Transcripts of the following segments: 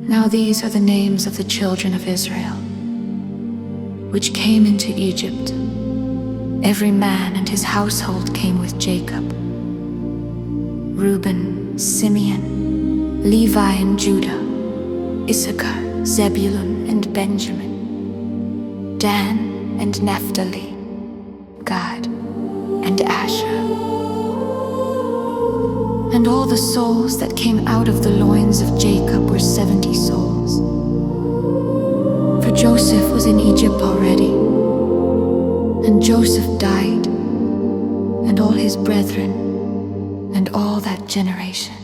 Now these are the names of the children of Israel, which came into Egypt. Every man and his household came with Jacob: Reuben, Simeon, Levi and Judah, Issachar, Zebulun and Benjamin, Dan and Naphtali, Gad and Asher. And all the souls that came out of the loins of Jacob were 70 souls. For Joseph was in Egypt already, and Joseph died, and all his brethren, and all that generation.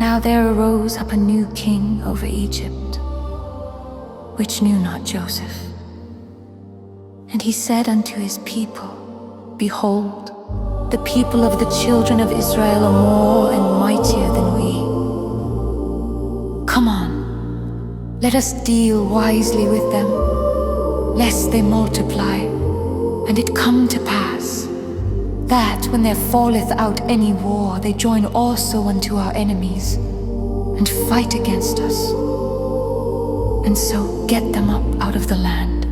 Now there arose up a new king over Egypt, which knew not Joseph. And he said unto his people, Behold, the people of the children of Israel are more and mightier than we. Come on, let us deal wisely with them, lest they multiply. And it come to pass, that when there falleth out any war, they join also unto our enemies, and fight against us, and so get them up out of the land.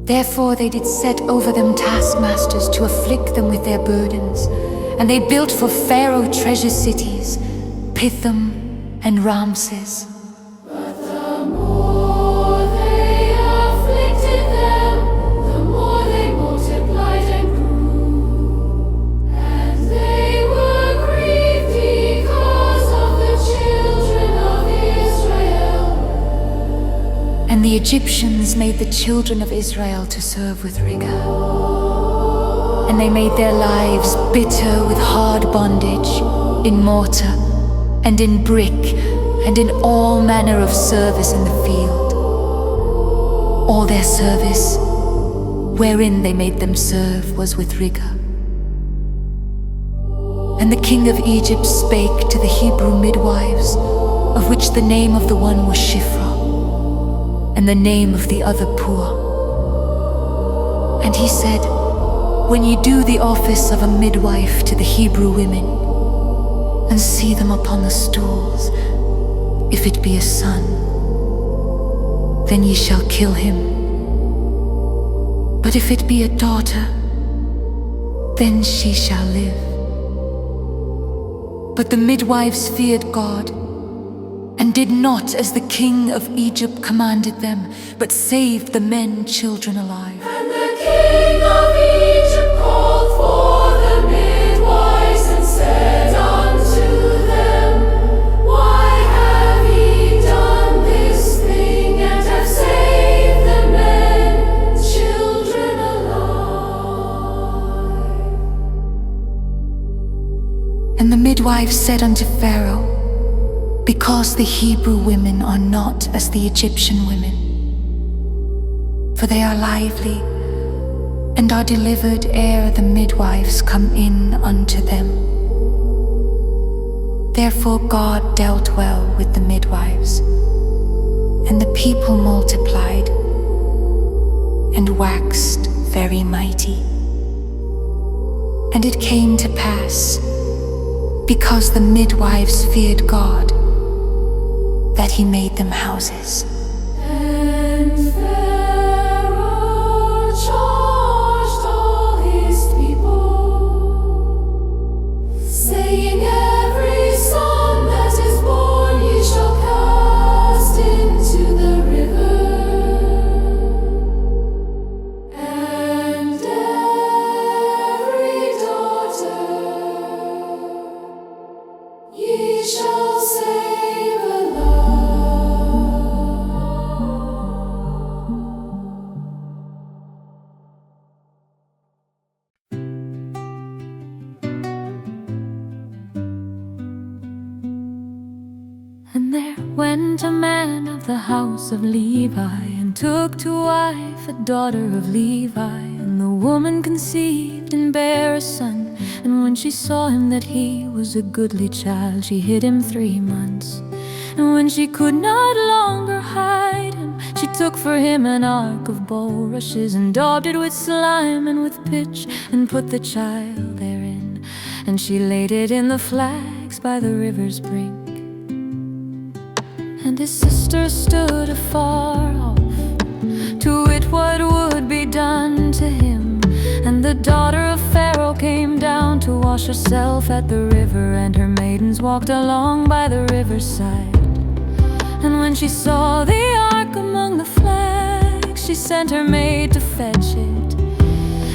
Therefore they did set over them taskmasters to afflict them with their burdens, and they built for Pharaoh treasure cities, Pithom and Ramses. And the Egyptians made the children of Israel to serve with rigor. And they made their lives bitter with hard bondage, in mortar, and in brick, and in all manner of service in the field. All their service, wherein they made them serve, was with rigor. And the king of Egypt spake to the Hebrew midwives, of which the name of the one was Shiphrah, and the name of the other Puah. And he said, When ye do the office of a midwife to the Hebrew women, and see them upon the stools, if it be a son, then ye shall kill him. But if it be a daughter, then she shall live. But the midwives feared God, and did not as the king of Egypt commanded them, but saved the men children alive. And the king of Egypt called for the midwives, and said unto them, Why have ye done this thing, and have saved the men children alive? And the midwives said unto Pharaoh, Because the Hebrew women are not as the Egyptian women, for they are lively, and are delivered ere the midwives come in unto them. Therefore God dealt well with the midwives, and the people multiplied, and waxed very mighty. And it came to pass, because the midwives feared God, that he made them houses. And Pharaoh charged all his people, saying, Every son that is born ye shall cast into the river, and every daughter ye shall save alive. And there went a man of the house of Levi, and took to wife a daughter of Levi. And the woman conceived and bare a son. And when she saw him that he was a goodly child, she hid him 3 months. And when she could not longer hide him, she took for him an ark of bulrushes, and daubed it with slime and with pitch, and put the child therein. And she laid it in the flags by the river's brink. And his sister stood afar off, to wit what would be done to him. And the daughter of Pharaoh came down to wash herself at the river, and her maidens walked along by the riverside. And when she saw the ark among the flags, she sent her maid to fetch it.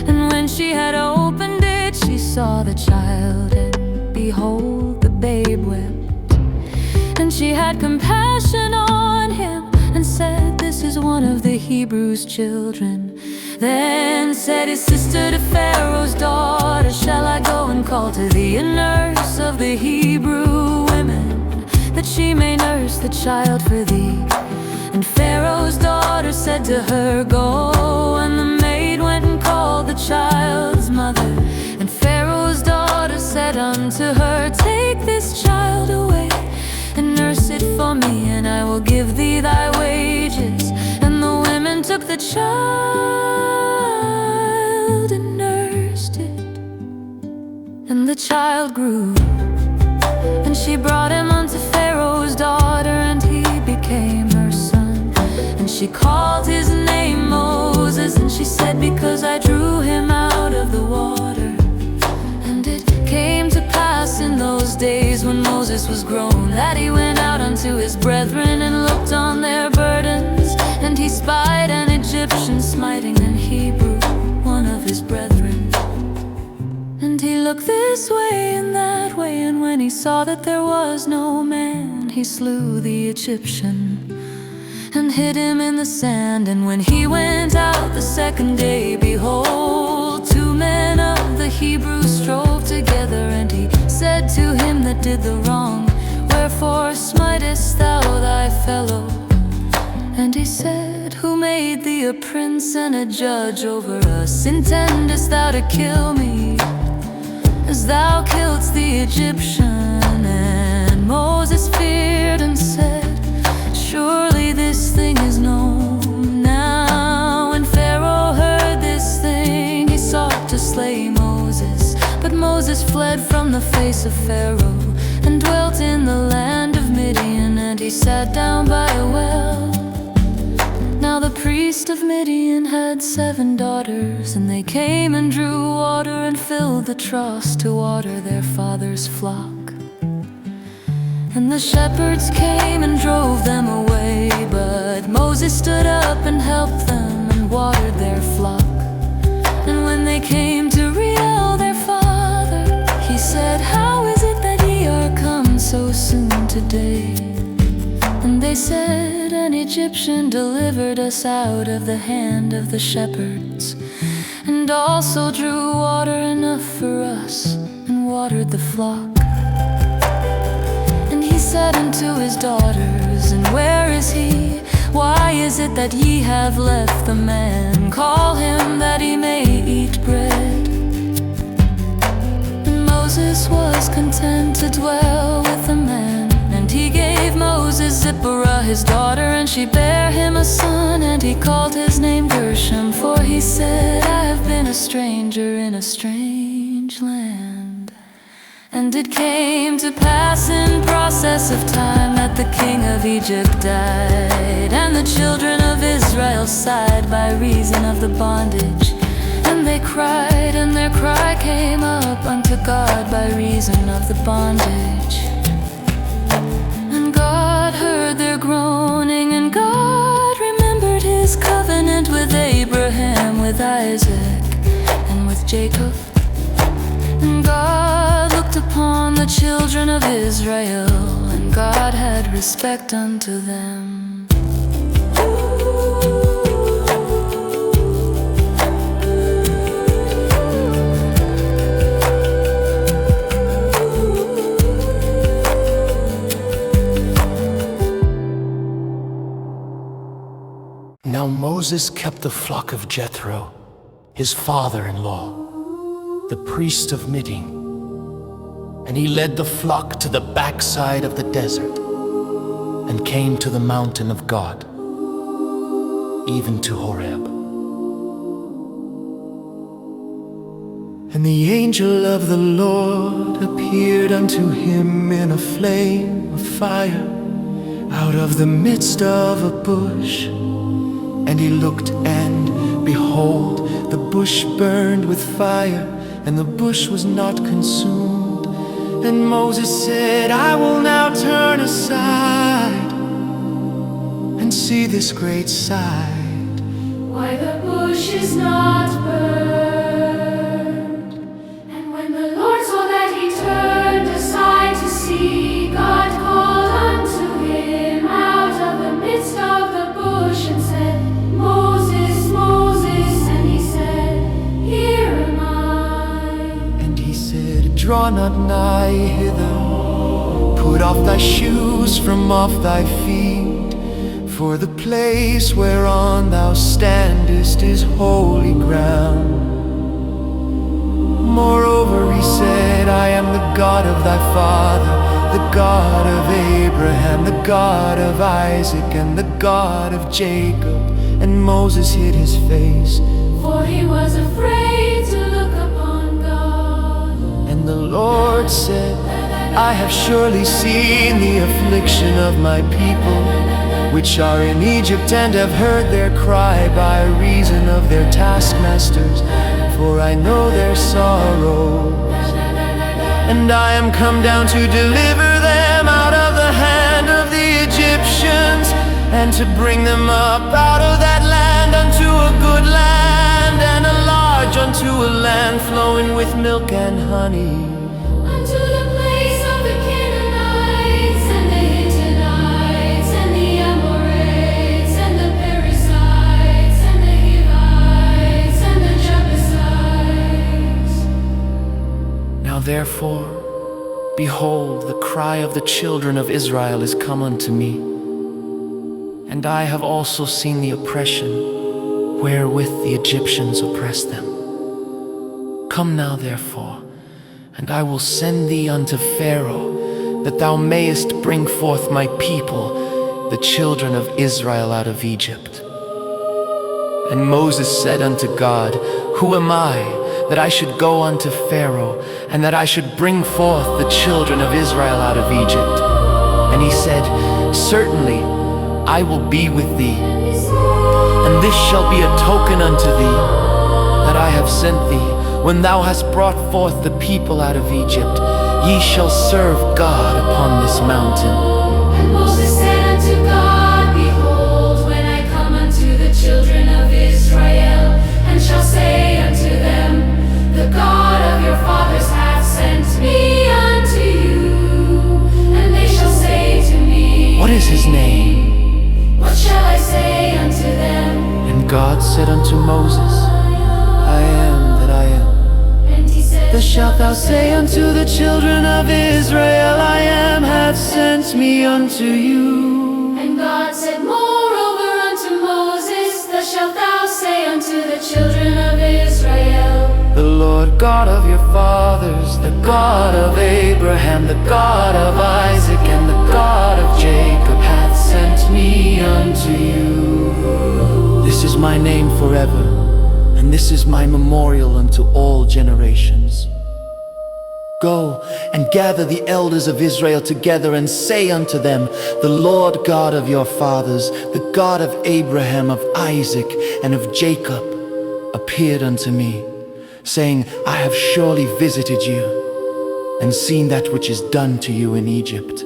And when she had opened it, she saw the child, and behold, the babe wept. And she had compassion on him, and said, "This is one of the Hebrews' children." Then said his sister to Pharaoh's daughter, "Shall I go and call to thee a nurse of the Hebrew women, that she may nurse the child for thee?" And Pharaoh's daughter said to her, "Go." And the maid went and called the child's mother. And Pharaoh's daughter said unto her, "Take this child away, and nurse it for me, and I will give thee thy wages." And the women took the child and nursed it. And the child grew, and she brought him unto Pharaoh's daughter, and he became her son. And she called his name Moses, and she said, "Because I drew him out of the water." And it came to pass in those days, when Moses was grown, that he went out unto his brethren, and looked on their burdens. And he spied an Egyptian smiting an Hebrew, one of his brethren. And he looked this way and that way, and when he saw that there was no man, he slew the Egyptian, and hid him in the sand. And when he went out the second day, behold, 2 men of the Hebrews strove together. And he said to him that did the wrong, "Wherefore smitest thou thy fellow?" And he said, "Who made thee a prince and a judge over us? Intendest thou to kill me, as thou killedst the Egyptian?" And Moses feared and said, "Surely this thing is known." Now when Pharaoh heard this thing, he sought to slay Moses. But Moses fled from the face of Pharaoh, and dwelt in the land of Midian. And he sat down by a well. Now the priest of Midian had 7 daughters, and they came and drew water, and filled the troughs to water their father's flock. And the shepherds came and drove them away, but Moses stood up and helped them, and watered their flock. And when they came to Reuel their father, he said, "How is it that ye are come so soon today?" And they said, "An Egyptian delivered us out of the hand of the shepherds, and also drew water enough for us, and watered the flock." And he said unto his daughters, "And where is he? Why is it that ye have left the man? Call him that he may eat bread." And Moses was content to dwell with the man. And he gave Moses Zipporah his daughter, and she bare him a son, and he called his name Gershom, for he said, "I have been a stranger in a strange land." And it came to pass in process of time, that the king of Egypt died, and the children of Israel sighed by reason of the bondage. And they cried, and their cry came up unto God by reason of the bondage. God heard their groaning, and God remembered his covenant with Abraham, with Isaac, and with Jacob. And God looked upon the children of Israel, and God had respect unto them. Now Moses kept the flock of Jethro, his father-in-law, the priest of Midian, and he led the flock to the backside of the desert and came to the mountain of God, even to Horeb. And the angel of the Lord appeared unto him in a flame of fire out of the midst of a bush. And he looked, and behold, the bush burned with fire, and the bush was not consumed. And Moses said, I will now turn aside and see this great sight, Why the bush is not burned. And when the Lord saw that he turned aside to see, God called unto him out of the midst of the bush and said, Moses, Moses. And he said, Here am I. And he said, Draw not nigh hither, put off thy shoes from off thy feet, for the place whereon thou standest is holy ground. Moreover, he said, I am the God of thy father, the God of Abraham, the God of Isaac, and the God of Jacob. And Moses hid his face, For he was afraid to look upon God. and the Lord said, I have surely seen the affliction of my people, which are in Egypt, and have heard their cry by reason of their taskmasters, for I know their sorrows. And I am come down to deliver them out of the hand of the Egyptians, and to bring them up out of that land unto a good land, and a large unto a land flowing with milk and honey. Unto the place of the Canaanites, and the Hittites, and the Amorites, and the Perizzites, and the Hivites, and the Jebusites. Now therefore, behold, the cry of the children of Israel is come unto me, and I have also seen the oppression wherewith the Egyptians oppress them. Come now therefore, and I will send thee unto Pharaoh, that thou mayest bring forth my people, the children of Israel, out of Egypt. And Moses said unto God, Who am I, that I should go unto Pharaoh, and that I should bring forth the children of Israel out of Egypt? And he said, Certainly I will be with thee, and this shall be a token unto thee, that I have sent thee. When thou hast brought forth the people out of Egypt, ye shall serve God upon this mountain. And Moses said unto God, Behold, when I come unto the children of Israel, and shall say unto them, The God of your fathers hath sent me unto you. And they shall say to me, What is his name? What shall I say unto them? And God said unto Moses, I am that I am. And he said, Thus shalt thou say unto the children of Israel, I am hath sent me unto you. And God said moreover unto Moses, Thus shalt thou say unto the children of Israel, The Lord God of your fathers, the God of Abraham, the God of Isaac, and the God of Jacob, hath sent me unto you. This is my name forever, and this is my memorial unto all generations. Go and gather the elders of Israel together, and say unto them, The Lord God of your fathers, the God of Abraham, of Isaac, and of Jacob, appeared unto me, saying, I have surely visited you, and seen that which is done to you in Egypt.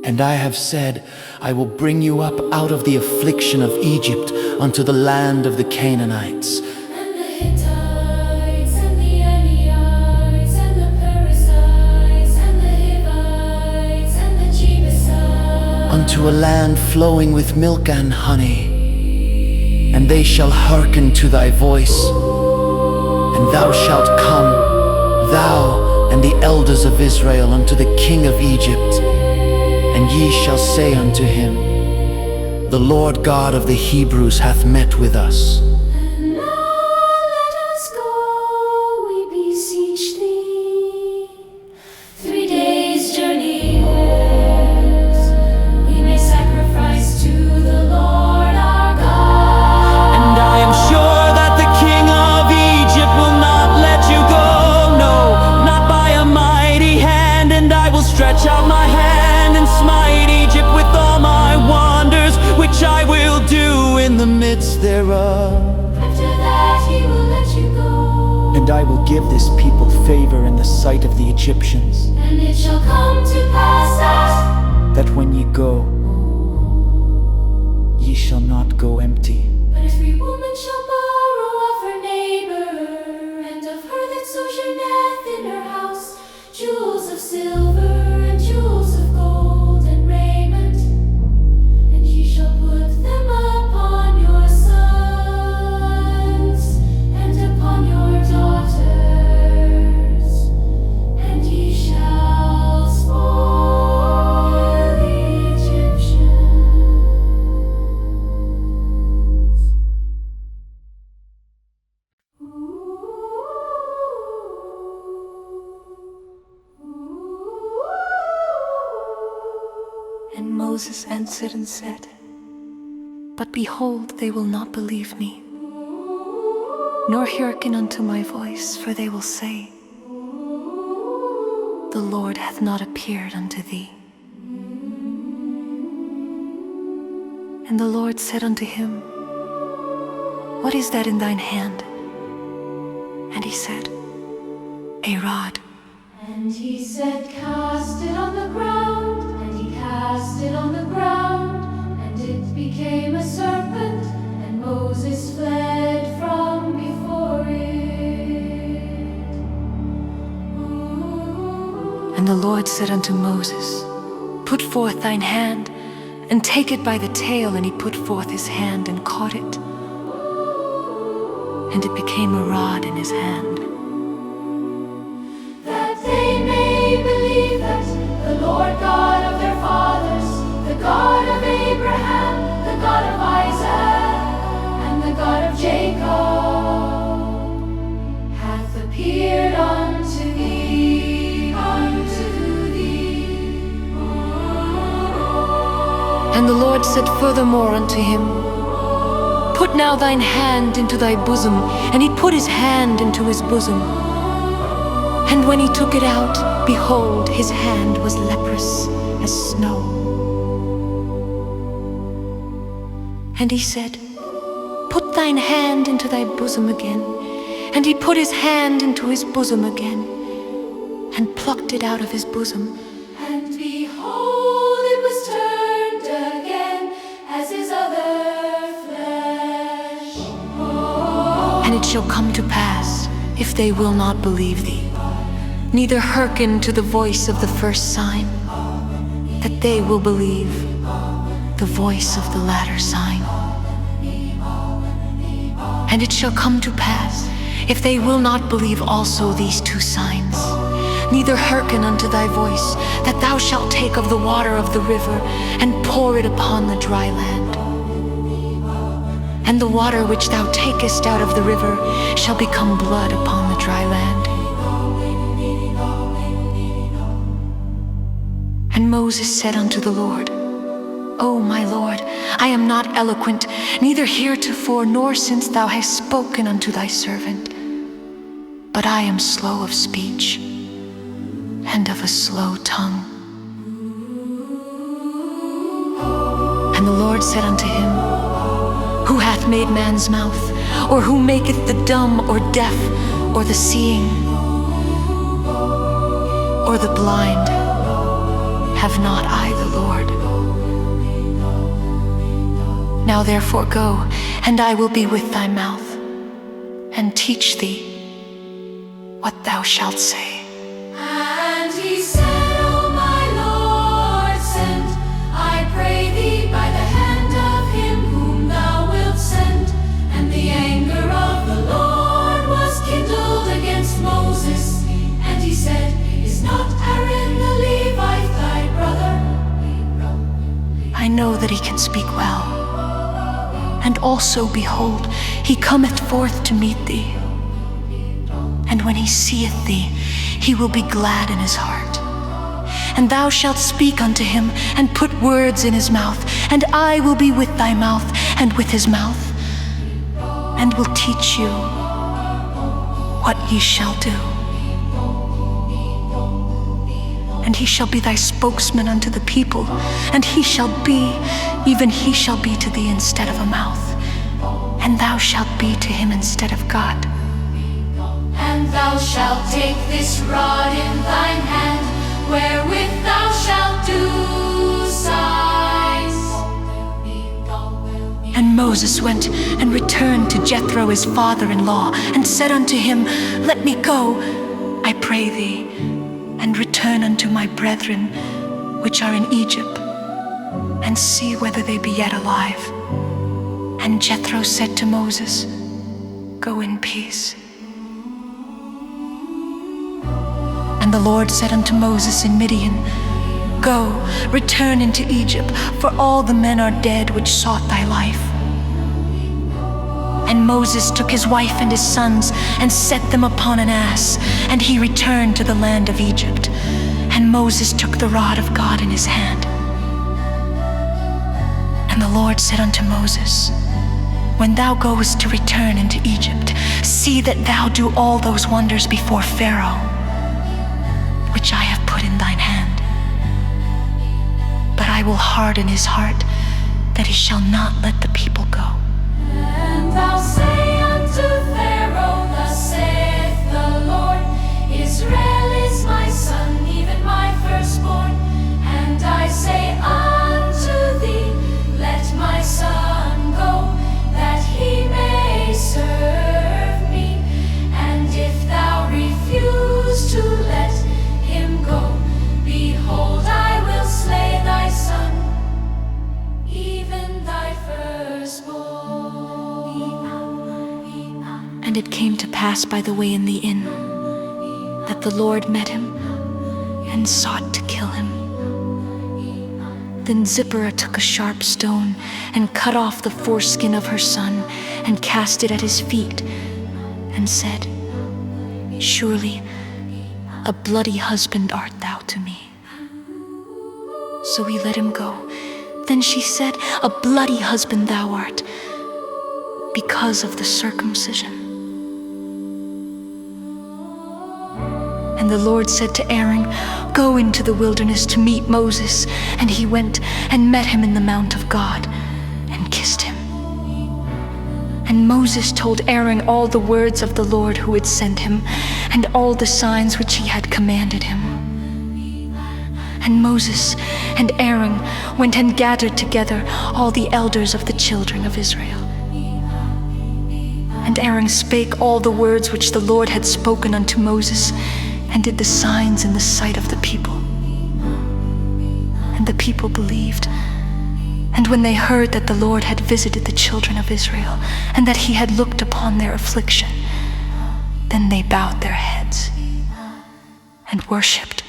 And I have said, I will bring you up out of the affliction of Egypt unto the land of the Canaanites, and the Hittites, and the Amorites, and the Perizzites, and the Hivites, and the Jebusites, unto a land flowing with milk and honey. And they shall hearken to thy voice, and thou shalt come, thou and the elders of Israel, unto the king of Egypt, and ye shall say unto him, The Lord God of the Hebrews hath met with us. And now let us go, we beseech thee. 3 days' journey hence, we may sacrifice to the Lord our God. And I am sure that the king of Egypt will not let you go, no, not by a mighty hand. And I will stretch out my hand and smite Egypt with all my wonders, which I will do in the midst thereof. After that he will let you go. And I will give this people favor in the sight of the Egyptians, And it shall come to pass that when ye go, ye shall not go empty. but every woman shall borrow of her neighbor, and of her that sojourneth in her house, jewels of silver and jewels of gold and raiment, and ye shall put them upon your sons and upon your daughters, and ye shall spoil the Egyptians. And Moses answered and said, But behold, they will not believe me, nor hearken unto my voice, for they will say, The Lord hath not appeared unto thee. And the Lord said unto him, What is that in thine hand? And he said, A rod. And he said, Cast it on the ground. And he cast it on the ground, and it became a serpent, and Moses fled from before it. And the Lord said unto Moses, Put forth thine hand, and take it by the tail. And he put forth his hand, and caught it. And it became a rod in his hand. That they may believe that the Lord God of their fathers, the God of Abraham, the God of Isaac, and the God of Jacob, hath appeared unto thee, unto thee. And the Lord said furthermore unto him, Put now thine hand into thy bosom. And he put his hand into his bosom. And when he took it out, behold, his hand was leprous as snow. And he said, Put thine hand into thy bosom again. And he put his hand into his bosom again, and plucked it out of his bosom. And behold, it was turned again as his other flesh. And it shall come to pass, if they will not believe thee, neither hearken to the voice of the first sign, that they will believe the voice of the latter sign. And it shall come to pass, if they will not believe also these 2 signs, neither hearken unto thy voice, that thou shalt take of the water of the river, and pour it upon the dry land. And the water which thou takest out of the river shall become blood upon the dry land. And Moses said unto the Lord, O my Lord, I am not eloquent, neither heretofore nor since thou hast spoken unto thy servant, but I am slow of speech, and of a slow tongue. And the Lord said unto him, Who hath made man's mouth? Or who maketh the dumb, or deaf, or the seeing, or the blind? Have not I the Lord? Now therefore go, and I will be with thy mouth, and teach thee what thou shalt say. And he said, O my Lord, send, I pray thee, by the hand of him whom thou wilt send. And the anger of the Lord was kindled against Moses. And he said, Is not Aaron the Levite thy brother? I know that he can speak well. And also, behold, he cometh forth to meet thee. And when he seeth thee, he will be glad in his heart. And thou shalt speak unto him, and put words in his mouth, and I will be with thy mouth, and with his mouth, and will teach you what ye shall do. And he shall be thy spokesman unto the people, and he shall be, even he shall be to thee instead of a mouth, and thou shalt be to him instead of God. And thou shalt take this rod in thine hand, wherewith thou shalt do signs. And Moses went and returned to Jethro his father-in-law, and said unto him, Let me go, I pray thee, and return unto my brethren which are in Egypt, and see whether they be yet alive. And Jethro said to Moses, Go in peace. And the Lord said unto Moses in Midian, Go, return into Egypt, for all the men are dead which sought thy life. And Moses took his wife and his sons, and set them upon an ass, and he returned to the land of Egypt. And Moses took the rod of God in his hand. And the Lord said unto Moses, When thou goest to return into Egypt, see that thou do all those wonders before Pharaoh, which I have put in thine hand. But I will harden his heart, that he shall not let the people go. And thou say unto Pharaoh, Thus saith the Lord, Israel is my son, even my firstborn. And I say unto thee, Let my son go, that he may serve me. And if thou refuse to let him go, behold, I will slay thy son, even thy firstborn. And it came to pass by the way in the inn, that the Lord met him, and sought to kill him. Then Zipporah took a sharp stone, and cut off the foreskin of her son, and cast it at his feet, and said, Surely a bloody husband art thou to me. So he let him go. Then she said, A bloody husband thou art, because of the circumcision. And the Lord said to Aaron, Go into the wilderness to meet Moses. And he went and met him in the mount of God, and kissed him. And Moses told Aaron all the words of the Lord who had sent him, and all the signs which he had commanded him. And Moses and Aaron went and gathered together all the elders of the children of Israel. And Aaron spake all the words which the Lord had spoken unto Moses, and did the signs in the sight of the people. And the people believed. And when they heard that the Lord had visited the children of Israel, and that he had looked upon their affliction, then they bowed their heads and worshipped.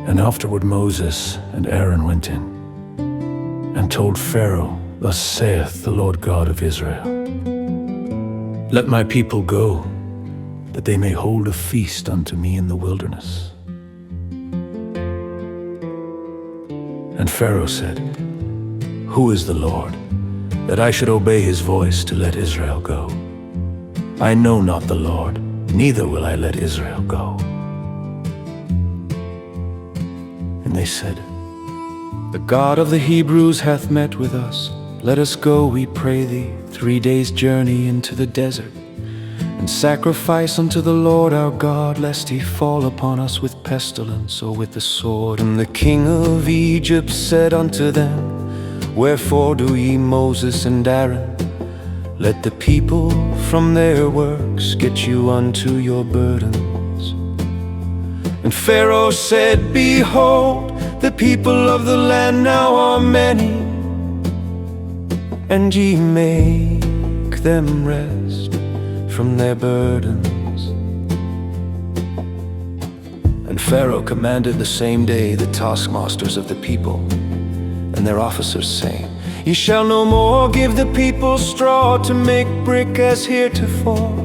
And afterward Moses and Aaron went in, and told Pharaoh, Thus saith the Lord God of Israel, Let my people go, that they may hold a feast unto me in the wilderness. And Pharaoh said, Who is the Lord, that I should obey his voice to let Israel go? I know not the Lord, neither will I let Israel go. And they said, The God of the Hebrews hath met with us. Let us go, we pray thee, 3 days' journey into the desert, and sacrifice unto the Lord our God, lest he fall upon us with pestilence or with the sword. And the king of Egypt said unto them, Wherefore do ye, Moses and Aaron? Let the people from their works get you unto your burdens. And Pharaoh said, Behold, The people of the land now are many, and ye make them rest from their burdens. And Pharaoh commanded the same day the taskmasters of the people and their officers, saying, Ye shall no more give the people straw to make brick as heretofore.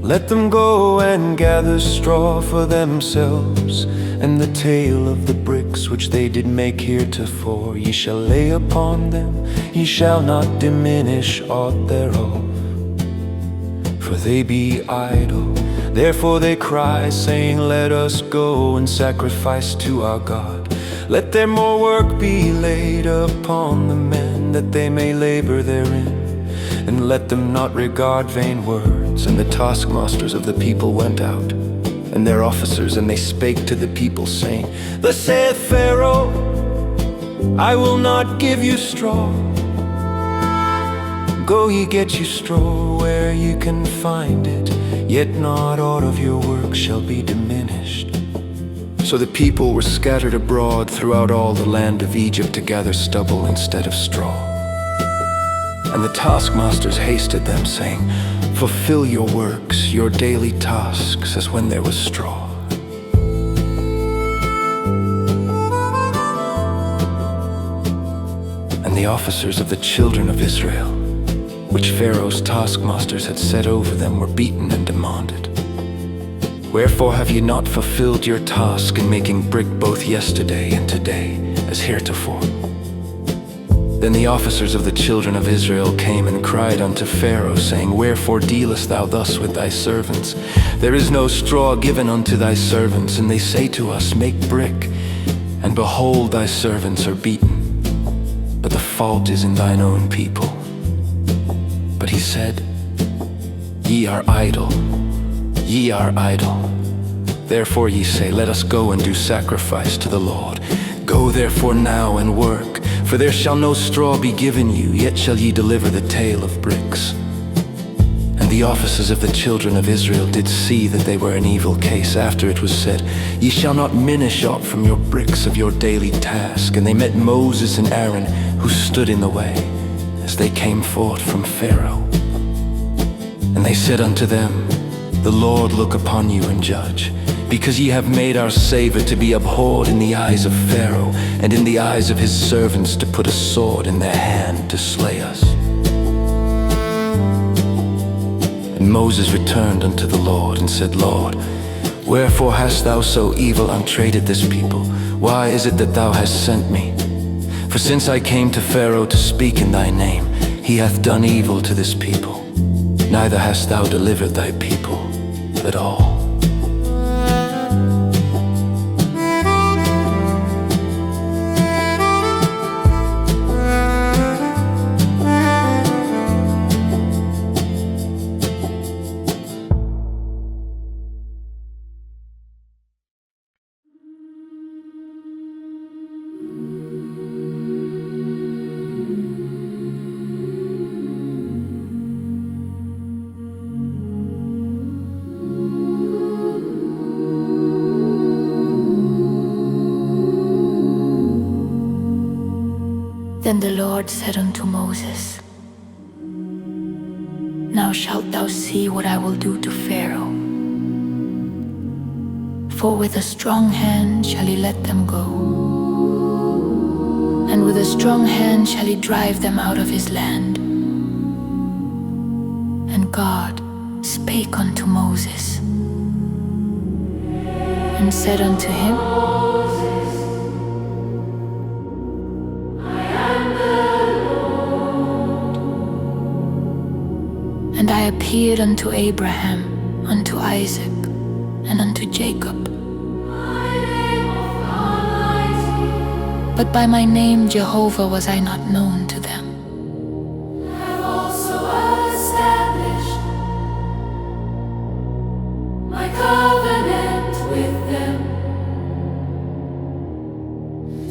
Let them go and gather straw for themselves, and the tale of the bricks which they did make heretofore ye shall lay upon them, ye shall not diminish aught thereof. For they be idle, therefore they cry, saying, Let us go and sacrifice to our God. Let their more work be laid upon the men, that they may labor therein, and let them not regard vain words. And the taskmasters of the people went out, and their officers, and they spake to the people, saying, Thus saith Pharaoh, I will not give you straw. Go ye get you straw where ye can find it, yet not aught of your work shall be diminished. So the people were scattered abroad throughout all the land of Egypt to gather stubble instead of straw. And the taskmasters hasted them, saying, Fulfill your works, your daily tasks, as when there was straw. And the officers of the children of Israel, which Pharaoh's taskmasters had set over them, were beaten and demanded, Wherefore have ye not fulfilled your task in making brick both yesterday and today, as heretofore? Then the officers of the children of Israel came and cried unto Pharaoh, saying, Wherefore dealest thou thus with thy servants? There is no straw given unto thy servants. And they say to us, Make brick. And behold, thy servants are beaten, but the fault is in thine own people. But he said, Ye are idle, ye are idle. Therefore ye say, Let us go and do sacrifice to the Lord. Go therefore now and work, for there shall no straw be given you, yet shall ye deliver the tale of bricks. And the officers of the children of Israel did see that they were in evil case, after it was said, Ye shall not minish aught from your bricks of your daily task. And they met Moses and Aaron, who stood in the way, as they came forth from Pharaoh. And they said unto them, The Lord look upon you and judge, because ye have made our Savior to be abhorred in the eyes of Pharaoh, and in the eyes of his servants, to put a sword in their hand to slay us. And Moses returned unto the Lord, and said, Lord, wherefore hast thou so evil untraded this people? Why is it that thou hast sent me? For since I came to Pharaoh to speak in thy name, he hath done evil to this people, neither hast thou delivered thy people at all. Then the Lord said unto Moses, Now shalt thou see what I will do to Pharaoh. For with a strong hand shall he let them go, and with a strong hand shall he drive them out of his land. And God spake unto Moses, and said unto him, And I appeared unto Abraham, unto Isaac, and unto Jacob, but by my name Jehovah was I not known to them. Have also established my covenant with them,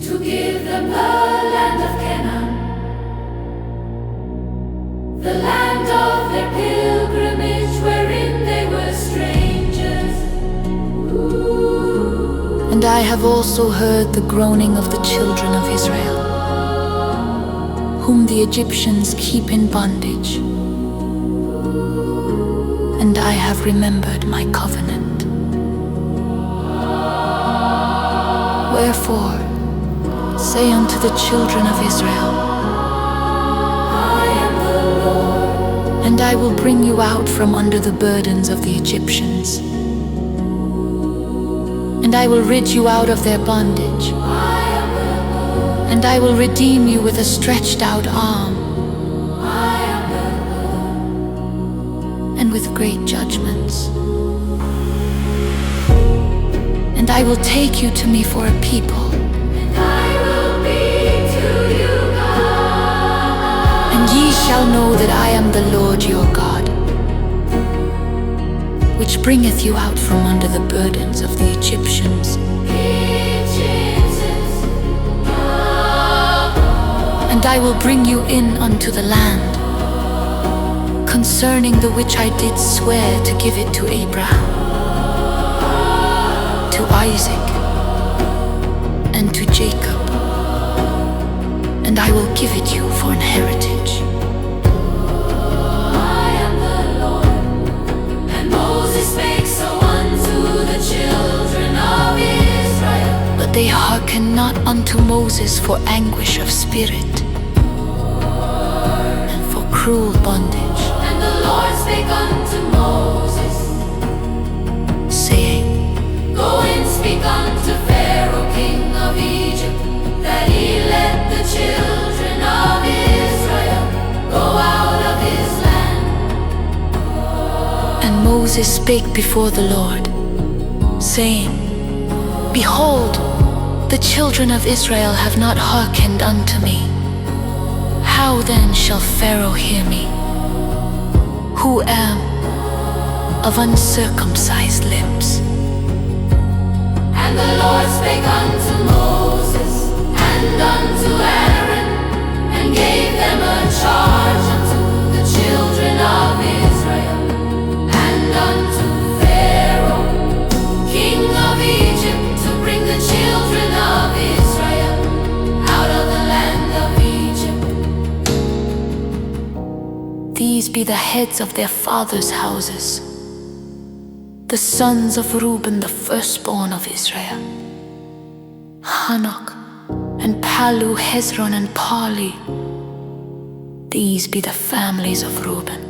to give them the land of Canaan, the land of their pilgrimage, wherein they were strangers. And I have also heard the groaning of the children of Israel, whom the Egyptians keep in bondage. And I have remembered my covenant. Wherefore, say unto the children of Israel, I am the Lord. and I will bring you out from under the burdens of the Egyptians. And I will rid you out of their bondage. And I will redeem you with a stretched out arm, and with great judgments. And I will take you to me for a people, I will be to you God. and ye shall know that I am the Lord your God, which bringeth you out from under the burdens of the Egyptians. And I will bring you in unto the land, concerning the which I did swear to give it to Abraham, to Isaac, and to Jacob, and I will give it you for an heritage. I am the Lord. And Moses spake so unto the children of Israel. But they hearken not unto Moses for anguish of spirit, and for cruel bondage, And the Lord spake unto Moses, saying, Go and speak unto Pharaoh, king of Egypt, that he let the children of Israel go out of his land. And Moses spake before the Lord, saying, Behold, the children of Israel have not hearkened unto me. How then shall Pharaoh hear me, who am of uncircumcised lips? And the Lord spake unto Moses and unto Aaron, and gave them a charge unto the children of Israel, and unto Pharaoh, king of Egypt, to bring the children of Israel out of the land of Egypt. These be the heads of their fathers' houses, the sons of Reuben, the firstborn of Israel, Hanok, and Palu, Hezron, and Pali. These be the families of Reuben.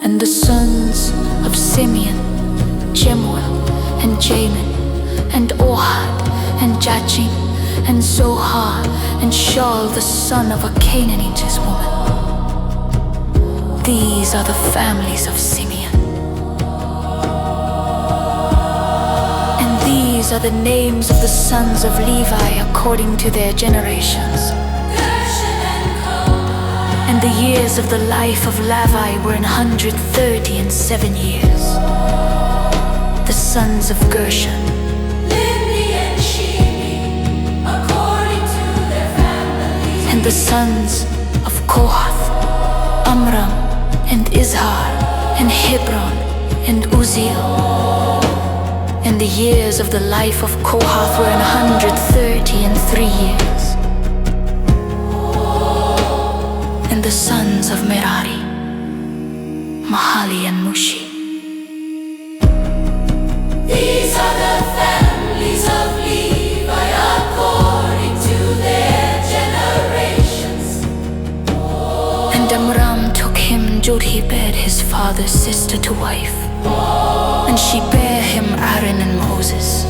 And the sons of Simeon, Jemuel, and Jamin, and Ohad, and Jachin, and Zohar, and Shaul, the son of a Canaanitish woman. These are the families of Simeon. And these are the names of the sons of Levi according to their generations. And the years of the life of Levi were 137 years. The sons of Gershon, Libni and Shimi, according to their families. and the sons of Kohath, Amram, and Izhar, and Hebron, and Uzziel. And the years of the life of Kohath were 133 years. And the sons of Merari, Mahali and Mushi. These are the families of Levi according to their generations. And Amram took him Jochebed, his father's sister, to wife. And she bare him Aaron and Moses.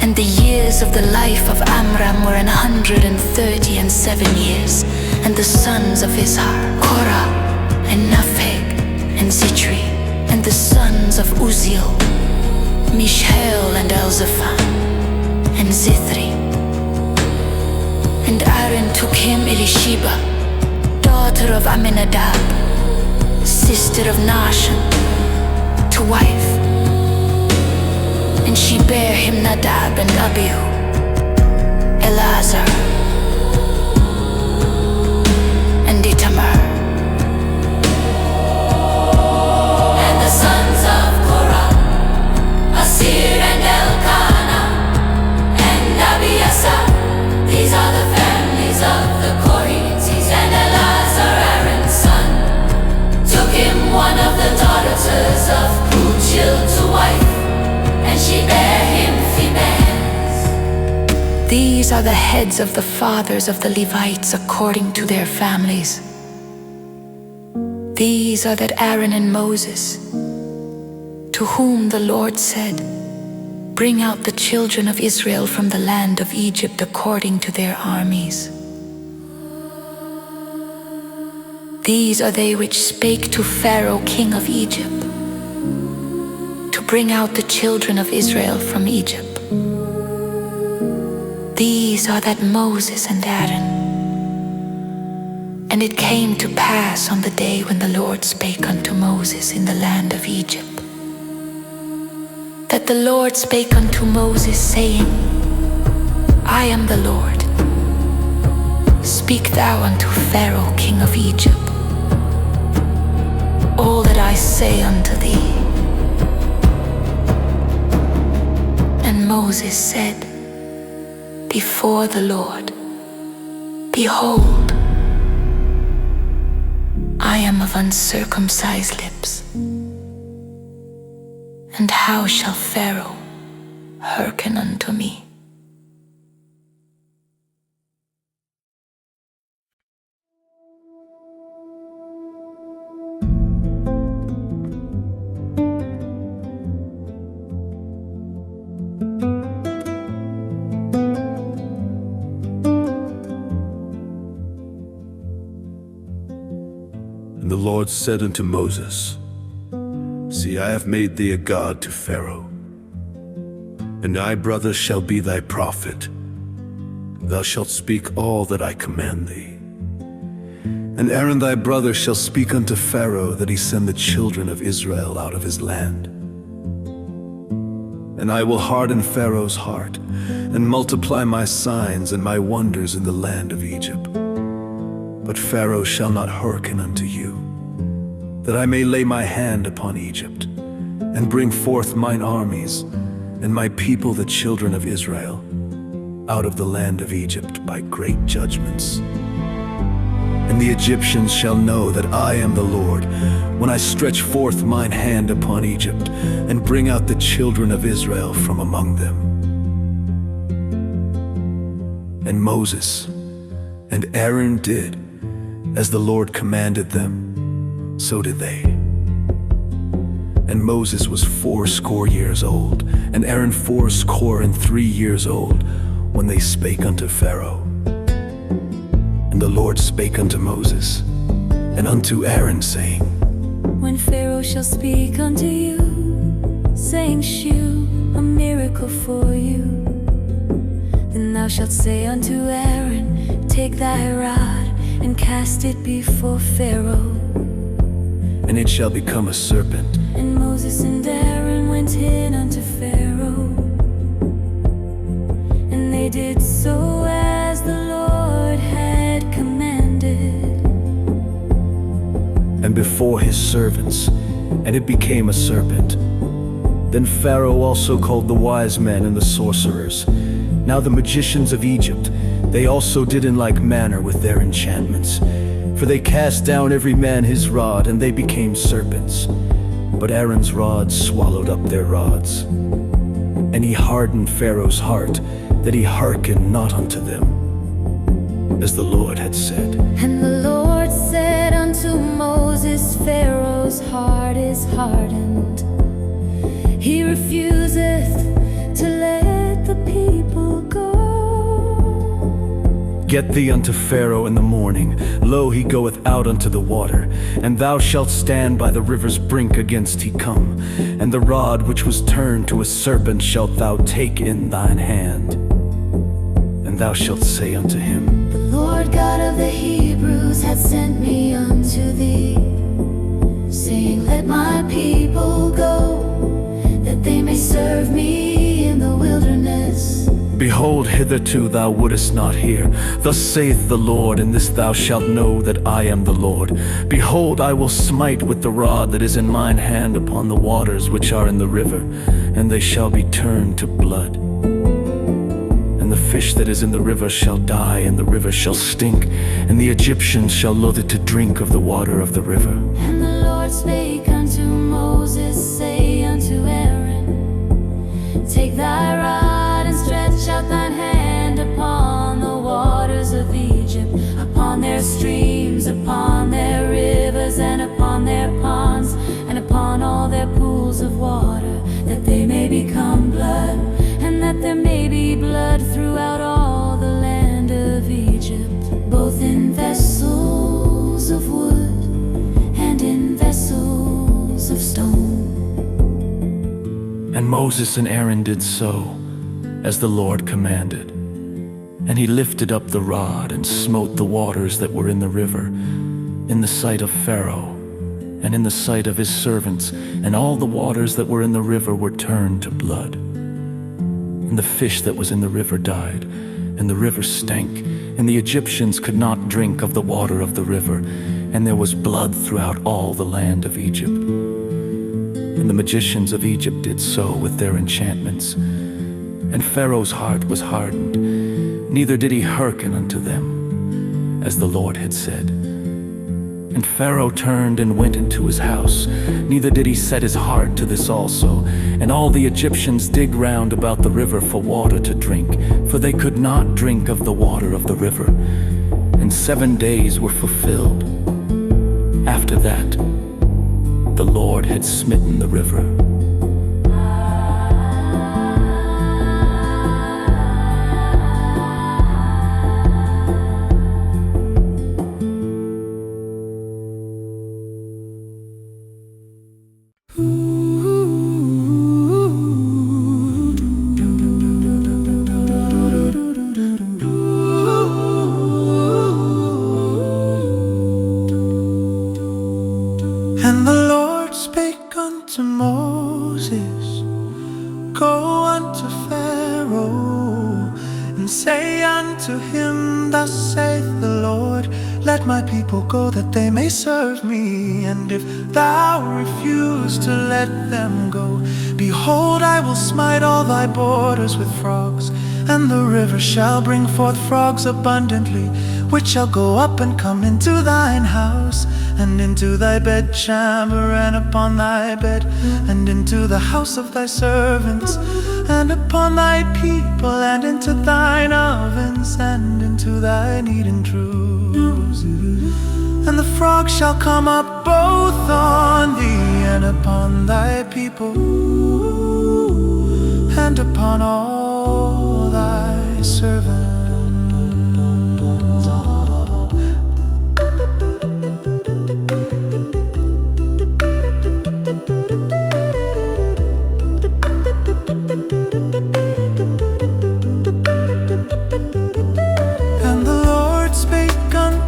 And the years of the life of Amram were 137 years. And the sons of Izhar, Korah, and Napheg, and Zitri. And the sons of Uzziel, Mishael, and Elzaphan, and Zithri. And Aaron took him Elisheba, daughter of Aminadab, sister of Nahshon, to wife. And she bare him Nadab and Abihu, Eleazar, and Itamar. And child to wife, and she bare him females. These are the heads of the fathers of the Levites according to their families. These are that Aaron and Moses, to whom the Lord said, "Bring out the children of Israel from the land of Egypt according to their armies." These are they which spake to Pharaoh king of Egypt, to bring out the children of Israel from Egypt. These are that Moses and Aaron. And it came to pass on the day when the Lord spake unto Moses in the land of Egypt, that the Lord spake unto Moses, saying, "I am the Lord. Speak thou unto Pharaoh king of Egypt all that I say unto thee." And Moses said before the Lord, "Behold, I am of uncircumcised lips, and how shall Pharaoh hearken unto me?" And the Lord said unto Moses, See, I have made thee a god to Pharaoh, and thy brother shall be thy prophet. Thou shalt speak all that I command thee. And Aaron thy brother shall speak unto Pharaoh, that he send the children of Israel out of his land. And I will harden Pharaoh's heart, and multiply my signs and my wonders in the land of Egypt. But Pharaoh shall not hearken unto you, that I may lay my hand upon Egypt, and bring forth mine armies, and my people the children of Israel, out of the land of Egypt by great judgments. And the Egyptians shall know that I am the Lord, when I stretch forth mine hand upon Egypt, and bring out the children of Israel from among them. And Moses and Aaron did as the Lord commanded them, so did they. And Moses was 80 years old, and Aaron 83 years old, when they spake unto Pharaoh. And the Lord spake unto Moses and unto Aaron, saying, When Pharaoh shall speak unto you, saying, Shew a miracle for you, then thou shalt say unto Aaron, Take thy rod, and cast it before Pharaoh, and it shall become a serpent. And Moses and Aaron went in unto Pharaoh, and they did so as the Lord had commanded. And before his servants, and it became a serpent. Then Pharaoh also called the wise men and the sorcerers, now the magicians of Egypt. They also did in like manner with their enchantments. For they cast down every man his rod, and they became serpents. But Aaron's rod swallowed up their rods. And he hardened Pharaoh's heart, that he hearkened not unto them, as the Lord had said. And the Lord said unto Moses, Pharaoh's heart is hardened. He refuseth to let the people go. Get thee unto Pharaoh in the morning. Lo, he goeth out unto the water. And thou shalt stand by the river's brink against he come. And the rod which was turned to a serpent shalt thou take in thine hand. And thou shalt say unto him, The Lord God of the Hebrews hath sent me unto thee, saying, Let my people go, that they may serve me in the wilderness. Behold, hitherto thou wouldest not hear. Thus saith the Lord, and this thou shalt know that I am the Lord. Behold, I will smite with the rod that is in mine hand upon the waters which are in the river, and they shall be turned to blood. And the fish that is in the river shall die, and the river shall stink, and the Egyptians shall loathe to drink of the water of the river. And the Lord spake unto Moses, say unto pools of water, that they may become blood, and that there may be blood throughout all the land of Egypt, both in vessels of wood and in vessels of stone. And Moses and Aaron did so, as the Lord commanded. And he lifted up the rod and smote the waters that were in the river, in the sight of Pharaoh, and in the sight of his servants, and all the waters that were in the river were turned to blood. And the fish that was in the river died, and the river stank, and the Egyptians could not drink of the water of the river, and there was blood throughout all the land of Egypt. And the magicians of Egypt did so with their enchantments, and Pharaoh's heart was hardened, neither did he hearken unto them, as the Lord had said. And Pharaoh turned and went into his house, neither did he set his heart to this also. And all the Egyptians dig round about the river for water to drink, for they could not drink of the water of the river. And 7 days were fulfilled. After that, the Lord had smitten the river. And the Lord spake unto Moses, Go unto Pharaoh, and say unto him, Thus saith the Lord, Let my people go, that they may serve me. And if thou refuse to let them go, behold, I will smite all thy borders with frogs, and the river shall bring forth frogs abundantly, which shall go up and come into thine house, and into thy bedchamber, and upon thy bed, and into the house of thy servants, and upon thy people, and into thine ovens, and into thy kneading troughs. And the frogs shall come up both on thee, and upon thy people, and upon all thy servants.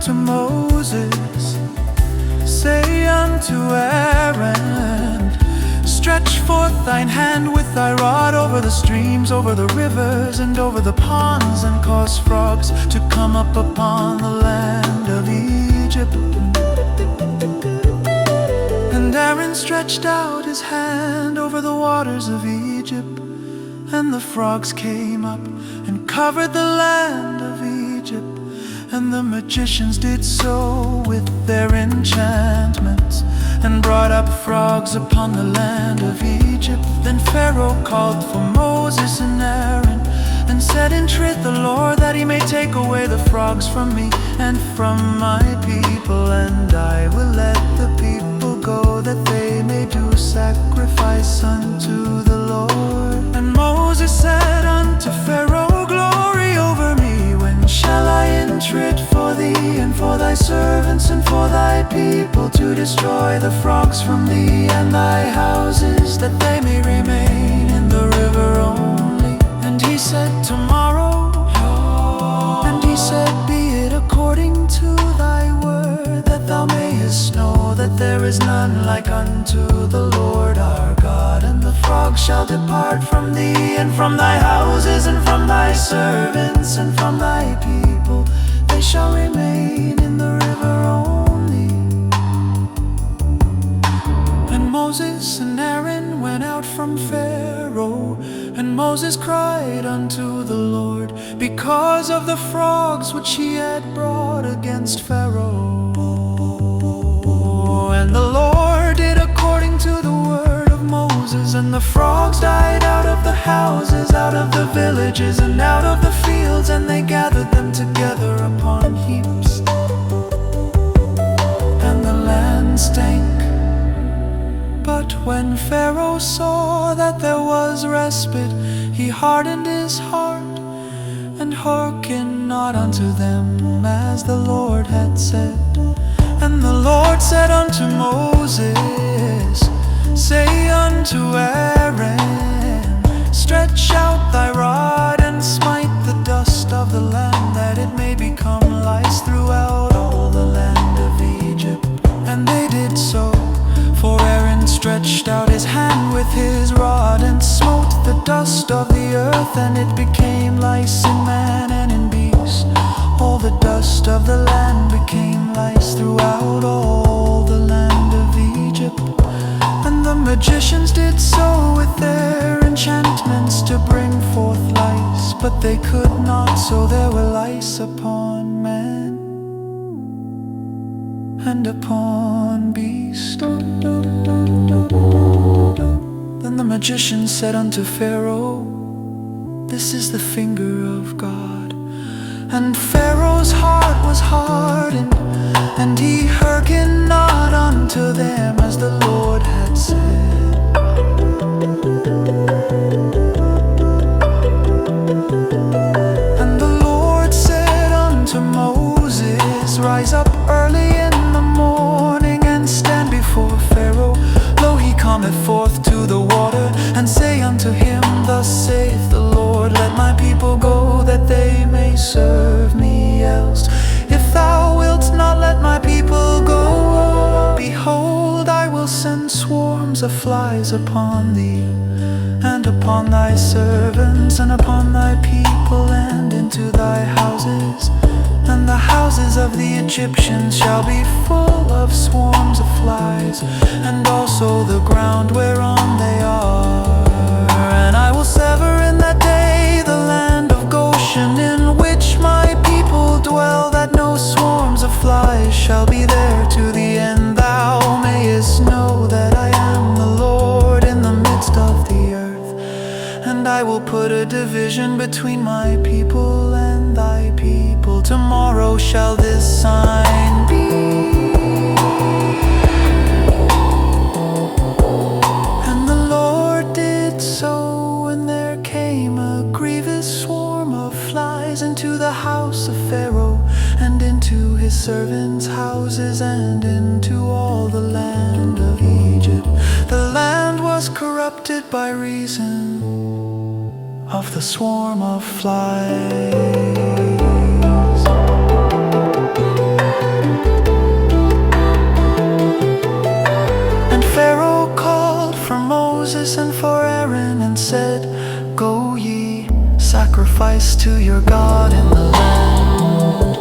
To Moses, say unto Aaron, Stretch forth thine hand with thy rod over the streams, over the rivers, and over the ponds, and cause frogs to come up upon the land of Egypt. And Aaron stretched out his hand over the waters of Egypt, and the frogs came up and covered the land of Egypt. And the magicians did so with their enchantments, and brought up frogs upon the land of Egypt. Then Pharaoh called for Moses and Aaron, and said, Entreat the Lord that he may take away the frogs from me and from my people, and I will let the people go, that they may do sacrifice unto the Lord. And Moses said unto Pharaoh, Glory over me, when shall I entreat for thee, and for thy servants, and for thy people, to destroy the frogs from thee and thy houses, that they may remain in the river only? And he said, Tomorrow. And he said, Be it according to thy word, that thou mayest know that there is none like unto the Lord our God. And the frogs shall depart from thee, and from thy houses, and from thy servants, and from thy people, they shall remain in the river only. And Moses and Aaron went out from Pharaoh, and Moses cried unto the Lord because of the frogs which he had brought against Pharaoh. And the Lord did according to the word of Moses, and the frogs died out of the houses, out of the villages, and out of the fields, and they gathered them together upon heaps. And the land stank. But When Pharaoh saw that there was respite, he hardened his heart, and hearkened not unto them as the Lord had said. And the Lord said unto Moses, say unto Aaron, stretch out thy rod, and smite the dust of the land, that it may become lice throughout all the land of Egypt. And they did so, for Aaron stretched out his hand with his rod, and smote the dust of the earth, and it became lice in man and in beast. All the dust of the land became lice throughout all the land of Egypt. And the magicians did so with their enchantments to bring forth lice, but they could not, so there were lice upon man and upon beast. Then the magician said unto Pharaoh, this is the finger of God. And Pharaoh's heart was hardened, and he hearkened not unto them as the Lord had said. And the Lord said unto Moses, rise up early in the morning, and stand before Pharaoh. Lo, he cometh forth to the water, and say unto him, thus saith the Lord, let my people go, that they may serve me. Else, if thou wilt not let my people go, behold, I will send swarms of flies upon thee, and upon thy servants, and upon thy people, and into thy houses. And the houses of the Egyptians shall be full of swarms of flies, and also the ground whereon they are. And I will sever in that day the land of Goshen, in which my people dwell, that no swarms of flies shall be there to the end. Thou mayest know that I am the Lord in the midst of the earth. And I will put a division between my people and thy people. Tomorrow shall this sign be. And the Lord did so, and there came a grievous swarm of flies into the house of Pharaoh, and into his servants' houses, and into all the land of Egypt. The land was corrupted by reason of the swarm of flies. And Pharaoh called for Moses and for Aaron, and said, go ye, sacrifice to your God in the land.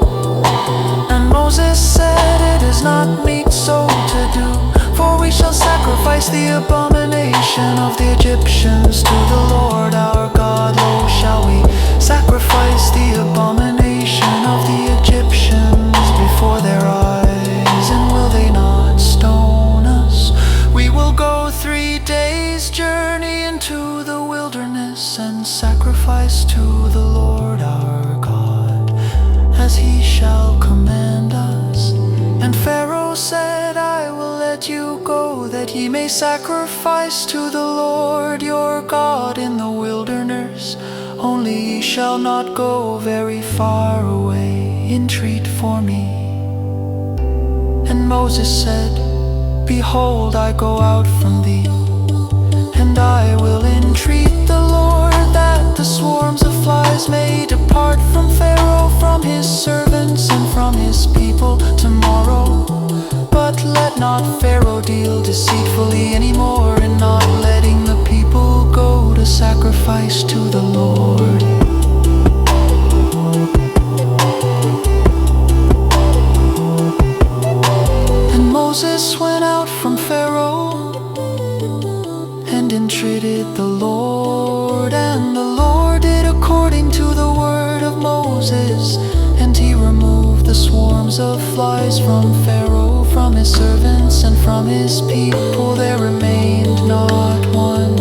And Moses said, it is not meet so to do, for we shall sacrifice the abomination of the Egyptians to the Lord our God. Lo, shall we sacrifice the abomination of the Egyptians before their eyes, and will they not stone us? We will go 3 days' journey into the wilderness, and sacrifice to the Lord our God, as he shall command us. And Pharaoh said, I will let you go, that ye may sacrifice to the Lord your God in the wilderness. Only ye shall not go very far away. Entreat for me. And Moses said, behold, I go out from thee, and I will entreat the Lord, that the swarms of flies may depart from Pharaoh, from his servants, and from his people tomorrow. But let not Pharaoh deal deceitfully anymore, in not letting the people go to sacrifice to the Lord. And Moses went out from Pharaoh, and entreated the Lord. And the Lord did according to the word of Moses, and he removed the swarms of flies from Pharaoh, from his servants, and from his people. There remained not one.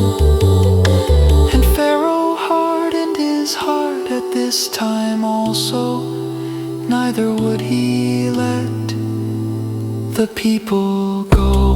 And Pharaoh hardened his heart at this time also, neither would he let the people go.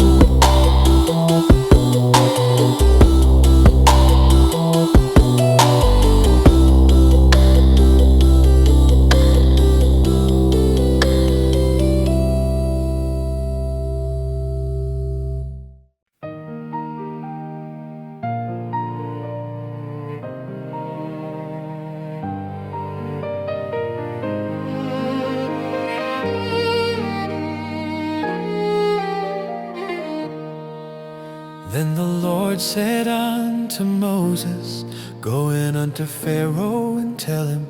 Lord said unto Moses, Go in unto Pharaoh and tell him,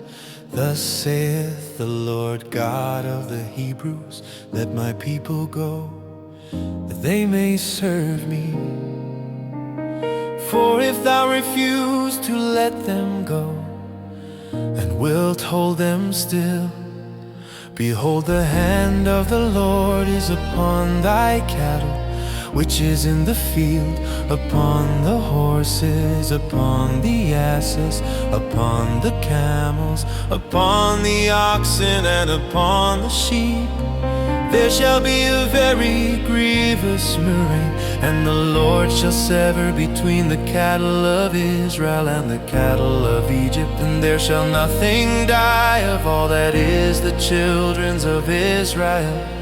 Thus saith the Lord God of the Hebrews, Let my people go, that they may serve me. For if thou refuse to let them go, and wilt hold them still, behold, the hand of the Lord is upon thy cattle, which is in the field, upon the horses, upon the asses, upon the camels, upon the oxen, and upon the sheep. There shall be a very grievous murrain, and the Lord shall sever between the cattle of Israel and the cattle of Egypt, and there shall nothing die of all that is the children's of Israel.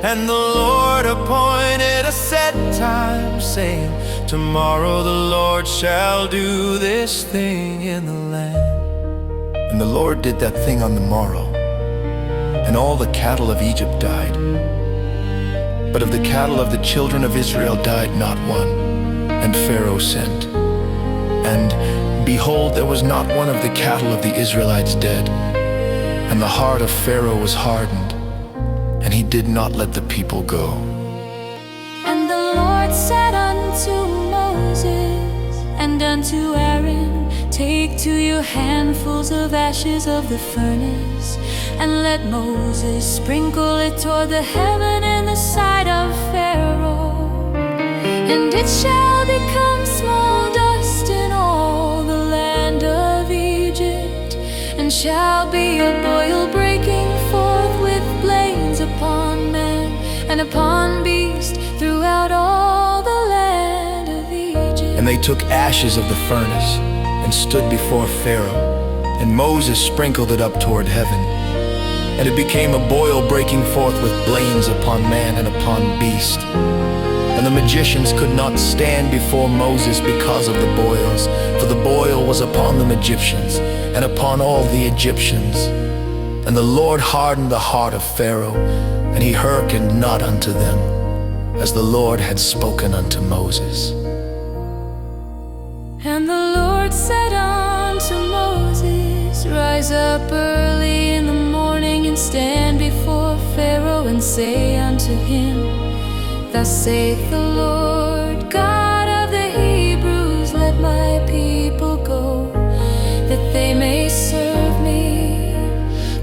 And the Lord appointed a set time, saying, Tomorrow the Lord shall do this thing in the land. And the Lord did that thing on the morrow, and all the cattle of Egypt died. But of the cattle of the children of Israel died not one. And Pharaoh sent, and behold, there was not one of the cattle of the Israelites dead. And the heart of Pharaoh was hardened, and he did not let the people go. And the Lord said unto Moses and unto Aaron, Take to you handfuls of ashes of the furnace, and let Moses sprinkle it toward the heaven in the sight of Pharaoh. And it shall become small dust in all the land of Egypt, and shall be a boil breaking forth with blains upon man and upon beast throughout all the land of Egypt. And they took ashes of the furnace, and stood before Pharaoh, and Moses sprinkled it up toward heaven. And it became a boil breaking forth with blains upon man and upon beast. And the magicians could not stand before Moses because of the boils, for the boil was upon the Egyptians, and upon all the Egyptians. And the Lord hardened the heart of Pharaoh, and he hearkened not unto them, as the Lord had spoken unto Moses. And the Lord said unto Moses, Rise up early in the morning, and stand before Pharaoh, and say unto him, Thus saith the Lord God of the Hebrews, Let my people go, that they may serve me.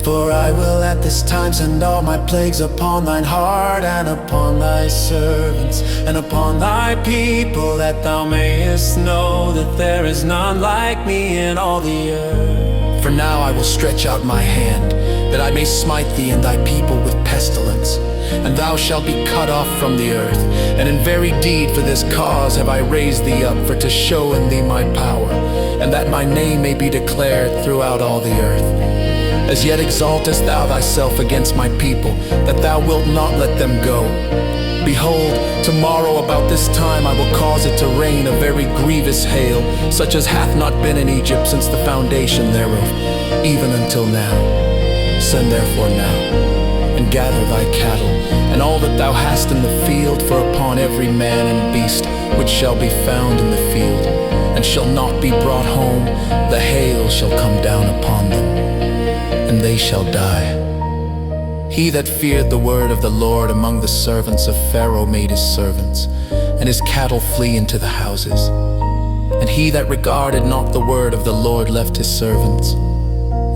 For I will at this time send all my plagues upon thine heart, and upon thy servants, and upon thy people, that thou mayest know that there is none like me in all the earth. For now I will stretch out my hand, that I may smite thee and thy people with pestilence, and thou shalt be cut off from the earth. And in very deed for this cause have I raised thee up, for to show in thee my power, and that my name may be declared throughout all the earth. As yet exaltest thou thyself against my people, that thou wilt not let them go. Behold, tomorrow about this time I will cause it to rain a very grievous hail, such as hath not been in Egypt since the foundation thereof, even until now. Send therefore now, and gather thy cattle, and all that thou hast in the field, for upon every man and beast which shall be found in the field, and shall not be brought home, the hail shall come down upon them, and they shall die. He that feared the word of the Lord among the servants of Pharaoh made his servants, and his cattle flee into the houses. And he that regarded not the word of the Lord left his servants,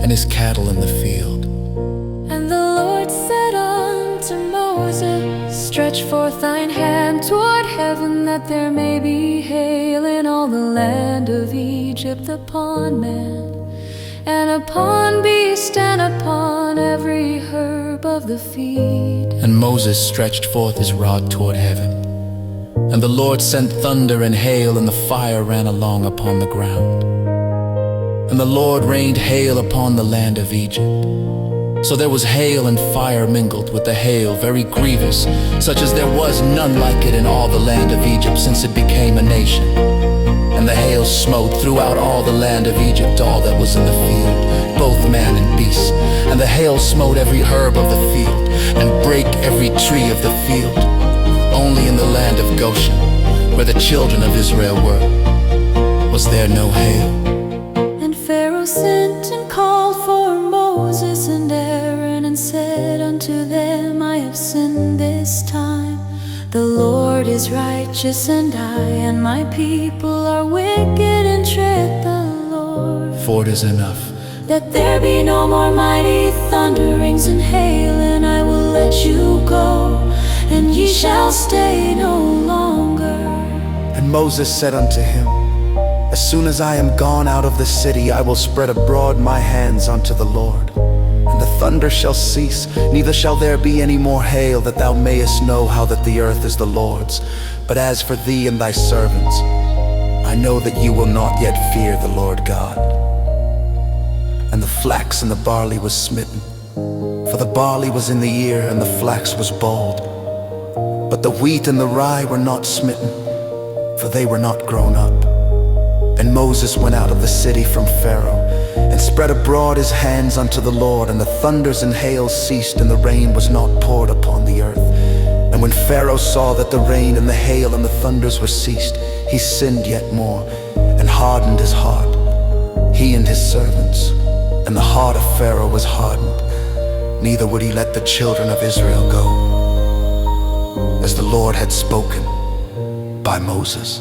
and his cattle in the field. And the Lord said unto Moses, Stretch forth thine hand toward heaven, that there may be hail in all the land of Egypt, upon man, and upon beast, and upon every herb of the field. And Moses stretched forth his rod toward heaven, and the Lord sent thunder and hail, and the fire ran along upon the ground. And the Lord rained hail upon the land of Egypt. So there was hail and fire mingled with the hail, very grievous, such as there was none like it in all the land of Egypt since it became a nation. And the hail smote throughout all the land of Egypt all that was in the field, both man and beast. And the hail smote every herb of the field, and brake every tree of the field. Only in the land of Goshen where the children of Israel were, was there no hail? And Pharaoh sent and called for Moses and Aaron, and said unto them, I have sinned this time. The Lord is righteous, and I and my people are wicked, and tread the Lord. For it is enough That there be no more mighty thunderings and hail, and I will let you go, and ye shall stay no longer. And Moses said unto him, As soon as I am gone out of the city, I will spread abroad my hands unto the Lord. And the thunder shall cease, neither shall there be any more hail, that thou mayest know how that the earth is the Lord's. But as for thee and thy servants, I know that you will not yet fear the Lord God. And the flax and the barley was smitten, for the barley was in the ear, and the flax was bald. But the wheat and the rye were not smitten, for they were not grown up. And Moses went out of the city from Pharaoh, and spread abroad his hands unto the Lord, and the thunders and hail ceased, and the rain was not poured upon the earth. And when Pharaoh saw that the rain and the hail and the thunders were ceased, he sinned yet more, and hardened his heart, he and his servants. And the heart of Pharaoh was hardened, neither would he let the children of Israel go, as the Lord had spoken by Moses.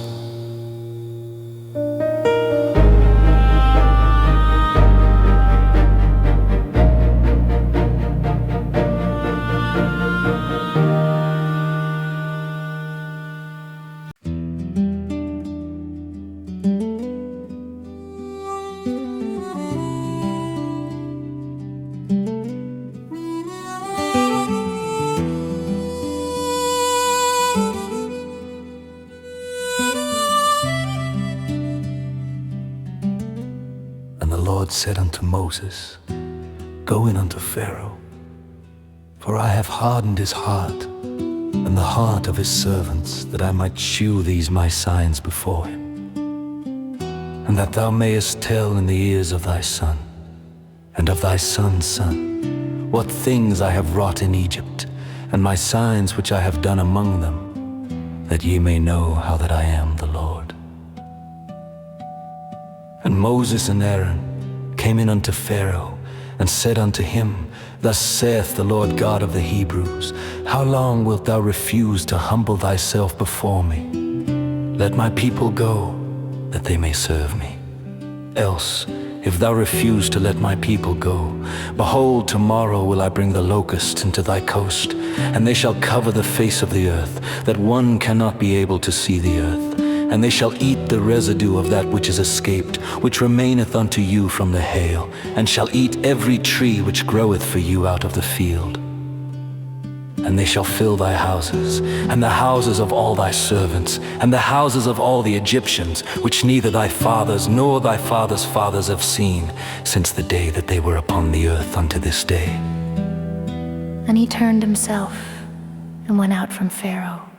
The Lord said unto Moses, Go in unto Pharaoh, for I have hardened his heart, and the heart of his servants, that I might shew these my signs before him, and that thou mayest tell in the ears of thy son, and of thy son's son, what things I have wrought in Egypt, and my signs which I have done among them, that ye may know how that I am the Lord. And Moses and Aaron came in unto Pharaoh, and said unto him, Thus saith the Lord God of the Hebrews, How long wilt thou refuse to humble thyself before me? Let my people go, that they may serve me. Else, if thou refuse to let my people go, behold, tomorrow will I bring the locusts into thy coast, and they shall cover the face of the earth, that one cannot be able to see the earth. And they shall eat the residue of that which is escaped, which remaineth unto you from the hail, and shall eat every tree which groweth for you out of the field. And they shall fill thy houses, and the houses of all thy servants, and the houses of all the Egyptians, which neither thy fathers nor thy fathers' fathers have seen, since the day that they were upon the earth unto this day. And he turned himself and went out from Pharaoh.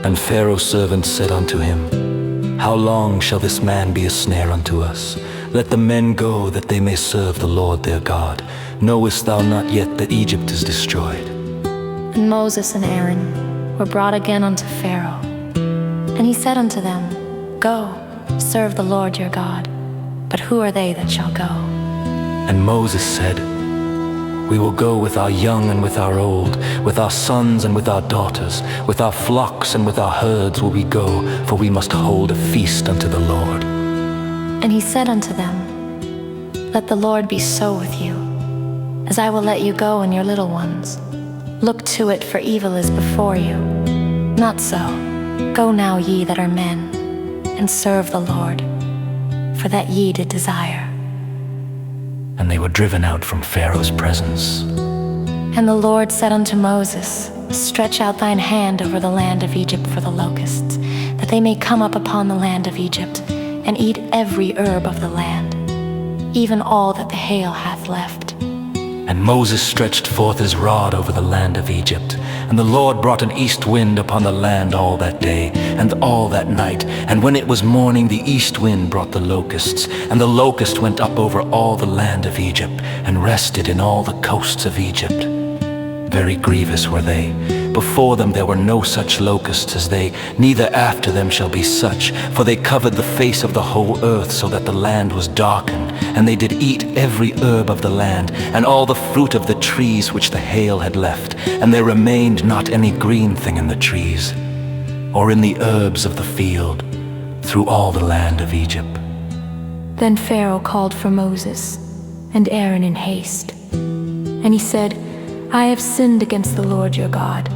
And Pharaoh's servants said unto him, How long shall this man be a snare unto us? Let the men go, that they may serve the Lord their God. Knowest thou not yet that Egypt is destroyed? And Moses and Aaron were brought again unto Pharaoh. And he said unto them, Go, serve the Lord your God. But who are they that shall go? And Moses said, We will go with our young and with our old, with our sons and with our daughters, with our flocks and with our herds will we go, for we must hold a feast unto the Lord. And he said unto them, Let the Lord be so with you, as I will let you go and your little ones. Look to it, for evil is before you. Not so. Go now, ye that are men, and serve the Lord, for that ye did desire. And they were driven out from Pharaoh's presence. And the Lord said unto Moses, Stretch out thine hand over the land of Egypt for the locusts, that they may come up upon the land of Egypt, and eat every herb of the land, even all that the hail hath left. And Moses stretched forth his rod over the land of Egypt, and the Lord brought an east wind upon the land all that day, and all that night. And when it was morning, the east wind brought the locusts, and the locust went up over all the land of Egypt, and rested in all the coasts of Egypt. Very grievous were they, Before them there were no such locusts as they, neither after them shall be such, for they covered the face of the whole earth, so that the land was darkened. And they did eat every herb of the land, and all the fruit of the trees which the hail had left, and there remained not any green thing in the trees, or in the herbs of the field, through all the land of Egypt. Then Pharaoh called for Moses and Aaron in haste. And he said, I have sinned against the Lord your God,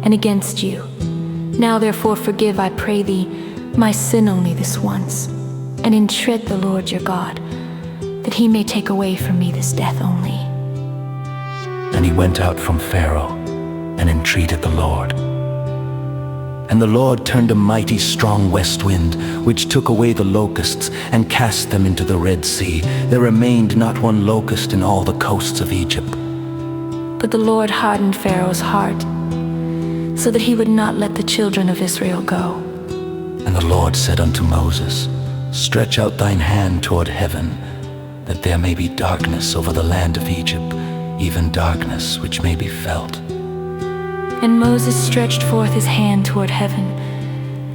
and against you. Now therefore forgive, I pray thee, my sin only this once, and entreat the Lord your God, that he may take away from me this death only. And he went out from Pharaoh, and entreated the Lord. And the Lord turned a mighty strong west wind, which took away the locusts, and cast them into the Red Sea. There remained not one locust in all the coasts of Egypt. But the Lord hardened Pharaoh's heart, so that he would not let the children of Israel go. And the Lord said unto Moses, Stretch out thine hand toward heaven, that there may be darkness over the land of Egypt, even darkness which may be felt. And Moses stretched forth his hand toward heaven,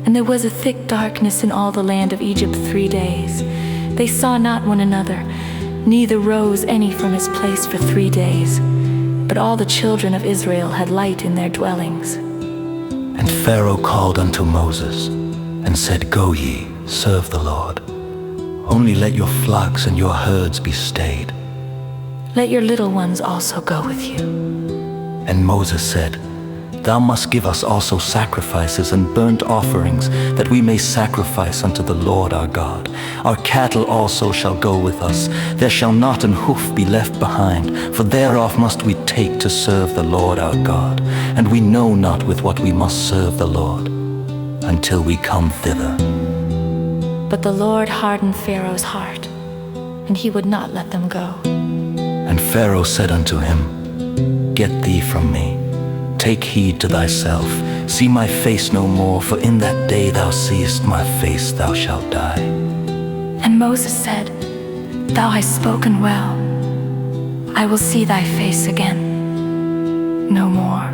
and there was a thick darkness in all the land of Egypt 3 days. They saw not one another, neither rose any from his place for 3 days. But all the children of Israel had light in their dwellings. And Pharaoh called unto Moses, and said, Go ye, serve the Lord. Only let your flocks and your herds be stayed. Let your little ones also go with you. And Moses said, Thou must give us also sacrifices and burnt offerings, that we may sacrifice unto the Lord our God. Our cattle also shall go with us. There shall not an hoof be left behind, for thereof must we take to serve the Lord our God. And we know not with what we must serve the Lord, until we come thither. But the Lord hardened Pharaoh's heart, and he would not let them go. And Pharaoh said unto him, Get thee from me. Take heed to thyself, see my face no more, for in that day thou seest my face, thou shalt die. And Moses said, Thou hast spoken well. I will see thy face again no more.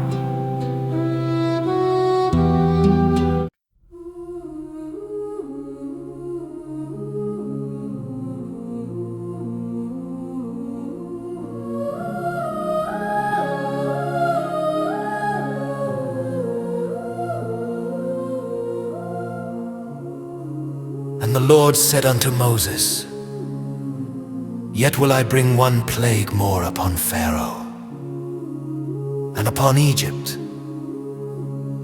And the Lord said unto Moses, Yet will I bring one plague more upon Pharaoh, and upon Egypt.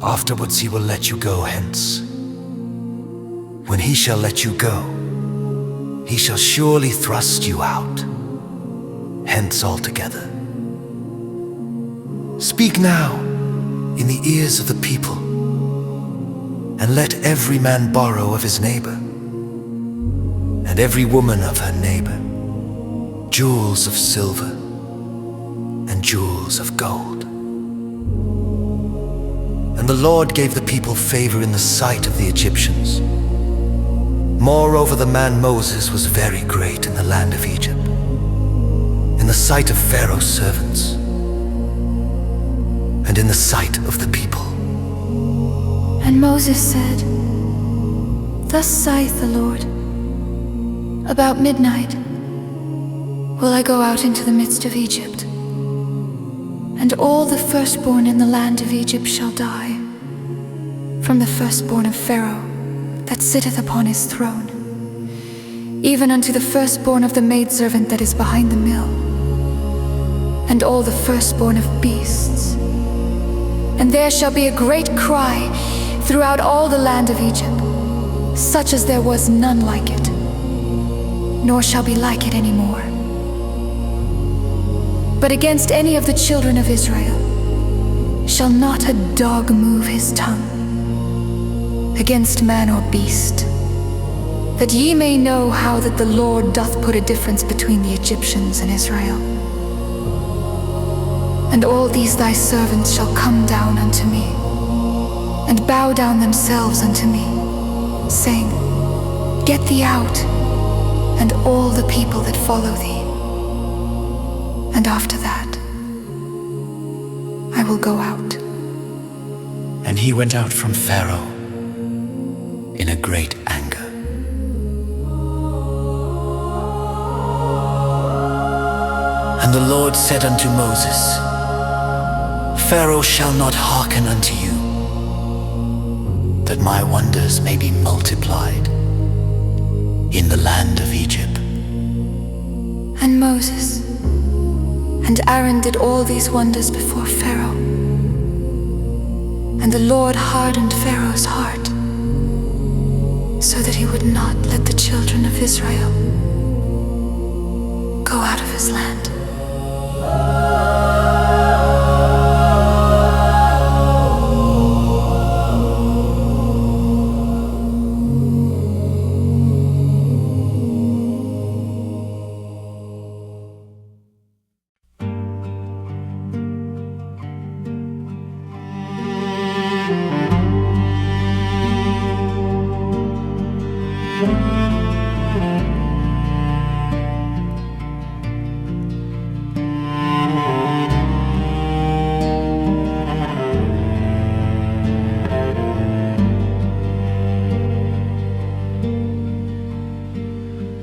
Afterwards he will let you go hence. When he shall let you go, he shall surely thrust you out, hence altogether. Speak now in the ears of the people, and let every man borrow of his neighbor, and every woman of her neighbor, jewels of silver and jewels of gold. And the Lord gave the people favor in the sight of the Egyptians. Moreover, the man Moses was very great in the land of Egypt, in the sight of Pharaoh's servants, and in the sight of the people. And Moses said, Thus saith the Lord, About midnight will I go out into the midst of Egypt, and all the firstborn in the land of Egypt shall die, from the firstborn of Pharaoh that sitteth upon his throne, even unto the firstborn of the maidservant that is behind the mill, and all the firstborn of beasts. And there shall be a great cry throughout all the land of Egypt, such as there was none like it, nor shall be like it any more. But against any of the children of Israel shall not a dog move his tongue, against man or beast, that ye may know how that the Lord doth put a difference between the Egyptians and Israel. And all these thy servants shall come down unto me, and bow down themselves unto me, saying, Get thee out, and all the people that follow thee. And after that I will go out And he went out from Pharaoh in a great anger. And the Lord said unto Moses, Pharaoh shall not hearken unto you, that my wonders may be multiplied in the land of Egypt. And Moses and Aaron did all these wonders before Pharaoh. And the Lord hardened Pharaoh's heart, so that he would not let the children of Israel go out of his land.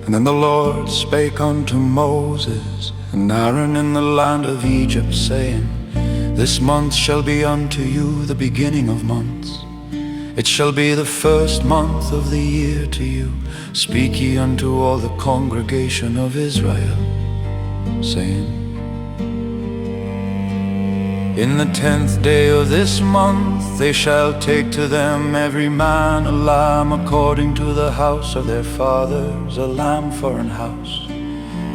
And then the Lord spake unto Moses and Aaron in the land of Egypt, saying, This month shall be unto you the beginning of months. It shall be the first month of the year to you. Speak ye unto all the congregation of Israel, saying, In the 10th day of this month they shall take to them every man a lamb according to the house of their fathers, a lamb for an house.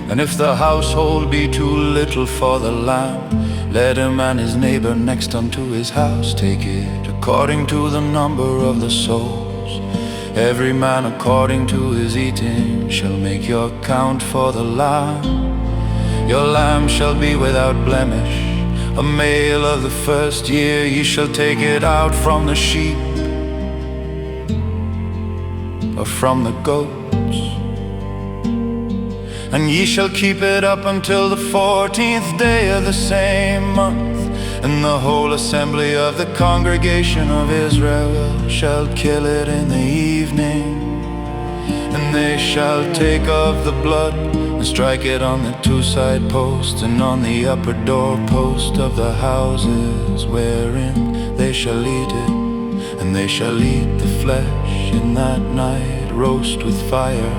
And if the household be too little for the lamb, let him and his neighbor next unto his house take it according to the number of the souls. Every man according to his eating shall make your count for the lamb. Your lamb shall be without blemish, a male of the first year. Ye shall take it out from the sheep or from the goats, and ye shall keep it up until the 14th day of the same month. And the whole assembly of the congregation of Israel shall kill it in the evening. And they shall take of the blood and strike it on the two side posts and on the upper doorpost of the houses wherein they shall eat it. And they shall eat the flesh in that night, roast with fire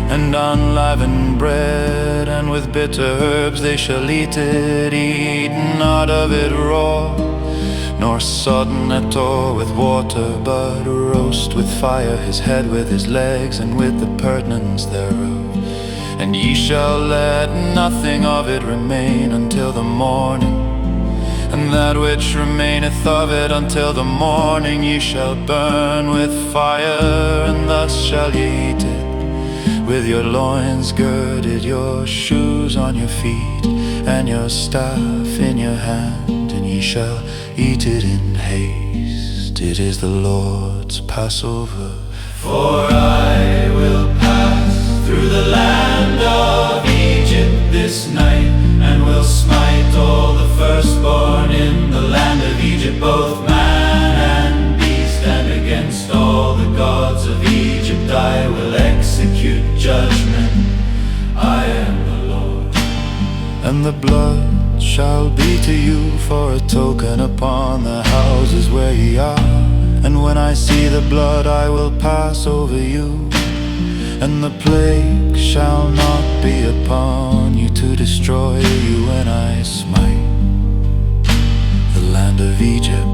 and unleavened bread, and with bitter herbs they shall eat it. Eat not of it raw, nor sodden at all with water, but roast with fire his head with his legs and with the purtenance thereof. And ye shall let nothing of it remain until the morning, and that which remaineth of it until the morning ye shall burn with fire. And thus shall ye eat it, with your loins girded, your shoes on your feet, and your staff in your hand, and ye shall eat it in haste. It is the Lord's Passover. For I will pass through the land of Egypt this night, and will smite all the firstborn in the land of Egypt, both man and beast, and against all the gods of Egypt I will execute judgment. I am the Lord. And the blood shall be to you for a token upon the houses where ye are. And when I see the blood I will pass over you, and the plague shall not be upon you to destroy you when I smite the land of Egypt.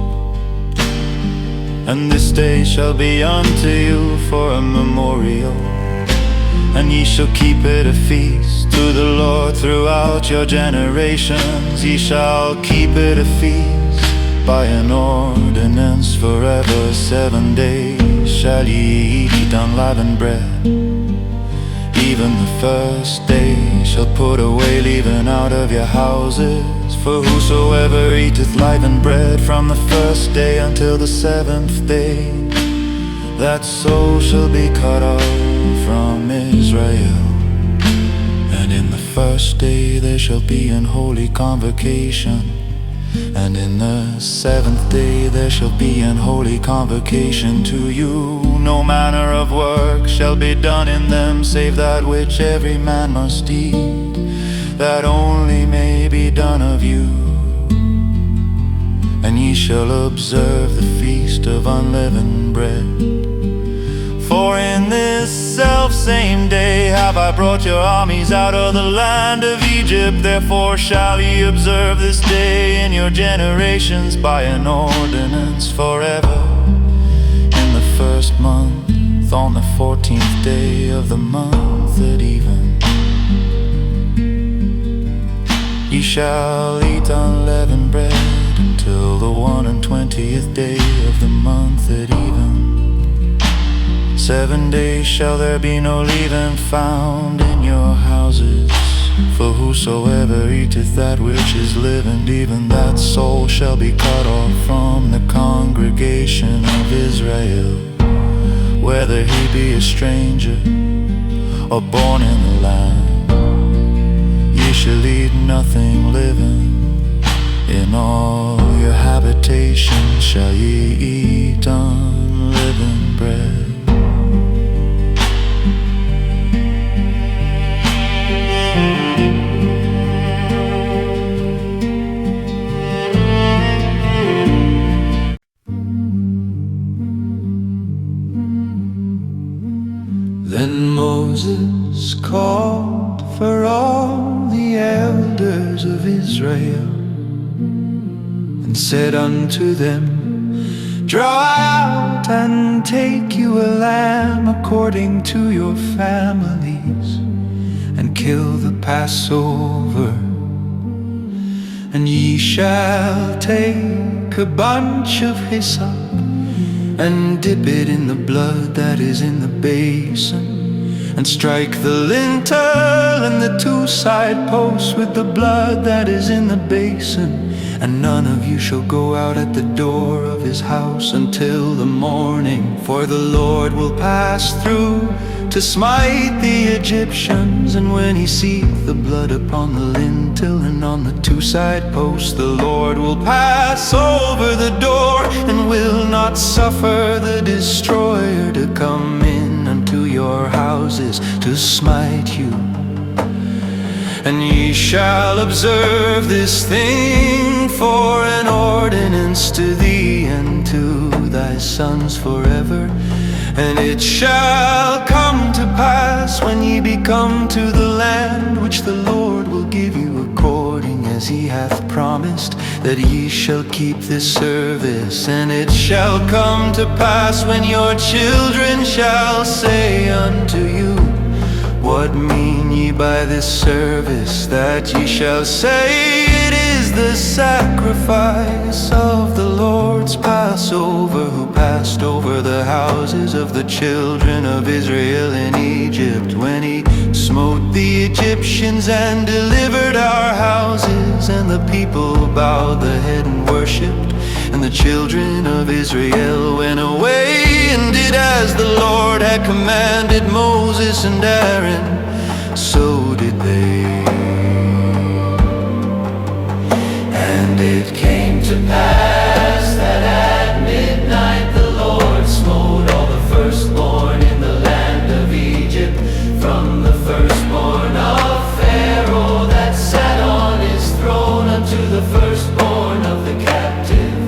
And this day shall be unto you for a memorial, and ye shall keep it a feast to the Lord throughout your generations. Ye shall keep it a feast by an ordinance forever. 7 days shall ye eat unleavened bread. Even the first day shall put away leaven out of your houses. For whosoever eateth leavened bread from the first day until the 7th day, that soul shall be cut off from Israel. And in the first day there shall be an holy convocation, And in the seventh day there shall be an holy convocation to you. No manner of work shall be done in them, save that which every man must eat, that only may be done of you. And ye shall observe the feast of unleavened bread. For in this selfsame day have I brought your armies out of the land of Egypt. Therefore shall ye observe this day in your generations by an ordinance forever. In the first month, on the 14th day of the month at even, ye shall eat unleavened bread until the 21st day of the month at even. 7 days shall there be no leaven found in your houses. For whosoever eateth that which is living, even that soul shall be cut off from the congregation of Israel. Whether he be a stranger or born in the land, ye shall eat nothing living. In all your habitations shall ye eat unleavened bread. Then Moses called for all the elders of Israel and said unto them, Draw out and take you a lamb according to your families, and kill the Passover. And ye shall take a bunch of hyssop and dip it in the blood that is in the basin, and strike the lintel and the 2 side posts with the blood that is in the basin. And none of you shall go out at the door of his house until the morning, for the Lord will pass through to smite the Egyptians. And when he seeth the blood upon the lintel and on the 2 side posts, the Lord will pass over the door, and will not suffer the destroyer to come in unto your houses to smite you. And ye shall observe this thing for an ordinance to thee and to thy sons forever. And it shall come to pass when ye be come to the land which the Lord will give you according as he hath promised, that ye shall keep this service. And it shall come to pass when your children shall say unto you, What mean ye by this service? That ye shall say, It is the sacrifice of the Lord's Passover, who passed over the houses of the children of Israel in Egypt, when he smote the Egyptians and delivered our houses. And the people bowed the head and worshipped, and the children of Israel went away and did as the Lord had commanded Moses and Aaron, so did they. And it came to pass that at midnight the Lord smote all the firstborn in the land of Egypt, from the firstborn of Pharaoh that sat on his throne unto the firstborn of the captive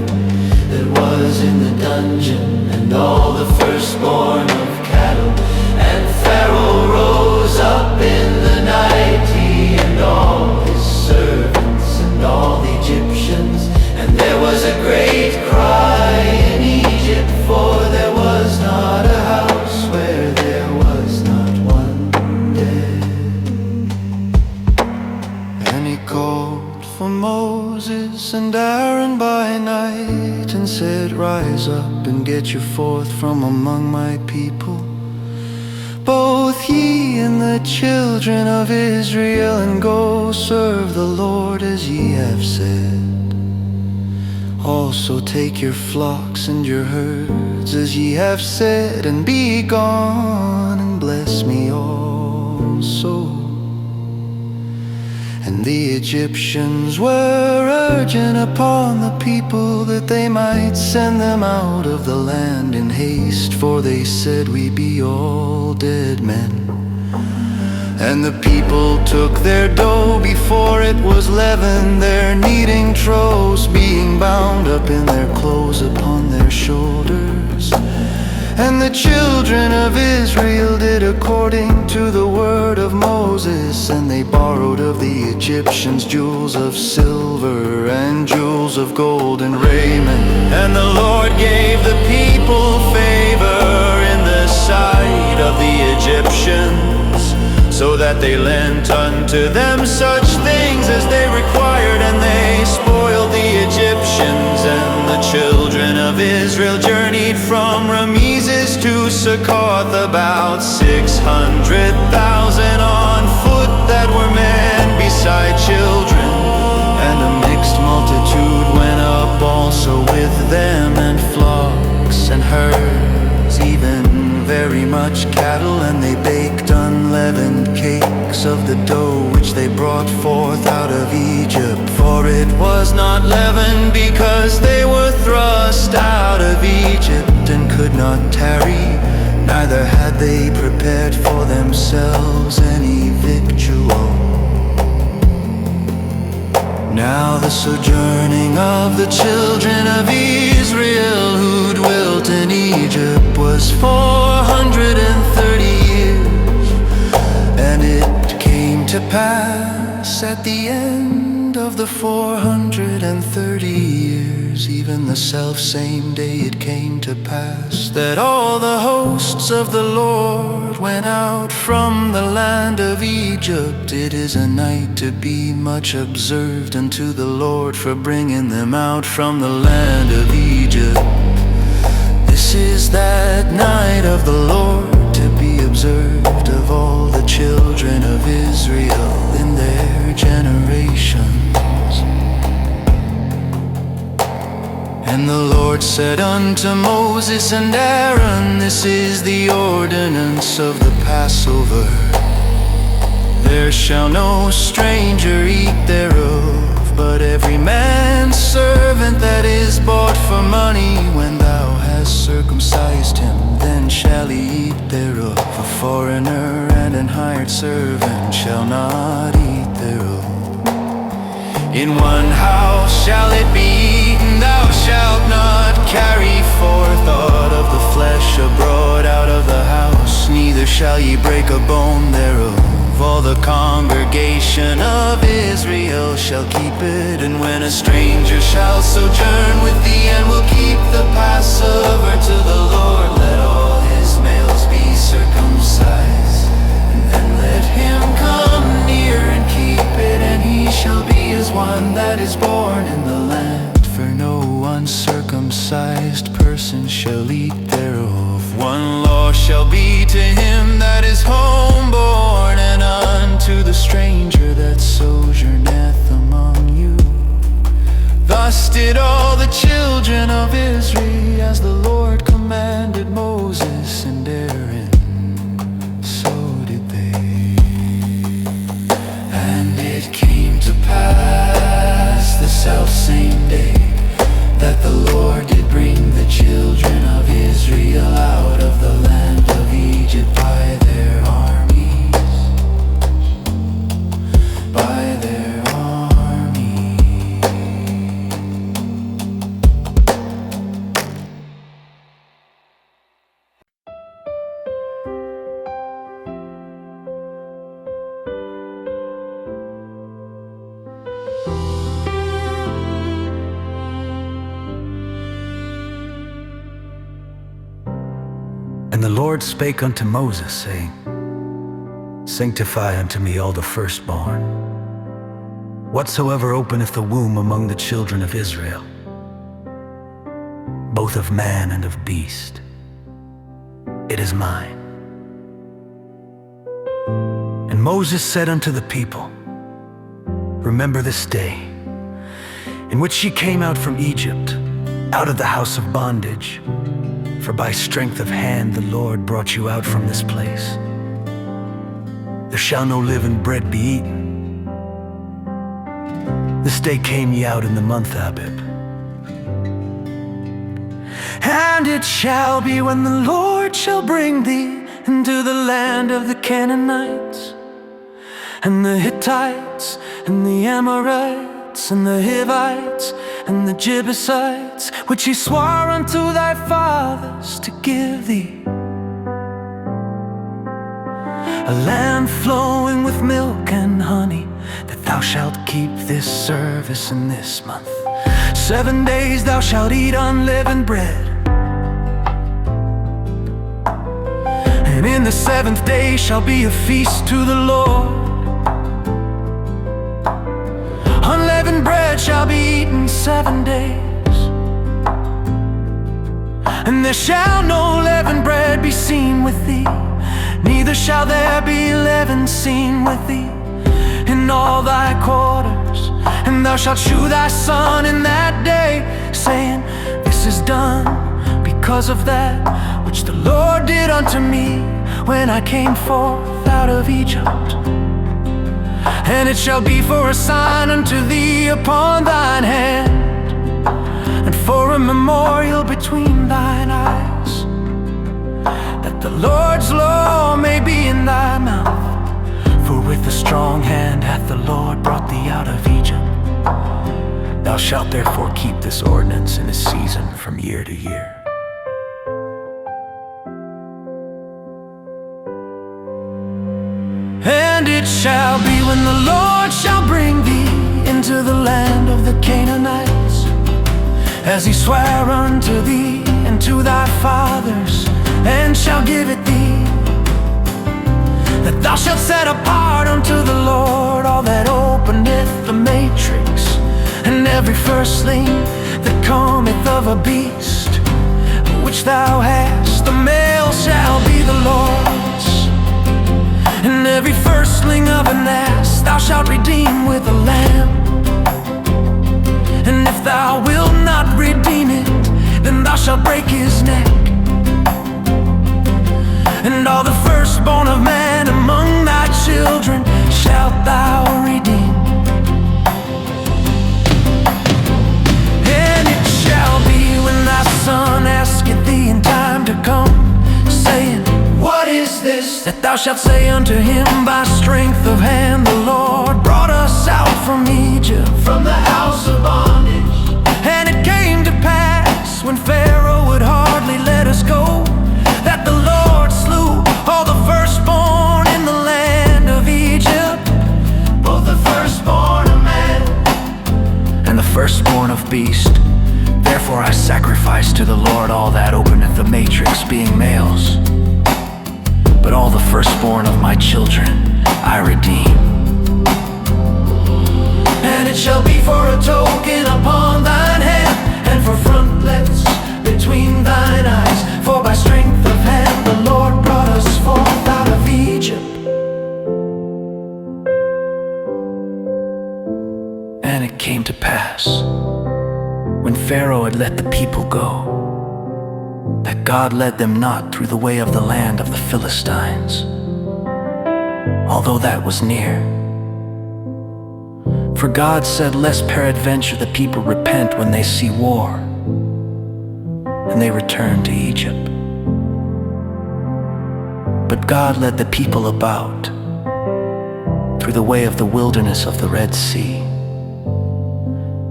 that was in the dungeon, and all the firstborn of cattle. And Pharaoh rose up in the night, he and all his servants and all the Egyptians. And there was a great cry in Egypt, for there was not a house where there was not one dead. And he called for Moses and Aaron by night, and said, Rise up and get you forth from among my people, both ye and the children of Israel, and go serve the Lord as ye have said. Also take your flocks and your herds as ye have said, and be gone, and bless me also. And the Egyptians were urging upon the people that they might send them out of the land in haste, for they said, "We be all dead men." And the people took their dough before it was leavened, their kneading troughs being bound up in their clothes upon their shoulders. And the children of Israel did according to the word of Moses, and they borrowed of the Egyptians jewels of silver and jewels of gold and raiment. And the Lord gave the people favor in the sight of the Egyptians, so that they lent unto them such things as they required, and they spoiled the Egyptians. And the children of Israel journeyed from Ramesses to Succoth, about 600,000 on foot that were men beside children. And a mixed multitude went up also with them, and flocks and herds, even very much cattle. And they baked unleavened cakes of the dough which they brought forth out of Egypt, for it was not leavened, because they were thrust out of Egypt and could not tarry, neither had they prepared for themselves any victual. Now the sojourning of the children of Israel who dwelt in Egypt was 430 years. And it came to pass at the end of the 430 years, even the selfsame day it came to pass, that all the hosts of the Lord went out from the land of Egypt. It is a night to be much observed unto the Lord, for bringing them out from the land of Egypt. This is that night of the Lord, to be observed of all the children of Israel in their generations. And the Lord said unto Moses and Aaron, "This is the ordinance of the Passover. There shall no stranger eat thereof, but every man's servant that is bought for money, when thou hast circumcised him, then shall he eat thereof. A foreigner and an hired servant shall not eat thereof. In one house shall it be eaten, thou shalt not carry forth aught of the flesh abroad out of the house, neither shall ye break a bone thereof. All the congregation of Israel shall keep it. And when a stranger shall sojourn with thee, and will keep the Passover to the Lord, let all his males be circumcised, and then let him come near and keep it, and he shall be as one that is born in the land. For no uncircumcised person shall eat thereof. One law shall be to him that is homeborn, and unto the stranger that sojourneth among you. Thus did all the children of Israel, as the Lord commanded Moses and Aaron, so did they. And it came to pass the selfsame day, that the Lord did bring the children of Israel out of the land of Egypt by their armies, by their armies. And the Lord spake unto Moses, saying, Sanctify unto me all the firstborn, whatsoever openeth the womb among the children of Israel, both of man and of beast. It is mine. And Moses said unto the people, Remember this day, in which ye came out from Egypt, out of the house of bondage. For by strength of hand the Lord brought you out from this place. There shall no leavened bread be eaten, This day came ye out in the month Abib. And it shall be when the Lord shall bring thee into the land of the Canaanites, and the Hittites, and the Amorites, and the Hivites, and the Jebusites, which he swore unto thy fathers to give thee, a land flowing with milk and honey, that thou shalt keep this service in this month. 7 days thou shalt eat unleavened bread, and in the 7th day shall be a feast to the Lord. Unleavened bread shall be eaten 7 days, and there shall no leavened bread be seen with thee, neither shall there be leaven seen with thee in all thy quarters. And thou shalt shew thy son in that day, saying, This is done because of that which the Lord did unto me when I came forth out of Egypt. And it shall be for a sign unto thee upon thine hand, and for a memorial between thine eyes, that the Lord's law may be in thy mouth. For with a strong hand hath the Lord brought thee out of Egypt. Thou shalt therefore keep this ordinance in a season from year to year. And it shall be when the Lord shall bring thee into the land of the Canaanites, as he sware unto thee and to thy fathers, and shall give it thee, that thou shalt set apart unto the Lord all that openeth the matrix, and every firstling that cometh of a beast which thou hast, the male shall be the Lord's. And every firstling of an ass thou shalt redeem with a lamb. And if thou wilt not redeem it, then thou shalt break his neck. And all the firstborn of man among thy children shalt thou redeem. And it shall be when thy son asketh thee in time to come, saying, What is this? That thou shalt say unto him, By strength of hand the Lord brought us out from Egypt, from the house of bondage. And it came to pass, when Pharaoh would hardly let us go, that the Lord slew all the firstborn in the land of Egypt, both the firstborn of man and the firstborn of beast. Therefore I sacrifice to the Lord all that openeth the matrix, being males. But all the firstborn of my children I redeem. And it shall be for a token upon thine hand, and for frontlets between thine eyes. For by strength of hand the Lord brought us forth out of Egypt. And it came to pass, when Pharaoh had let the people go, that God led them not through the way of the land of the Philistines, although that was near. For God said, Lest peradventure the people repent when they see war, and they return to Egypt. But God led the people about through the way of the wilderness of the Red Sea,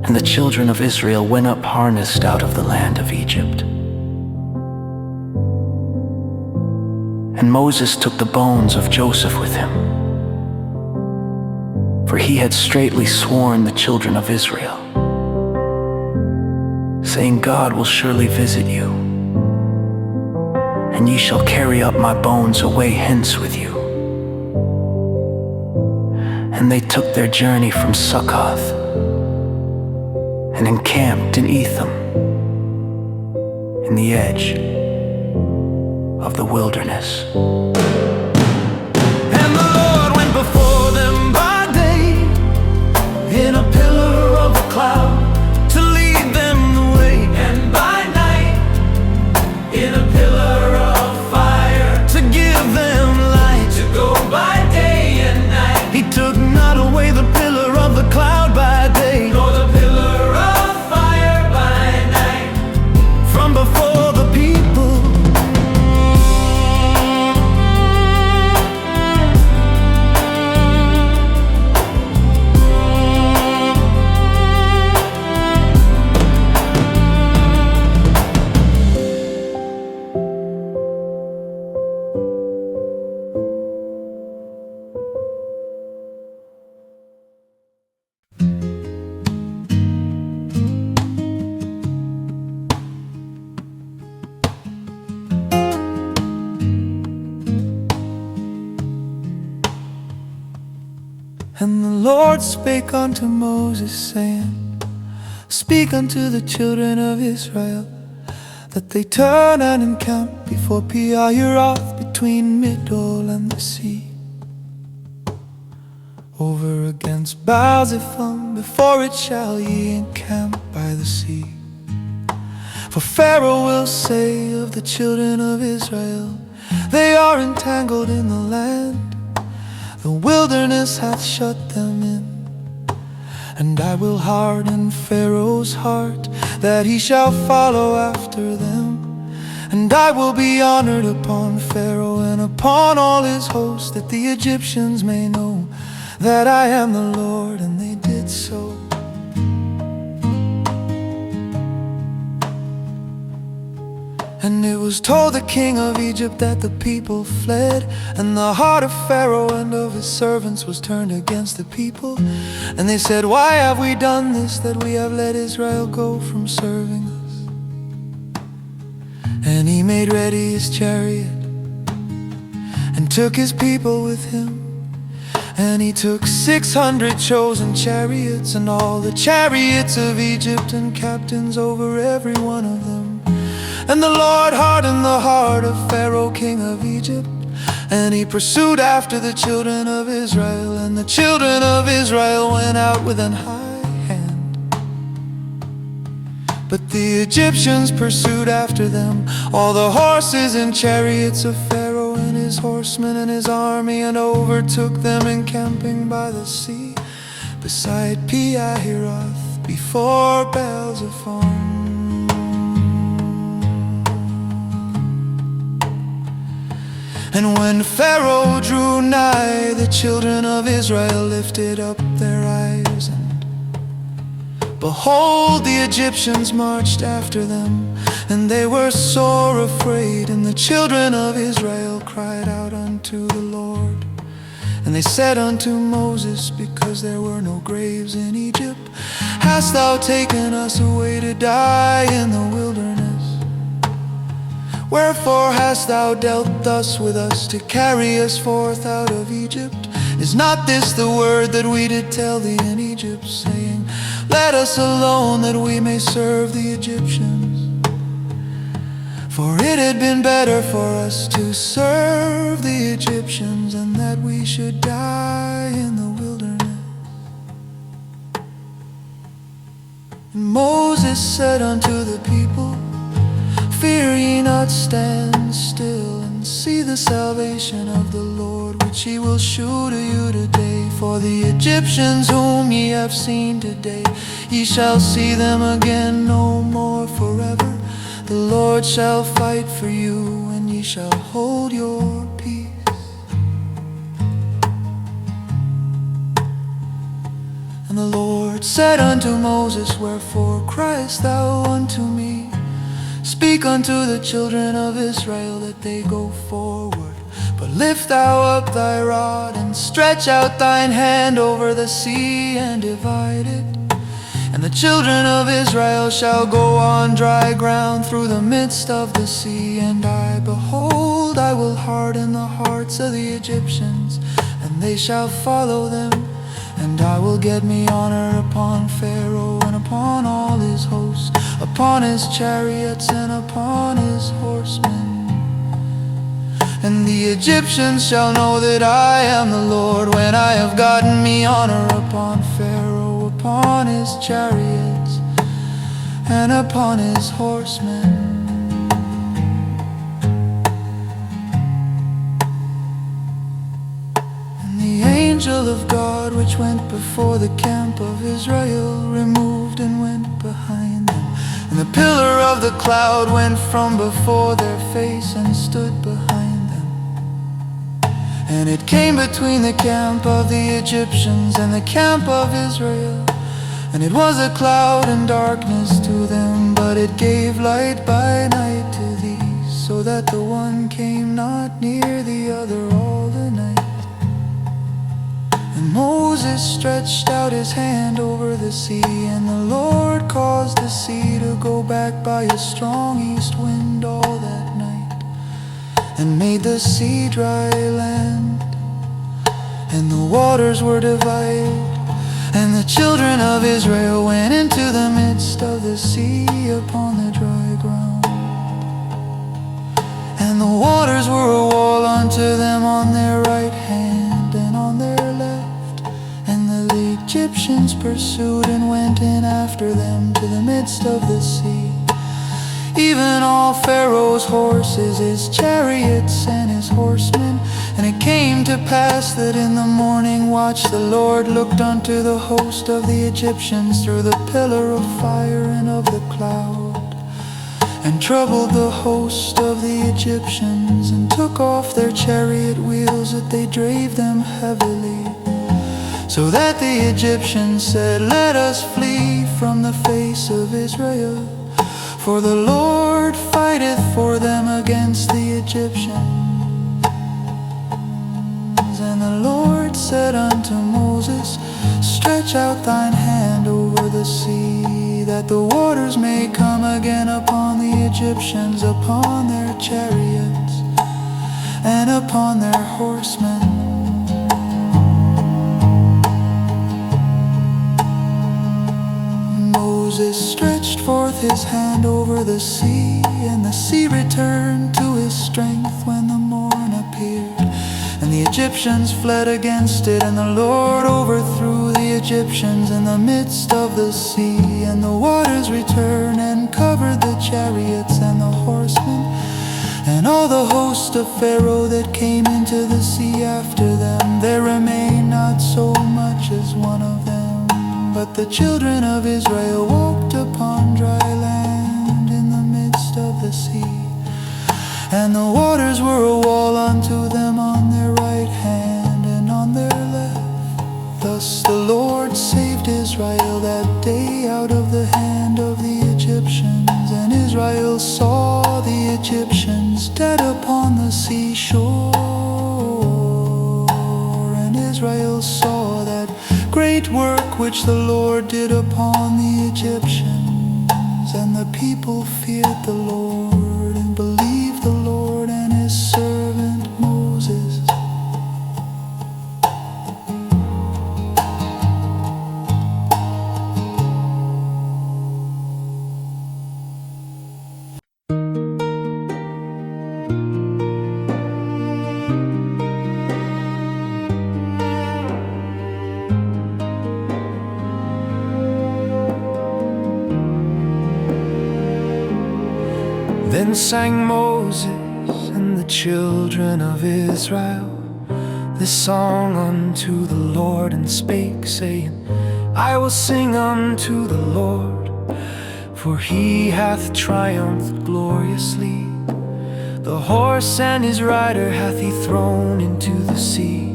and the children of Israel went up harnessed out of the land of Egypt. And Moses took the bones of Joseph with him, for he had straitly sworn the children of Israel, saying, God will surely visit you, and ye shall carry up my bones away hence with you. And they took their journey from Succoth, and encamped in Etham, in the edge of the wilderness. And the Lord went before them by day in a pillar of a cloud to lead them the way, and by night in a pillar of fire to give them light, to go by day and night. He took not away the pillar of the cloud by day, And the Lord spake unto Moses, saying, Speak unto the children of Israel, that they turn and encamp before Pi-hahiroth, between Middle and the sea, over against Baal-zephon, before it shall ye encamp by the sea. For Pharaoh will say of the children of Israel, they are entangled in the land, the wilderness hath shut them in. And I will harden Pharaoh's heart, that he shall follow after them. And I will be honored upon Pharaoh and upon all his host, that the Egyptians may know that I am the Lord. And they did so. And it was told the king of Egypt that the people fled, and the heart of Pharaoh and of his servants was turned against the people. And they said, Why have we done this, that we have let Israel go from serving us? And he made ready his chariot, and took his people with him. And he took 600 chosen chariots, and all the chariots of Egypt, and captains over every one of them. And the Lord hardened the heart of Pharaoh, king of Egypt, and he pursued after the children of Israel. And the children of Israel went out with an high hand, but the Egyptians pursued after them, all the horses and chariots of Pharaoh and his horsemen and his army, and overtook them encamping by the sea, beside Pi-hahiroth, before Baal-zephon. And when Pharaoh drew nigh, the children of Israel lifted up their eyes, and behold, the Egyptians marched after them, and they were sore afraid. And the children of Israel cried out unto the Lord. And they said unto Moses, Because there were no graves in Egypt, hast thou taken us away to die in the wilderness? Wherefore hast thou dealt thus with us, to carry us forth out of Egypt? Is not this the word that we did tell thee in Egypt, saying, Let us alone, that we may serve the Egyptians? For it had been better for us to serve the Egyptians, and that we should die in the wilderness. And Moses said unto the people, Fear ye not, stand still, and see the salvation of the Lord, which he will shew to you today. For the Egyptians whom ye have seen today, ye shall see them again no more forever. The Lord shall fight for you, and ye shall hold your peace. And the Lord said unto Moses, Wherefore criest thou unto me? Speak unto the children of Israel, that they go forward. But lift thou up thy rod, and stretch out thine hand over the sea, and divide it. And the children of Israel shall go on dry ground through the midst of the sea. And behold, I will harden the hearts of the Egyptians, and they shall follow them. And I will get me honor upon Pharaoh and upon all his hosts, upon his chariots and upon his horsemen. And the Egyptians shall know that I am the Lord, when I have gotten me honor upon Pharaoh, upon his chariots and upon his horsemen. The angel of God, which went before the camp of Israel, removed and went behind them. And the pillar of the cloud went from before their face and stood behind them. And it came between the camp of the Egyptians and the camp of Israel. And it was a cloud and darkness to them, but it gave light by night to these, so that the one came not near the other all the night. And Moses stretched out his hand over the sea, and the Lord caused the sea to go back by a strong east wind all that night, and made the sea dry land. and the waters were divided. And the children of Israel went into the midst of the sea upon the dry ground. And the waters were a wall unto them on their right hand and on their left. And the Egyptians pursued and went in after them to the midst of the sea, even all Pharaoh's horses, his chariots, and his horsemen. And it came to pass that in the morning watch the Lord looked unto the host of the Egyptians through the pillar of fire and of the cloud, and troubled the host of the Egyptians, and took off their chariot wheels, that they drave them heavily. So that the Egyptians said, Let us flee from the face of Israel, for the Lord fighteth for them against the Egyptians. And the Lord said unto Moses, Stretch out thine hand over the sea, that the waters may come again upon the Egyptians, upon their chariots, and upon their horsemen. Moses stretched forth his hand over the sea, and the sea returned to his strength when the morn appeared. And the Egyptians fled against it, and the Lord overthrew the Egyptians in the midst of the sea. And the waters returned and covered the chariots and the horsemen, and all the host of Pharaoh that came into the sea after them. There remained not so much as one of them. But the children of Israel walked upon dry land in the midst of the sea. And the waters were a wall unto them on their right hand and on their left. Thus the Lord saved Israel that day out of the hand of the Egyptians. And Israel saw the Egyptians dead upon the seashore. And Israel saw that great work which the Lord did upon the Egyptians. And the people feared the Lord and believed the Lord and his servant Moses. Then sang Moses and the children of Israel this song unto the Lord, and spake, saying, I will sing unto the Lord, for he hath triumphed gloriously. The horse and his rider hath he thrown into the sea.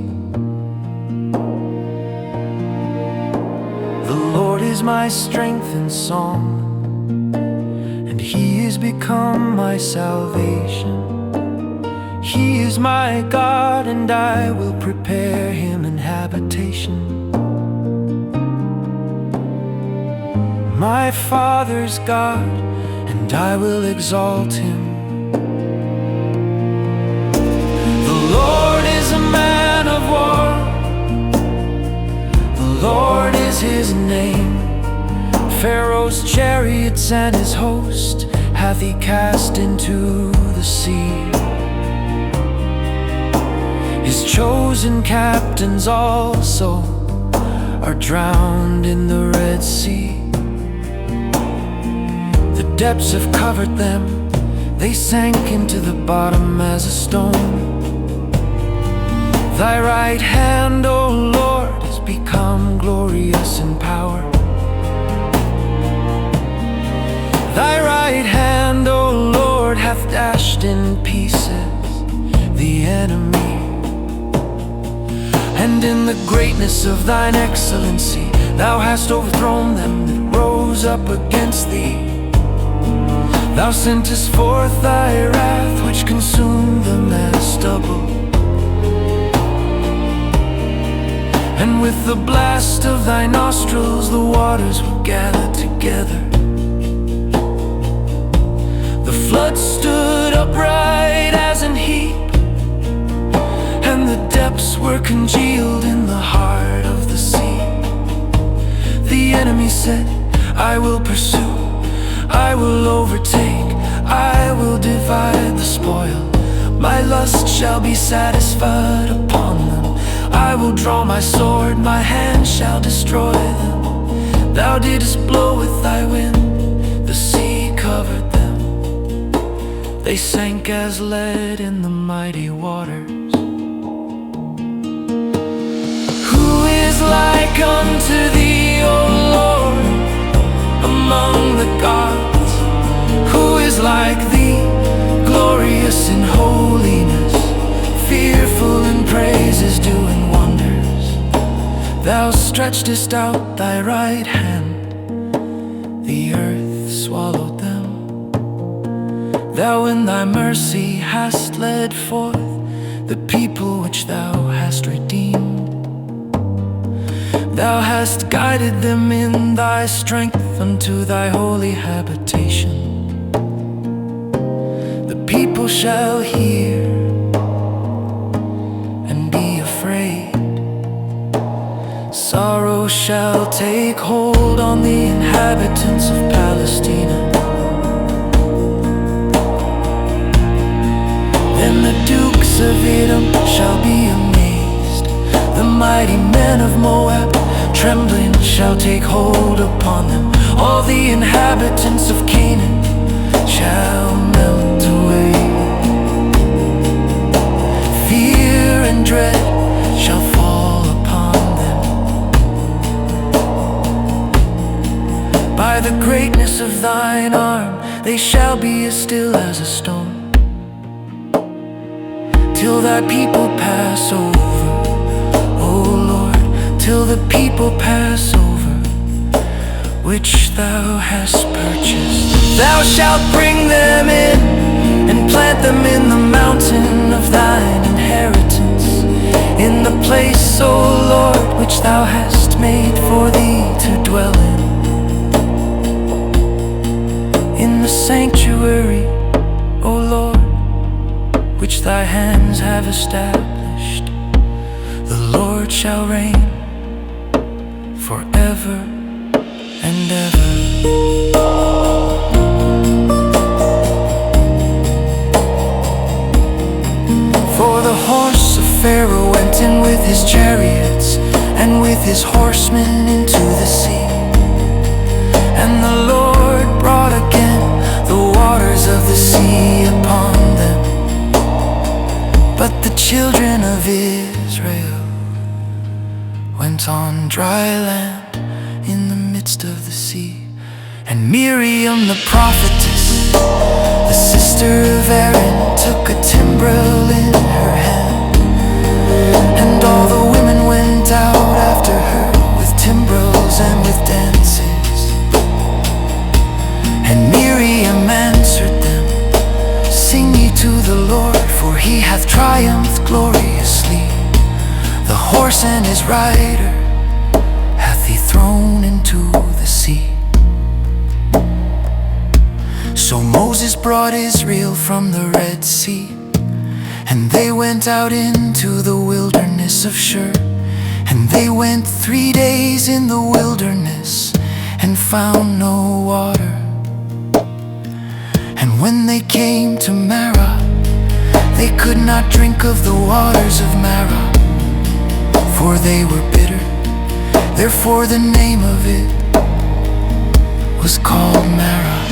The Lord is my strength and song, and he is become my salvation. He is my God, and I will prepare him an habitation. My Father's God, and I will exalt him. The Lord is a man of war, the Lord is his name. Pharaoh's chariots and his host hath he cast into the sea. His chosen captains also are drowned in the Red Sea. The depths have covered them, they sank into the bottom as a stone. Thy right hand, O Lord, is become glorious in power. Thy right hand, O Lord, hath dashed in pieces the enemy. And in the greatness of thine excellency, thou hast overthrown them that rose up against thee. Thou sentest forth thy wrath, which consumed them as stubble. And with the blast of thy nostrils the waters were gathered together. The flood stood upright as an heap, and the depth ships were congealed in the heart of the sea. The enemy said, I will pursue, I will overtake, I will divide the spoil. My lust shall be satisfied upon them. I will draw my sword, my hand shall destroy them. Thou didst blow with thy wind, the sea covered them. They sank as lead in the mighty waters. Who is like unto thee, O Lord, among the gods? Who is like thee, glorious in holiness, fearful in praises, doing wonders? Thou stretchedst out thy right hand, the earth swallowed them. Thou in thy mercy hast led forth the people which thou hast redeemed. Thou hast guided them in thy strength unto thy holy habitation. The people shall hear and be afraid. Sorrow shall take hold on the inhabitants of Palestina. Then the dukes of Edom shall be amazed. The mighty men of Moab trembling shall take hold upon them. All the inhabitants of Canaan shall melt away. Fear and dread shall fall upon them. By the greatness of thine arm they shall be as still as a stone, till thy people pass over, O Lord, till the people pass over, which thou hast purchased. Thou shalt bring them in and plant them in the mountain of thine inheritance, in the place, O Lord, which thou hast made for thee to dwell in the sanctuary, O Lord, which thy hands have established. The Lord shall reign forever and ever. For the horse of Pharaoh went in with his chariots and with his horsemen into the sea. And the Lord brought again the waters of the sea upon them. But the children of Israel went on dry land in the midst of the sea. And Miriam the prophetess, the sister of Aaron, took a timbrel in her hand. And all the women went out after her with timbrels and with dances. And Miriam answered them, Sing ye to the Lord, for he hath triumphed gloriously. The horse and his rider hath he thrown into the sea. So Moses brought Israel from the Red Sea, and they went out into the wilderness of Shur. And they went 3 days in the wilderness and found no water. And when they came to Marah, they could not drink of the waters of Marah, for they were bitter. Therefore the name of it was called Marah.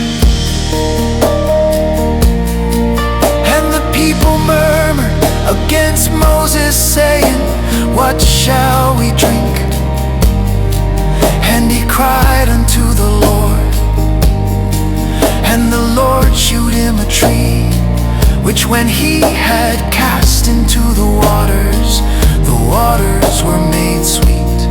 And the people murmured against Moses, saying, What shall we drink? And he cried unto the Lord. And the Lord shewed him a tree, which when he had cast into the waters were made sweet.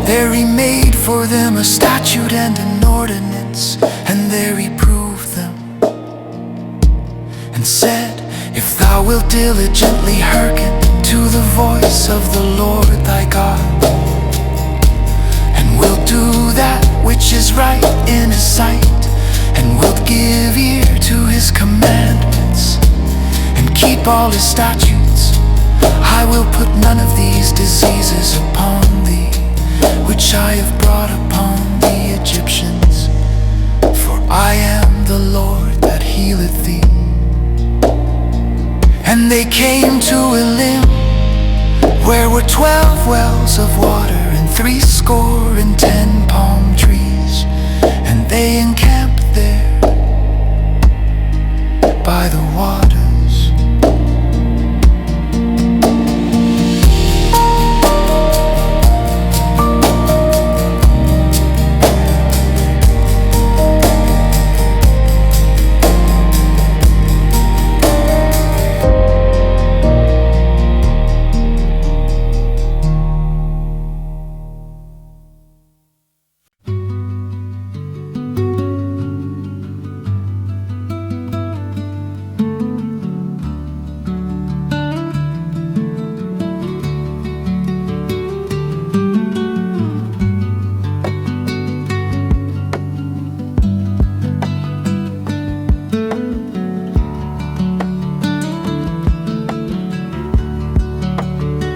There he made for them a statute and an ordinance, and there he proved them, and said, If thou wilt diligently hearken to the voice of the Lord thy God, and wilt do that which is right in his sight, and wilt give ear to his commandments, and keep all his statutes. I will put none of these diseases upon thee, which I have brought upon the Egyptians, for I am the Lord that healeth thee. And they came to Elim, where were 12 wells of water, and 70 palm trees, and they encamped there by the waters.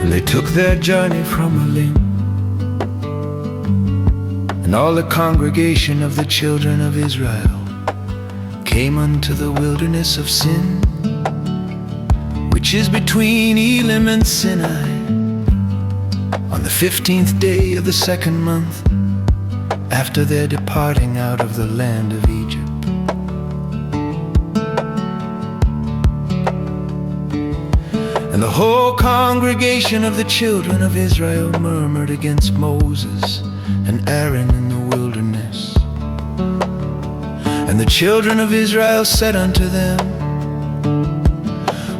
They took their journey from Elim, and all the congregation of the children of Israel came unto the wilderness of Sin, which is between Elim and Sinai, on the 15th day of the 2nd month, after their departing out of the land of Egypt. And the whole congregation of the children of Israel murmured against Moses and Aaron in the wilderness. And the children of Israel said unto them,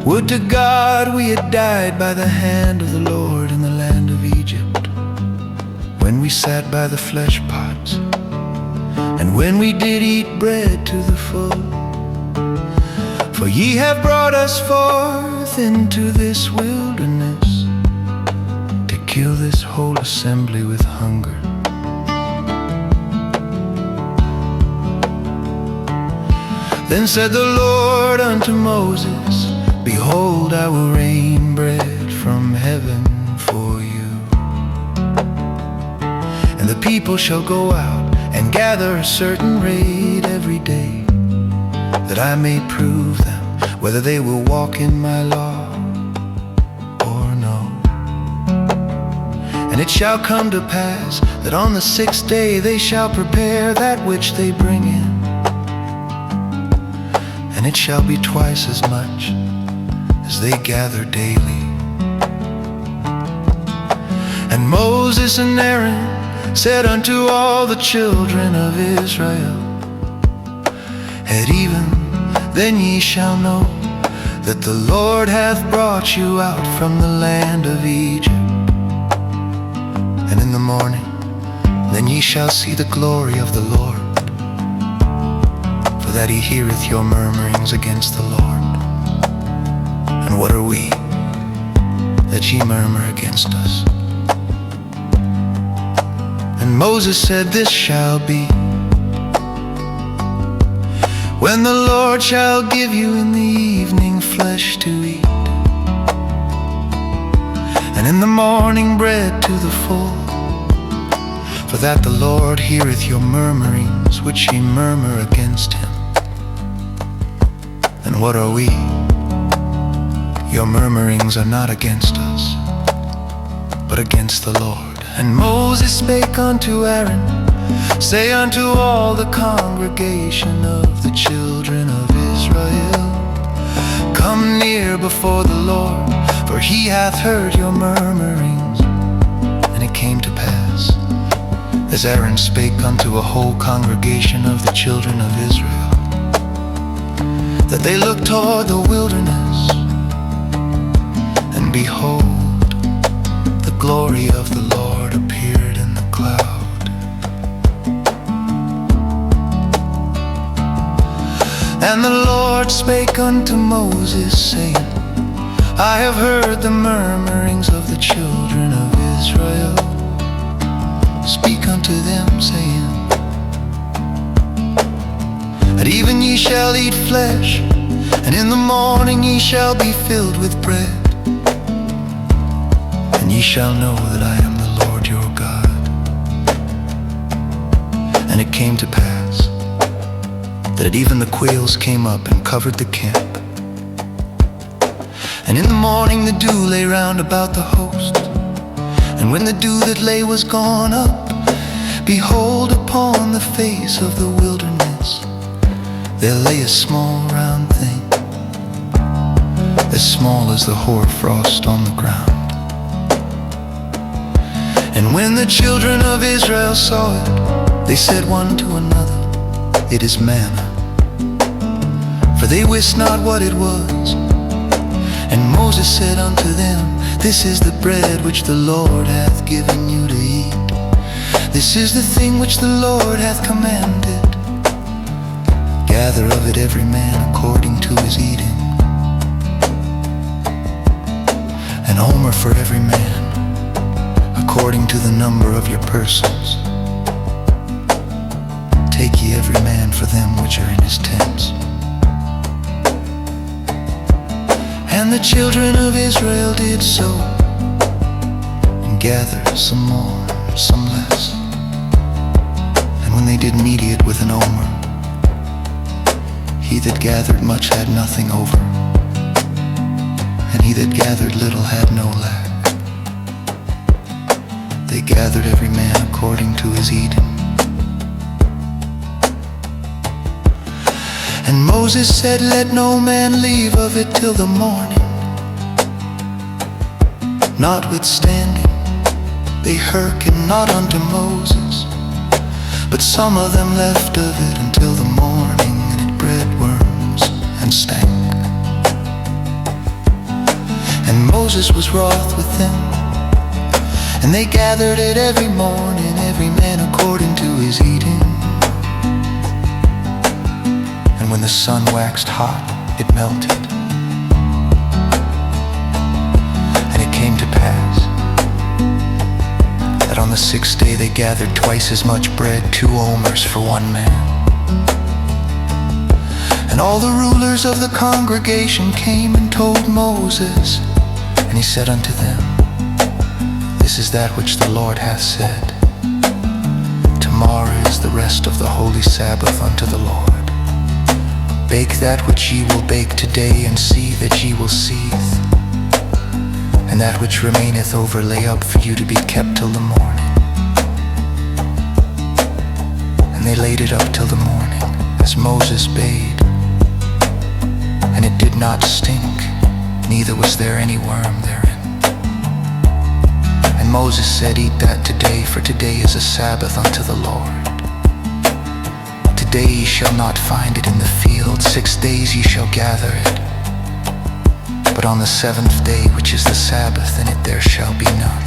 Would to God we had died by the hand of the Lord in the land of Egypt, when we sat by the flesh pots, and when we did eat bread to the full. For ye have brought us forth into this wilderness to kill this whole assembly with hunger. Then said the Lord unto Moses, Behold, I will rain bread from heaven for you, and the people shall go out and gather a certain rate every day, that I may prove them whether they will walk in my law or no. And it shall come to pass that on the 6th day they shall prepare that which they bring in, and it shall be twice as much as they gather daily. And Moses and Aaron said unto all the children of Israel, At even then ye shall know that the Lord hath brought you out from the land of Egypt. And in the morning, then ye shall see the glory of the Lord, for that he heareth your murmurings against the Lord. And what are we, that ye murmur against us? And Moses said, This shall be, when the Lord shall give you in the evening flesh to eat, and in the morning bread to the full, for that the Lord heareth your murmurings which ye murmur against him. And what are we? Your murmurings are not against us, but against the Lord. And Moses spake unto Aaron, Say unto all the congregation of the children of Israel, Come near before the Lord, for he hath heard your murmurings. And it came to pass, as Aaron spake unto a whole congregation of the children of Israel, that they looked toward the wilderness, and behold, the glory of the Lord appeared in the cloud. And the Lord spake unto Moses, saying, I have heard the murmurings of the children of Israel. Speak unto them, saying, That even ye shall eat flesh, And in the morning ye shall be filled with bread, and ye shall know that I am the Lord your God. And it came to pass that even the quails came up and covered the camp. And in the morning the dew lay round about the host. And when the dew that lay was gone up, behold, upon the face of the wilderness there lay a small round thing, as small as the hoarfrost on the ground. And when the children of Israel saw it, they said one to another, it is manna. For they wist not what it was. And Moses said unto them, this is the bread which the Lord hath given you to eat. This is the thing which the Lord hath commanded. Gather of it every man according to his eating, an omer for every man, according to the number of your persons. Take ye every man for them which are in his tents. And the children of Israel did so, and gathered some more, some less. And when they did mediate with an omer, he that gathered much had nothing over, and he that gathered little had no lack. They gathered every man according to his eating. And Moses said, let no man leave of it till the morning. Notwithstanding, they hearkened not unto Moses, but some of them left of it until the morning, and it bred worms and stank. And Moses was wroth with them, and they gathered it every morning, every man according to his eating. And when the sun waxed hot, it melted. And it came to pass that on the 6th day they gathered twice as much bread, 2 omers for one man. And all the rulers of the congregation came and told Moses. And he said unto them, this is that which the Lord hath said, tomorrow is the rest of the holy Sabbath unto the Lord. Bake that which ye will bake today, and see that ye will seethe, and that which remaineth over lay up for you to be kept till the morning. And they laid it up till the morning, as Moses bade. And it did not stink, neither was there any worm therein. And Moses said, eat that today, for today is a Sabbath unto the Lord. Today ye shall not find it in the field, 6 days ye shall gather it. But on the 7th day, which is the Sabbath, in it there shall be none.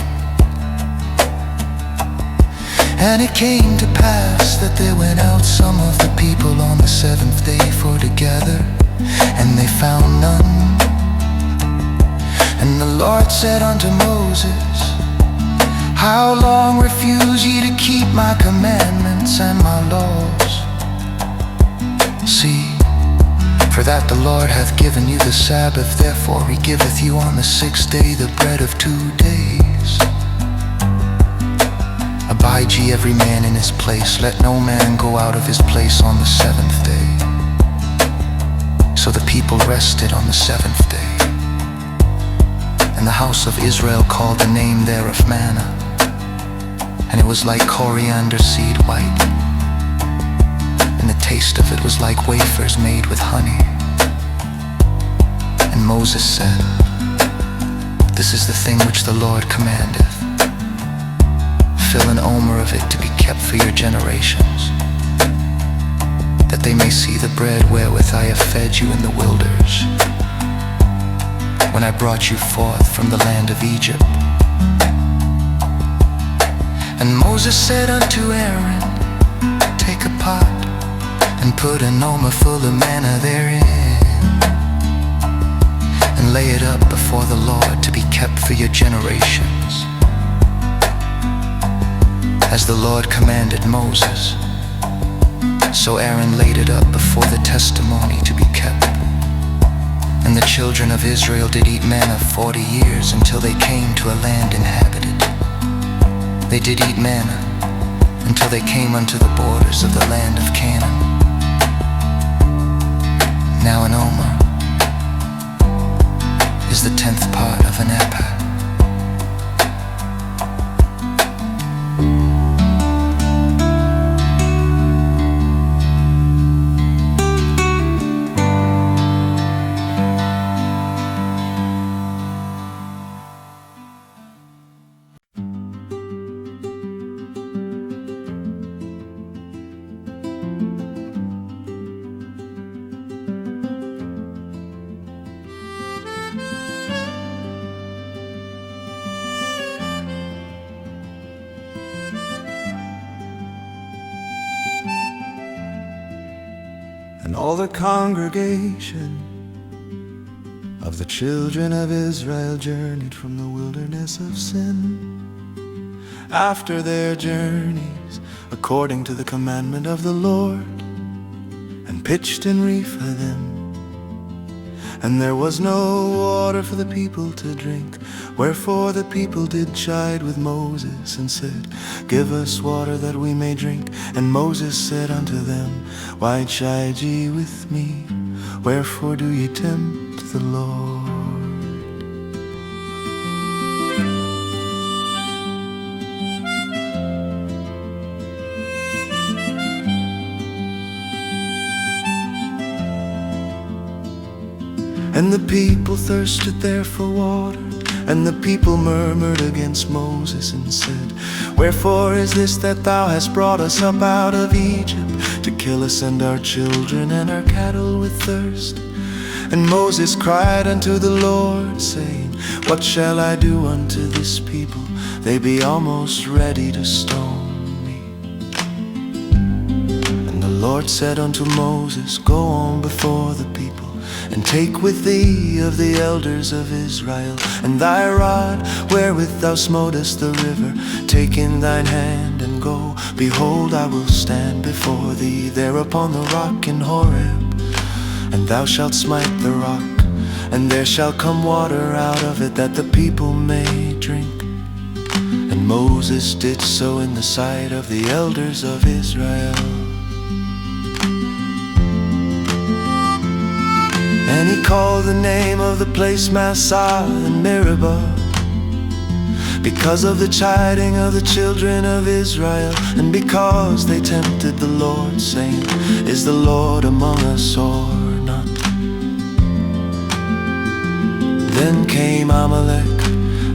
And it came to pass that there went out some of the people on the 7th day for to gather, and they found none. And the Lord said unto Moses, how long refuse ye to keep my commandments and my laws? See, for that the Lord hath given you the Sabbath, therefore he giveth you on the 6th day the bread of 2 days. Abide ye every man in his place, let no man go out of his place on the 7th day. So the people rested on the 7th day. And the house of Israel called the name thereof manna, and it was like coriander seed white, and the taste of it was like wafers made with honey. And Moses said, this is the thing which the Lord commandeth. Fill an omer of it to be kept for your generations, that they may see the bread wherewith I have fed you in the wilderness, when I brought you forth from the land of Egypt. And Moses said unto Aaron, take a pot, and put an omer full of manna therein, and lay it up before the Lord to be kept for your generations, as the Lord commanded Moses. So Aaron laid it up before the testimony to be kept. And the children of Israel did eat manna 40 years until they came to a land inhabited. They did eat manna until they came unto the borders of the land of Canaan. Now an omer is the 10th part of an ephah. And all the congregation of the children of Israel journeyed from the wilderness of sin after their journeys, according to the commandment of the Lord, and pitched in Rephidim. And there was no water for the people to drink. Wherefore the people did chide with Moses, and said, Give us water that we may drink. And Moses said unto them, Why chide ye with me? Wherefore do ye tempt the Lord? And the people thirsted there for water. And the people murmured against Moses, and said, Wherefore is this that thou hast brought us up out of Egypt, to kill us and our children and our cattle with thirst? And Moses cried unto the Lord, saying, What shall I do unto this people? They be almost ready to stone me. And the Lord said unto Moses, Go on before the people, and take with thee of the elders of Israel, and thy rod wherewith thou smotest the river. Take in thine hand and go. Behold, I will stand before thee there upon the rock in Horeb. And thou shalt smite the rock, and there shall come water out of it, that the people may drink. And Moses did so in the sight of the elders of Israel. And he called the name of the place Massah and Meribah, because of the chiding of the children of Israel, and because they tempted the Lord, saying, Is the Lord among us or not? Then came Amalek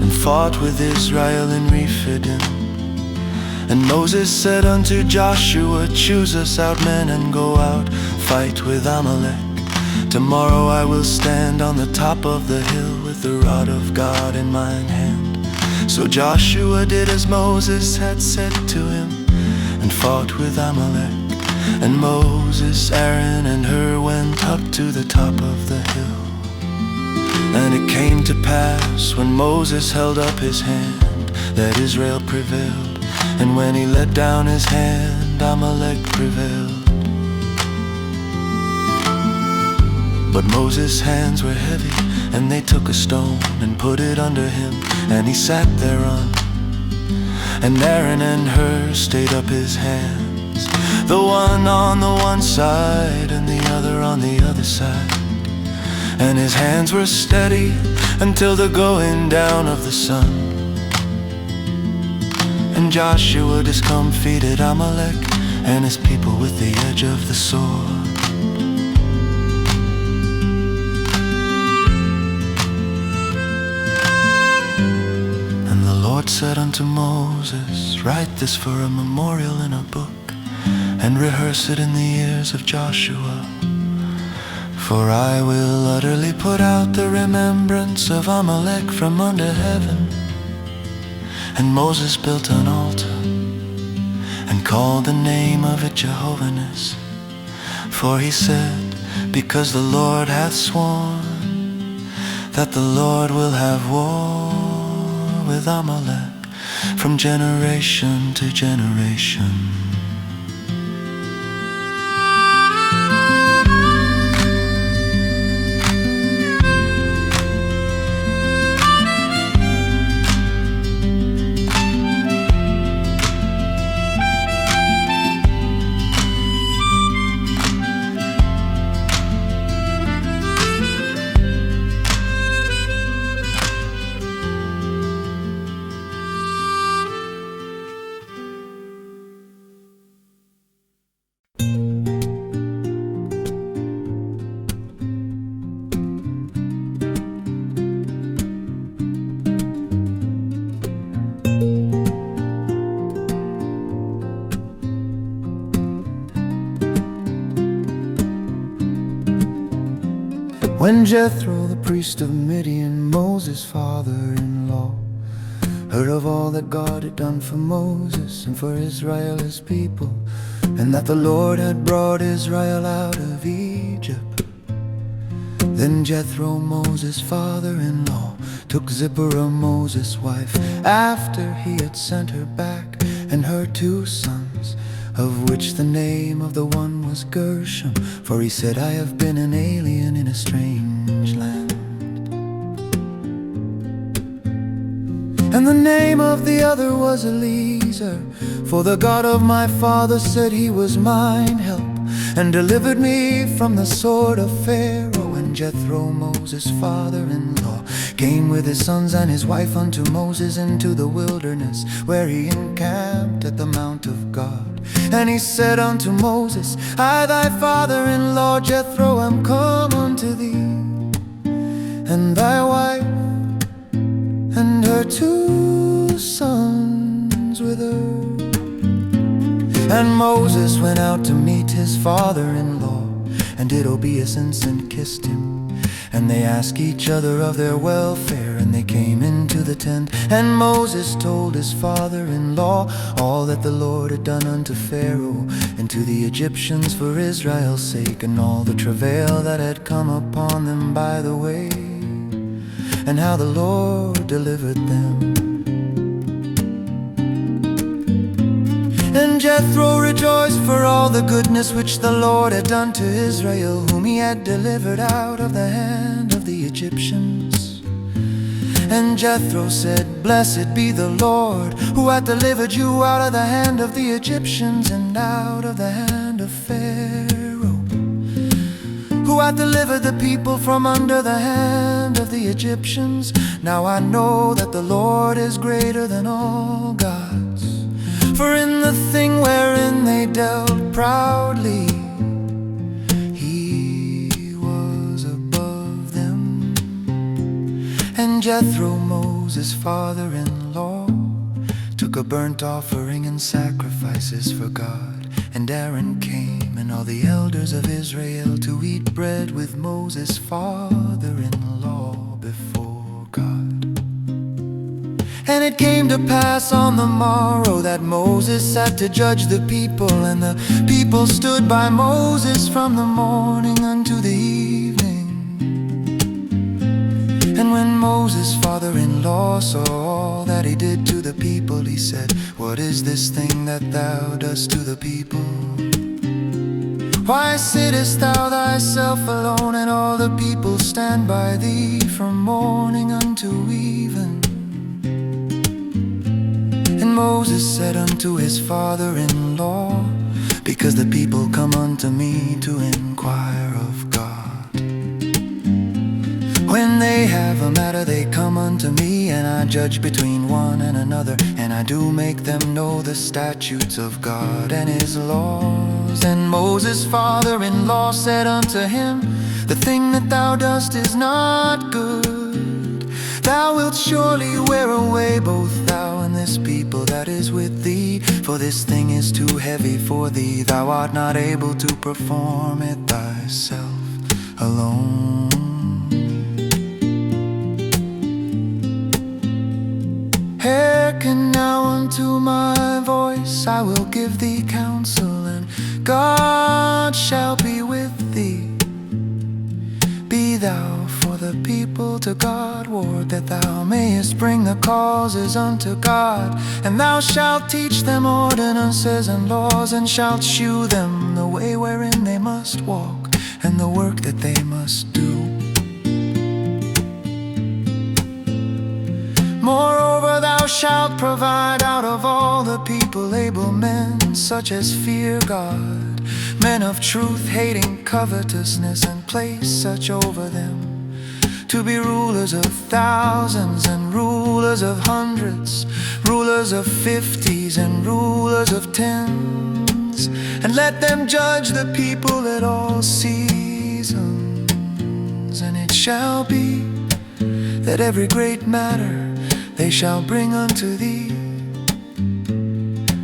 and fought with Israel in Rephidim. And Moses said unto Joshua, Choose us out men and go out, fight with Amalek. Tomorrow I will stand on the top of the hill with the rod of God in mine hand. So Joshua did as Moses had said to him, and fought with Amalek. And Moses, Aaron, and Hur went up to the top of the hill. And it came to pass, when Moses held up his hand, that Israel prevailed. And when he let down his hand, Amalek prevailed. But Moses' hands were heavy, and they took a stone and put it under him, and he sat thereon. And Aaron and Hur stayed up his hands, the one on the one side and the other on the other side. And his hands were steady until the going down of the sun. And Joshua discomfited Amalek and his people with the edge of the sword. The Lord said unto Moses, Write this for a memorial in a book, and rehearse it in the ears of Joshua. For I will utterly put out the remembrance of Amalek from under heaven. And Moses built an altar, and called the name of it Jehovah-Nissi. For he said, Because the Lord hath sworn that the Lord will have war with Amalek from generation to generation. When Jethro, the priest of Midian, Moses' father-in-law, heard of all that God had done for Moses and for Israel his people, and that the Lord had brought Israel out of Egypt, then Jethro, Moses' father-in-law, took Zipporah, Moses' wife, after he had sent her back, and her 2 sons, of which the name of the one was Gershom, for he said, I have been an alien in a strange land. And the name of the other was Eliezer, for the God of my father said he was mine help, and delivered me from the sword of Pharaoh. And Jethro, Moses' father-in-law, came with his sons and his wife unto Moses into the wilderness, where he encamped at the mount of God. And he said unto Moses, I thy father-in-law Jethro am come unto thee, and thy wife and her 2 sons with her. And Moses went out to meet his father-in-law, and did obeisance and kissed him. And they asked each other of their welfare, and they came into the tent. And Moses told his father-in-law all that the Lord had done unto Pharaoh and to the Egyptians for Israel's sake, and all the travail that had come upon them by the way, and how the Lord delivered them. And Jethro rejoiced for all the goodness which the Lord had done to Israel, whom he had delivered out of the hand of the Egyptians. And Jethro said, Blessed be the Lord, who hath delivered you out of the hand of the Egyptians, and out of the hand of Pharaoh, who hath delivered the people from under the hand of the Egyptians. Now I know that the Lord is greater than all gods, for in the thing wherein they dealt proudly, he was above them. And Jethro, Moses' father-in-law, took a burnt offering and sacrifices for God. And Aaron came, and all the elders of Israel, to eat bread with Moses' father-in-law before God. And it came to pass on the morrow that Moses sat to judge the people, and the people stood by Moses from the morning unto the evening. And when Moses' father-in-law saw all that he did to the people, he said, What is this thing that thou dost to the people? Why sittest thou thyself alone, and all the people stand by thee from morning unto even? And Moses said unto his father-in-law, Because the people come unto me to inquire of God. When they have a matter, they come unto me, and I judge between one and another, and I do make them know the statutes of God and his laws. And Moses' father-in-law said unto him, The thing that thou dost is not good. Thou wilt surely wear away both thou and this people that is with thee, for this thing is too heavy for thee. Thou art not able to perform it thyself alone. Hearken now unto my voice, I will give thee counsel, and God shall be with thee. Be thou for the people to God ward, that thou mayest bring the causes unto God. And thou shalt teach them ordinances and laws, and shalt shew them the way wherein they must walk, and the work that they must do. Moreover, thou shalt provide out of all the people able men, such as fear God, men of truth, hating covetousness, and place such over them, to be rulers of thousands, and rulers of hundreds, rulers of 50s, and rulers of 10s. And let them judge the people at all seasons. And it shall be that every great matter they shall bring unto thee,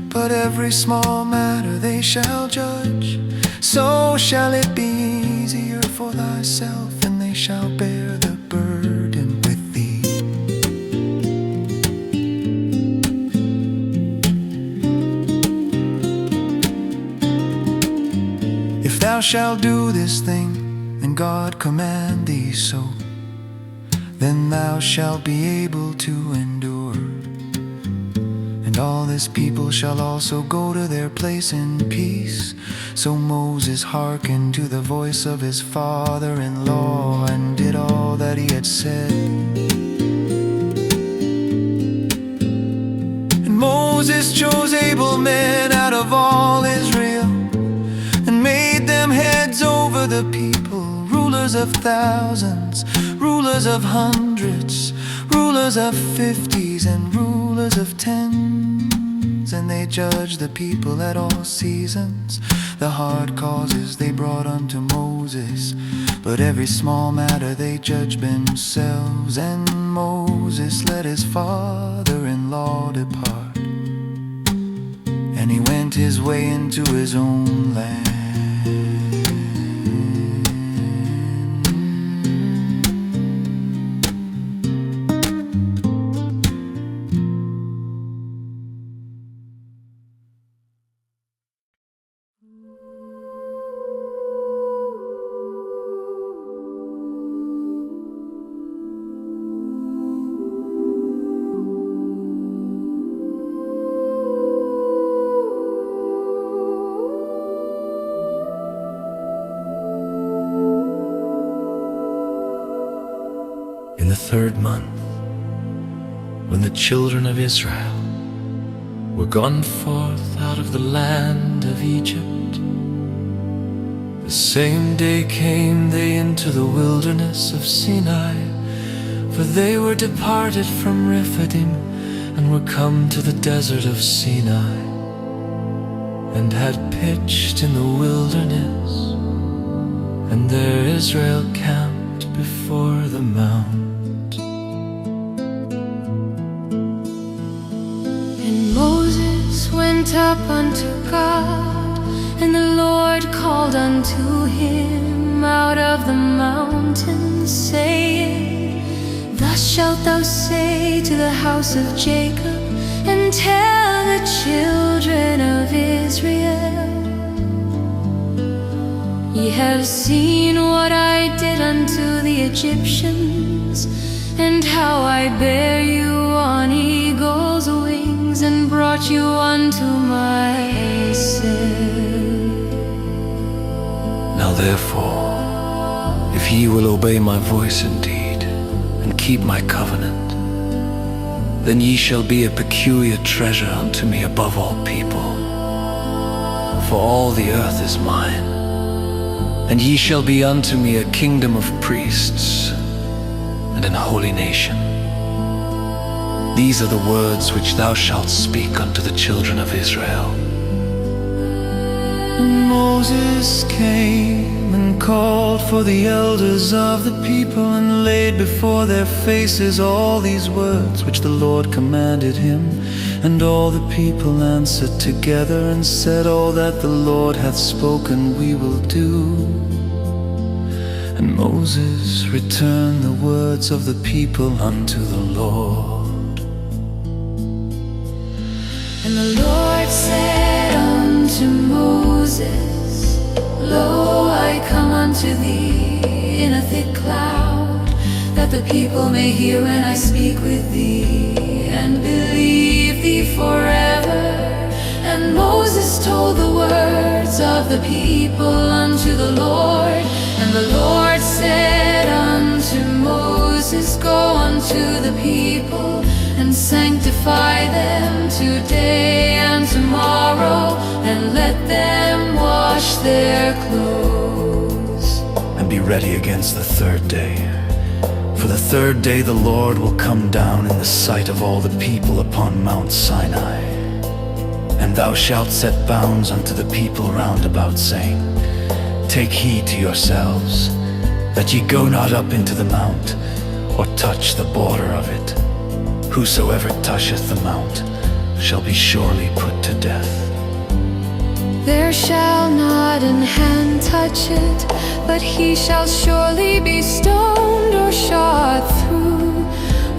but every small matter they shall judge. So shall it be easier for thyself, and they they shall bear the burden with thee. If thou shalt do this thing, and God command thee so, then thou shalt be able to endure. And all this people shall also go to their place in peace. So Moses hearkened to the voice of his father-in-law, and did all that he had said. And Moses chose able men out of all Israel, and made them heads over the people, rulers of thousands, rulers of hundreds, rulers of 50s, and rulers of 10s. And they judged the people at all seasons. The hard causes they brought unto Moses, but every small matter they judged themselves. And Moses let his father-in-law depart, and he went his way into his own land. In the 3rd month, when the children of Israel were gone forth out of the land of Egypt, the same day came they into the wilderness of Sinai, for they were departed from Rephidim, and were come to the desert of Sinai, and had pitched in the wilderness, and there Israel camped before the mount. Moses went up unto God, and the Lord called unto him out of the mountain, saying, Thus shalt thou say to the house of Jacob, and tell the children of Israel, Ye have seen what I did unto the Egyptians, and how I bare you on eagle's wings, and brought you unto myself. Now therefore, if ye will obey my voice indeed, and keep my covenant, then ye shall be a peculiar treasure unto me above all people. For all the earth is mine, and ye shall be unto me a kingdom of priests, and an holy nation. These are the words which thou shalt speak unto the children of Israel. And Moses came and called for the elders of the people, and laid before their faces all these words which the Lord commanded him. And all the people answered together, and said, All that the Lord hath spoken we will do. And Moses returned the words of the people unto the Lord. And the Lord said unto Moses, Lo, I come unto thee in a thick cloud, that the people may hear when I speak with thee, and believe thee forever. And Moses told the words of the people unto the Lord. And the Lord said unto Moses, Go unto the people, and sanctify them today and tomorrow, and let them wash their clothes. And be ready against the 3rd day. For the 3rd day the Lord will come down in the sight of all the people upon Mount Sinai. And thou shalt set bounds unto the people round about, saying, Take heed to yourselves, that ye go not up into the mount, or touch the border of it. Whosoever toucheth the mount shall be surely put to death. There shall not an hand touch it, but he shall surely be stoned or shot through.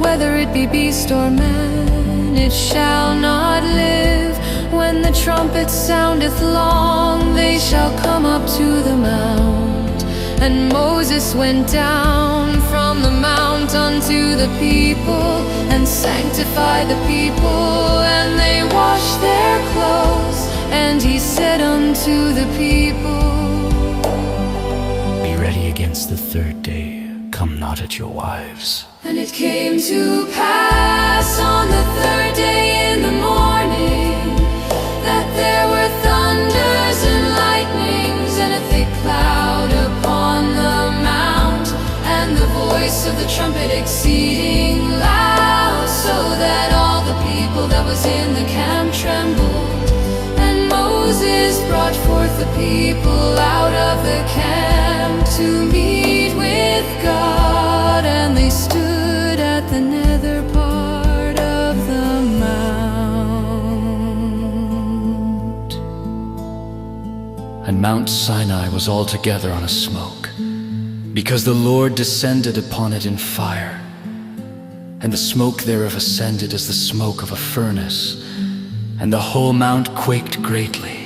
Whether it be beast or man, it shall not live. When the trumpet soundeth long, they shall come up to the mount. And Moses went down from the mount unto the people, and sanctified the people, and they washed their clothes. And he said unto the people, Be ready against the third day, come not at your wives. And it came to pass on the third day in the morning, that there were thunders and lightnings, and a thick cloud upon the mount, and the voice of the trumpet exceeding loud, so that all the people that was in the camp trembled. And Moses brought forth the people out of the camp to meet with God, and they stood at the nether part of the mount. And Mount Sinai was altogether on a smoke, because the Lord descended upon it in fire, and the smoke thereof ascended as the smoke of a furnace, and the whole mount quaked greatly.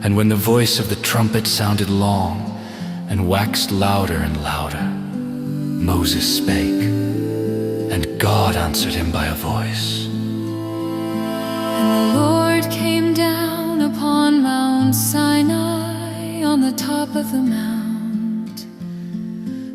And when the voice of the trumpet sounded long, and waxed louder and louder, Moses spake, and God answered him by a voice. And the Lord came down upon Mount Sinai on the top of the mount.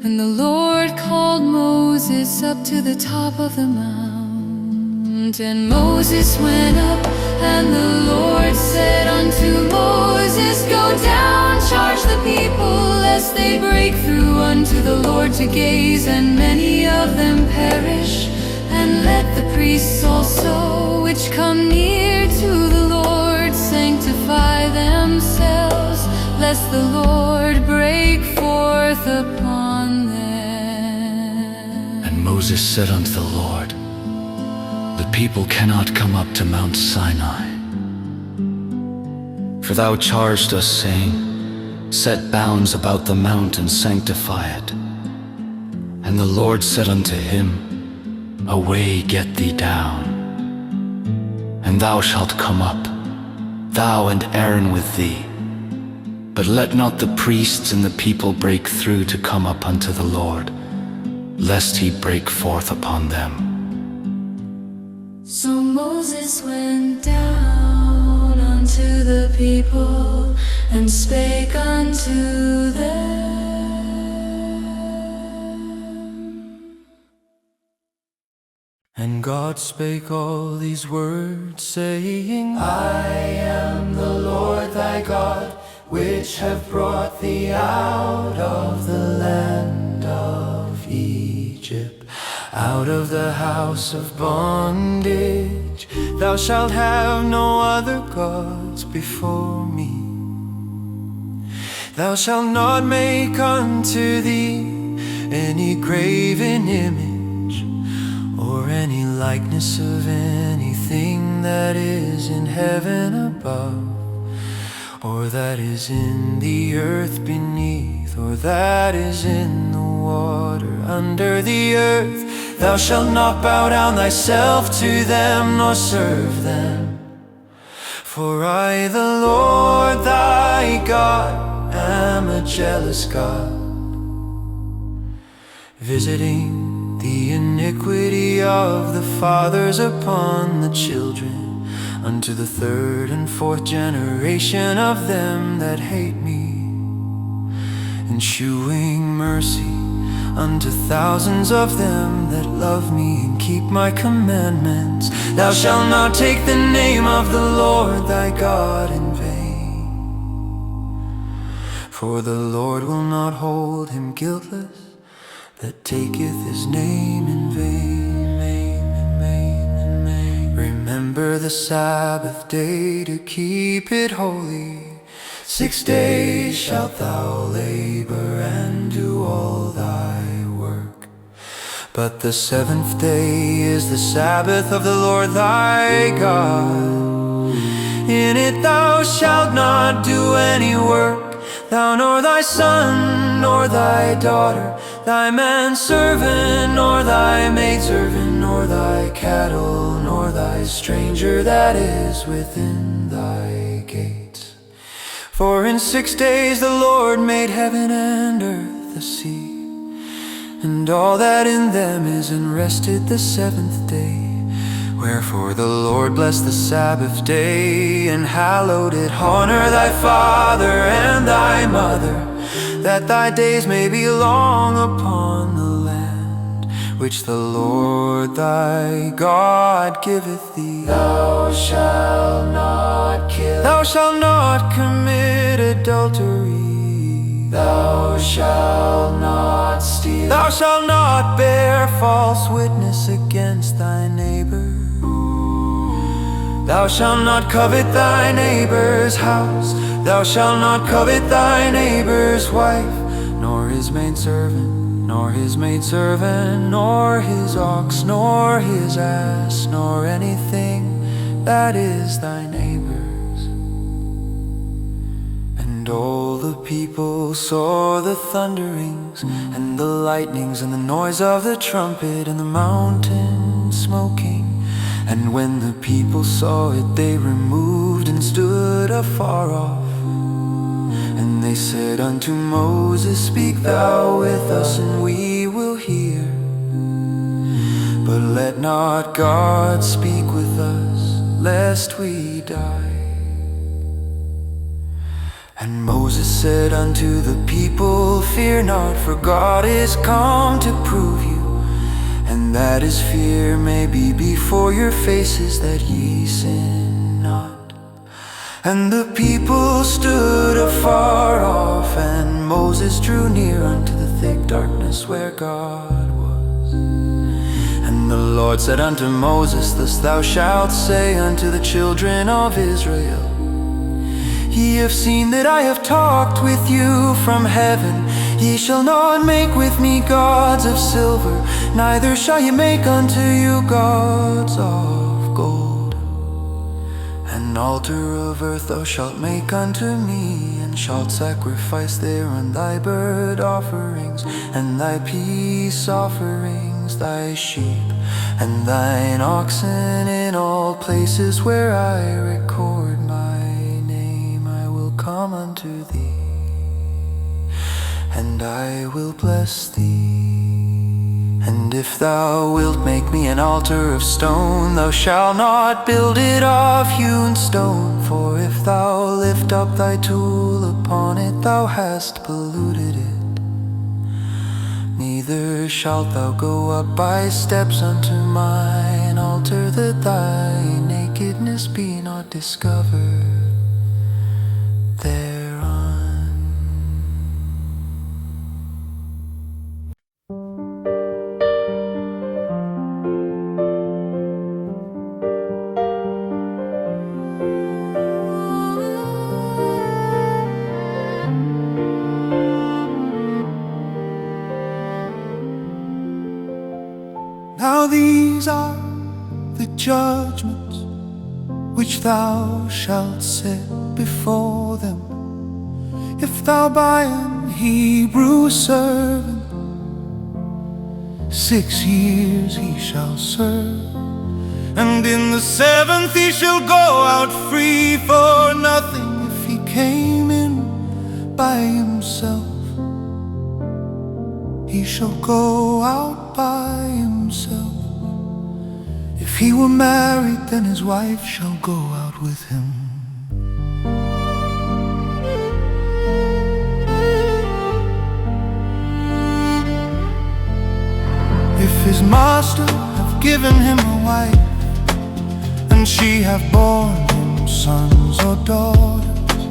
And the Lord called Moses up to the top of the mount. And Moses went up, and the Lord said unto Moses, Go down, charge the people, lest they break through unto the Lord to gaze, and many of them perish. And let the priests also, which come near to the Lord, sanctify themselves, lest the Lord break forth upon them. And Moses said unto the Lord, The people cannot come up to Mount Sinai. For thou charged us, saying, Set bounds about the mount and sanctify it. And the Lord said unto him, Away, get thee down, and thou shalt come up, thou and Aaron with thee. But let not the priests and the people break through to come up unto the Lord, lest he break forth upon them. So Moses went down unto the people, and spake unto them. And God spake all these words, saying, I am the Lord thy God, which have brought thee out of the land of Egypt, out of the house of bondage. Thou shalt have no other gods before me. Thou shalt not make unto thee any graven image, or any likeness of anything that is in heaven above, or that is in the earth beneath, or that is in the water under the earth. Thou shalt not bow down thyself to them, nor serve them. For I, the Lord thy God, am a jealous God, visiting the iniquity of the fathers upon the children, unto the third and fourth generation of them that hate me, and shewing mercy unto thousands of them that love me and keep my commandments. Thou shalt not take the name of the Lord thy God in vain, for the Lord will not hold him guiltless that taketh his name in vain. Remember the Sabbath day to keep it holy. 6 days shalt thou labor and do all thy work, but the seventh day is the Sabbath of the Lord thy God. In it thou shalt not do any work, thou nor thy son, nor thy daughter, thy manservant, nor thy maidservant, nor thy cattle, nor thy stranger that is within thy gates. For in 6 days the Lord made heaven and earth, the sea, and all that in them is, and rested the 7th day. Wherefore the Lord blessed the Sabbath day, and hallowed it. Honor thy father and thy mother, that thy days may be long upon the land which the Lord thy God giveth thee. Thou shalt not kill, thou shalt not commit adultery, thou shalt not steal, thou shalt not bear false witness against thy neighbor, thou shalt not covet thy neighbor's house, thou shalt not covet thy neighbor's wife, nor his maidservant, nor his maidservant, nor his ox, nor his ass, nor anything that is thy neighbor's. And all the people saw the thunderings, and the lightnings, and the noise of the trumpet, and the mountain smoking. And when the people saw it, they removed and stood afar off. And they said unto Moses, Speak thou with us, and we will hear. But let not God speak with us, lest we die. And Moses said unto the people, Fear not, for God is come to prove you, and that his fear may be before your faces, that ye sin not. And the people stood afar off, and Moses drew near unto the thick darkness where God was. And the Lord said unto Moses, Thus thou shalt say unto the children of Israel, Ye have seen that I have talked with you from heaven. Ye shall not make with me gods of silver, neither shall ye make unto you gods of gold. An altar of earth thou shalt make unto me, and shalt sacrifice thereon thy burnt offerings, and thy peace offerings, thy sheep, and thine oxen. In all places where I record my name, I will come unto thee, and I will bless thee. And if thou wilt make me an altar of stone, thou shalt not build it of hewn stone. For if thou lift up thy tool upon it, thou hast polluted it. Neither shalt thou go up by steps unto mine altar, that thy nakedness be not discovered thereon. Now these are the judgments which thou shalt set before them. If thou buy an Hebrew servant, 6 years he shall serve, and in the 7th he shall go out free for nothing. If he came in by himself, he shall go out by himself. If he were married, then his wife shall go out with him. If his master have given him a wife, and she have borne him sons or daughters,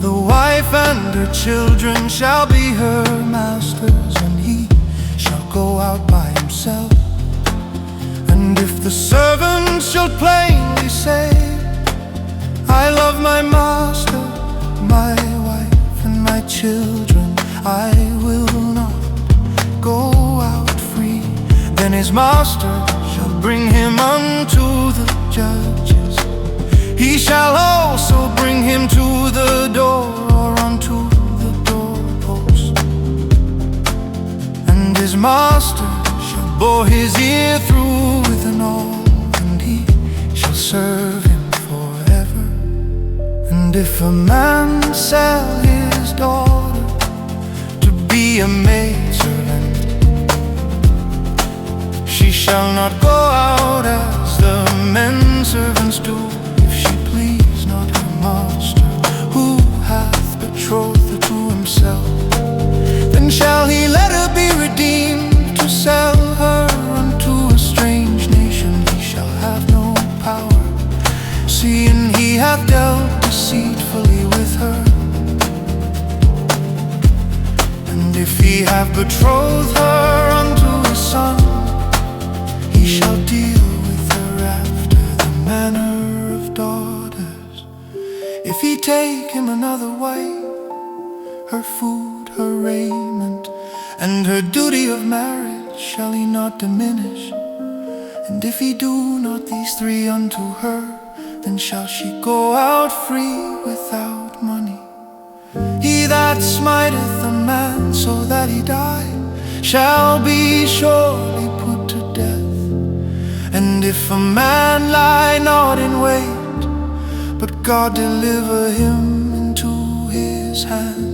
the wife and her children shall be her master's, and he shall go out by himself. And if the servant shall plainly say, I love my master, my wife, and my children, I will not go out free, then his master shall bring him unto the judges, he shall also bring him to the door, or unto the doorpost. And his master shall bore his ear through with an awl, and he shall serve him forever. And if a man sell his daughter to be a maidservant, she shall not go out as the men servants do, if she please not her master, who hath betrothed her to himself. Then shall he let her be redeemed, to sell her unto a strange nation. He shall have no power, seeing he hath dealt deceitfully with her. And if he have betrothed her unto his son, he shall deal with her after the manner of daughters. If he take him another wife, her food, her raiment, and her duty of marriage shall he not diminish. And if he do not these three unto her, then shall she go out free without money. He that smiteth a man so that he die shall be surely put to death. And if a man lie not in wait, but God deliver him into his hand,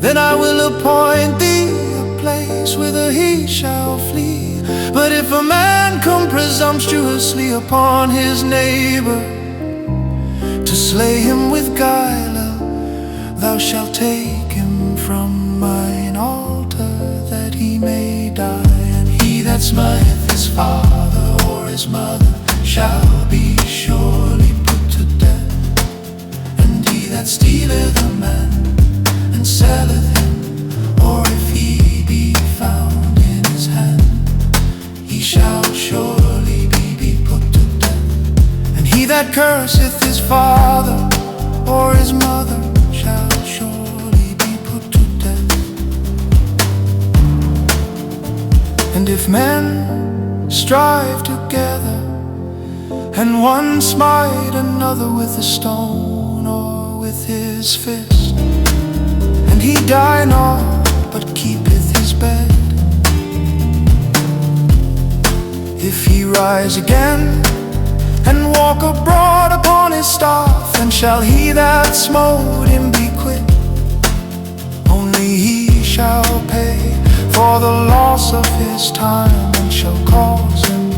then I will appoint thee a place whither he shall flee. But if a man come presumptuously upon his neighbor, to slay him with guile, thou shalt take him from mine altar, that he may die. And he that smiteth his father or his mother shall be surely put to death. And he that stealeth a man and selleth him, or if he be found in his hand, he shall surely be put to death. And he that curseth his father or his mother shall surely be put to death. And if men strive together, and one smite another with a stone or with his fist, and he die not, but keepeth his bed, if he rise again and walk abroad upon his staff, then shall he that smote him be quit. Only he shall pay for the loss of his time, and shall cause him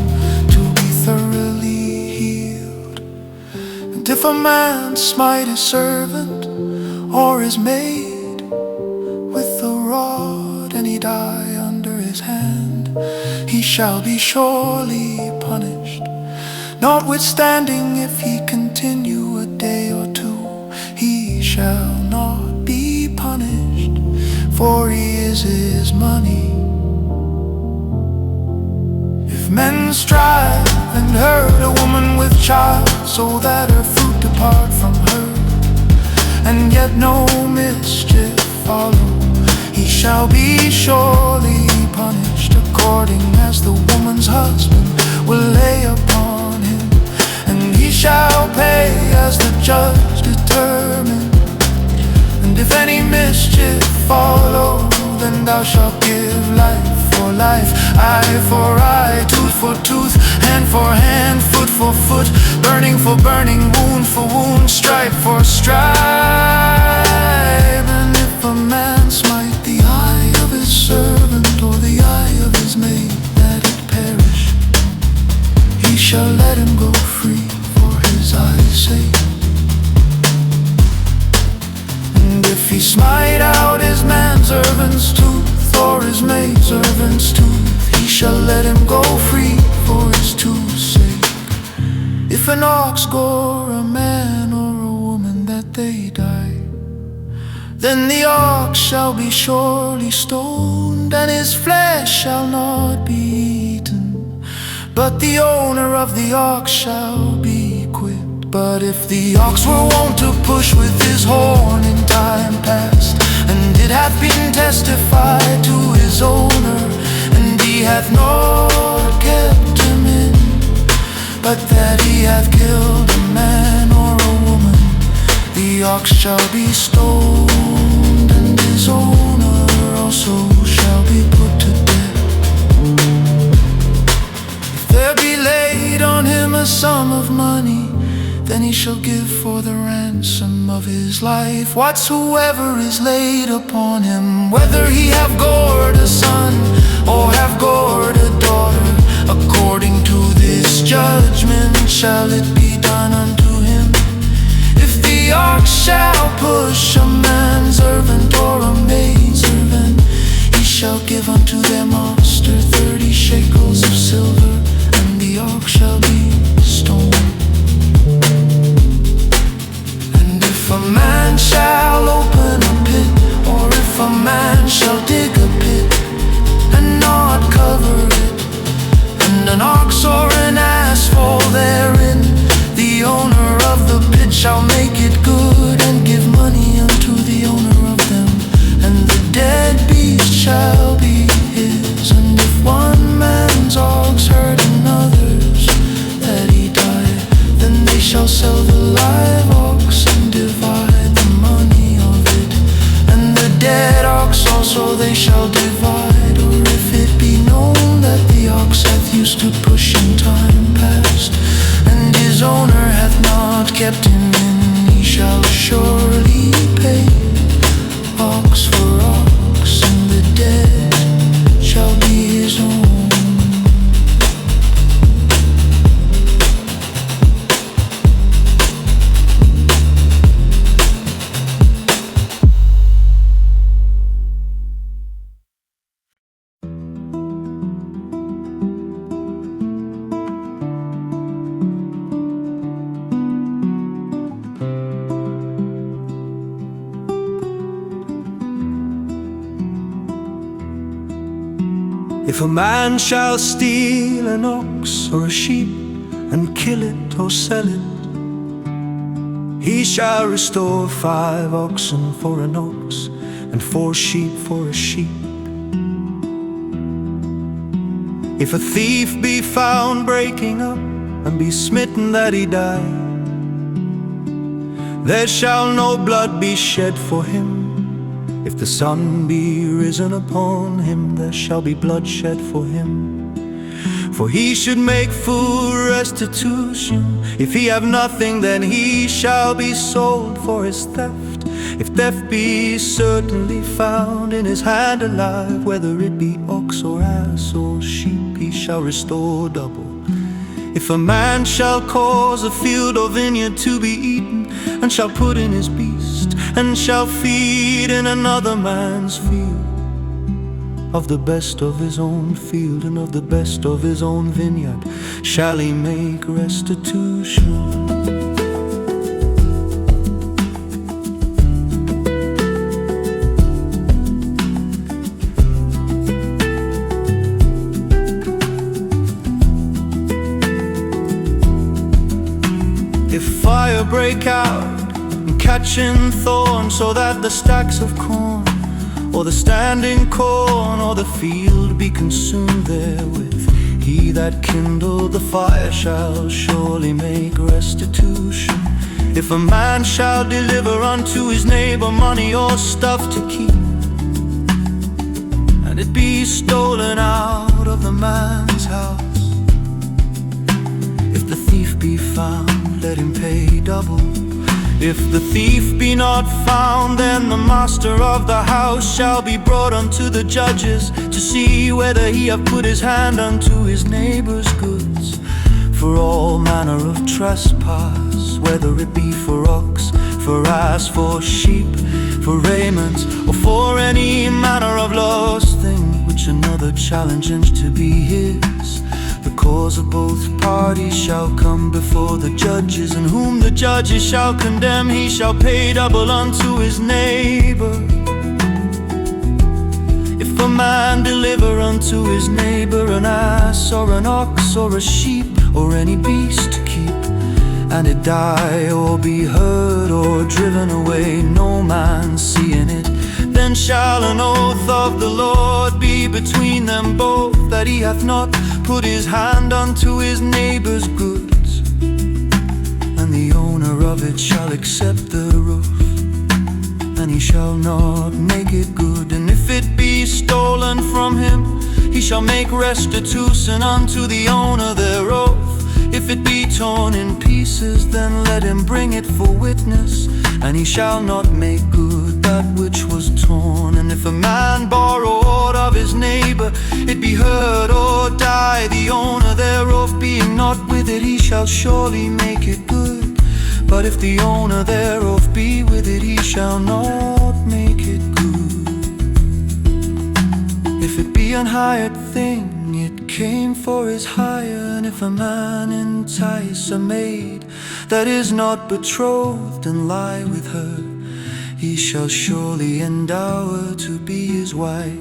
to be thoroughly healed. And if a man smite his servant or his maid with the rod, and he die under his hand, he shall be surely punished. Notwithstanding, if he continue a day or two, he shall not be punished, for he is his money. If men strive and hurt a woman with child, so that her fruit depart from her, and yet no mischief follow, he shall be surely punished, according as the woman's husband will lay upon him. And he shall pay as the judge determined. And if any mischief follow, then thou shalt give life for life, eye for eye, tooth for tooth, hand for hand, foot for foot, burning for burning, wound for wound, stripe for stripe. And if a man smite the eye of his servant or the eye of his maid, that it perish, he shall let him go free for his eye's sake. And if he smite out his manservant's tooth or his maidservant's tooth, he shall let him go free for his tooth's sake. If an ox gore a man or a woman that they die, then the ox shall be surely stoned, and his flesh shall not be eaten, but the owner of the ox shall be quit. But if the ox were wont to push with his horn in time past, and it hath been testified to his owner, and he hath not kept him in, but that he hath killed a man ox shall be stoned, and his owner also shall be put to death. If there be laid on him a sum of money, then he shall give for the ransom of his life whatsoever is laid upon him, whether he have gored a son or have gored a daughter. According to this judgment shall it be done unto him. If the ox shall push a manservant or a maidservant, he shall give unto their master 30 shekels of silver, and the ox shall be stoned. And if a man shall open a pit, or if a man shall dig a pit and not cover it, and an ox or an ass fall therein, the owner of the pit shall make it good, and give money unto the owner of them, and the dead beast shall be his. And if one man's ox hurt another's, that he die, then they shall sell the live ox and divide the money of it, and the dead ox also they shall divide. Or if it be known that the ox hath used to push in time past, and his owner hath not kept him in, he shall surely pay ox for ox, and the dead shall be his own. If a man shall steal an ox or a sheep and kill it or sell it, he shall restore 5 oxen for an ox and 4 sheep for a sheep. If a thief be found breaking up and be smitten that he die, there shall no blood be shed for him. If the sun be risen upon him, there shall be blood shed for him. For he should make full restitution. If he have nothing, then he shall be sold for his theft. If theft be certainly found in his hand alive, whether it be ox or ass or sheep, he shall restore double. If a man shall cause a field or vineyard to be eaten, and shall put in his beast, and shall feed in another man's field, of the best of his own field and of the best of his own vineyard shall he make restitution. If fire break out and catching thorn, so that the stacks of corn or the standing corn or the field be consumed therewith, he that kindled the fire shall surely make restitution. If a man shall deliver unto his neighbor money or stuff to keep, and it be stolen out of the man's house, if the thief be found, let him pay double. If the thief be not found, then the master of the house shall be brought unto the judges, to see whether he have put his hand unto his neighbor's goods. For all manner of trespass, whether it be for ox, for ass, for sheep, for raiment, or for any manner of lost thing which another challengeth to be his, the cause of both parties shall come before the judges, and whom the judges shall condemn, he shall pay double unto his neighbor. If a man deliver unto his neighbor an ass or an ox or a sheep or any beast to keep, and it die or be hurt or driven away, no man seeing it, then shall an oath of the Lord be between them both, that he hath not put his hand unto his neighbor's goods. And the owner of it shall accept the roof, and he shall not make it good. And if it be stolen from him, he shall make restitution unto the owner thereof. If it be torn in pieces, then let him bring it for witness, and he shall not make good that which was torn. And if a man borrow aught of his neighbor, it be hurt or die, the owner thereof being not with it, he shall surely make it good. But if the owner thereof be with it, he shall not make it good. If it be an hired thing, it came for his hire. And if a man entice a maid that is not betrothed, and lie with her, he shall surely endow her to be his wife.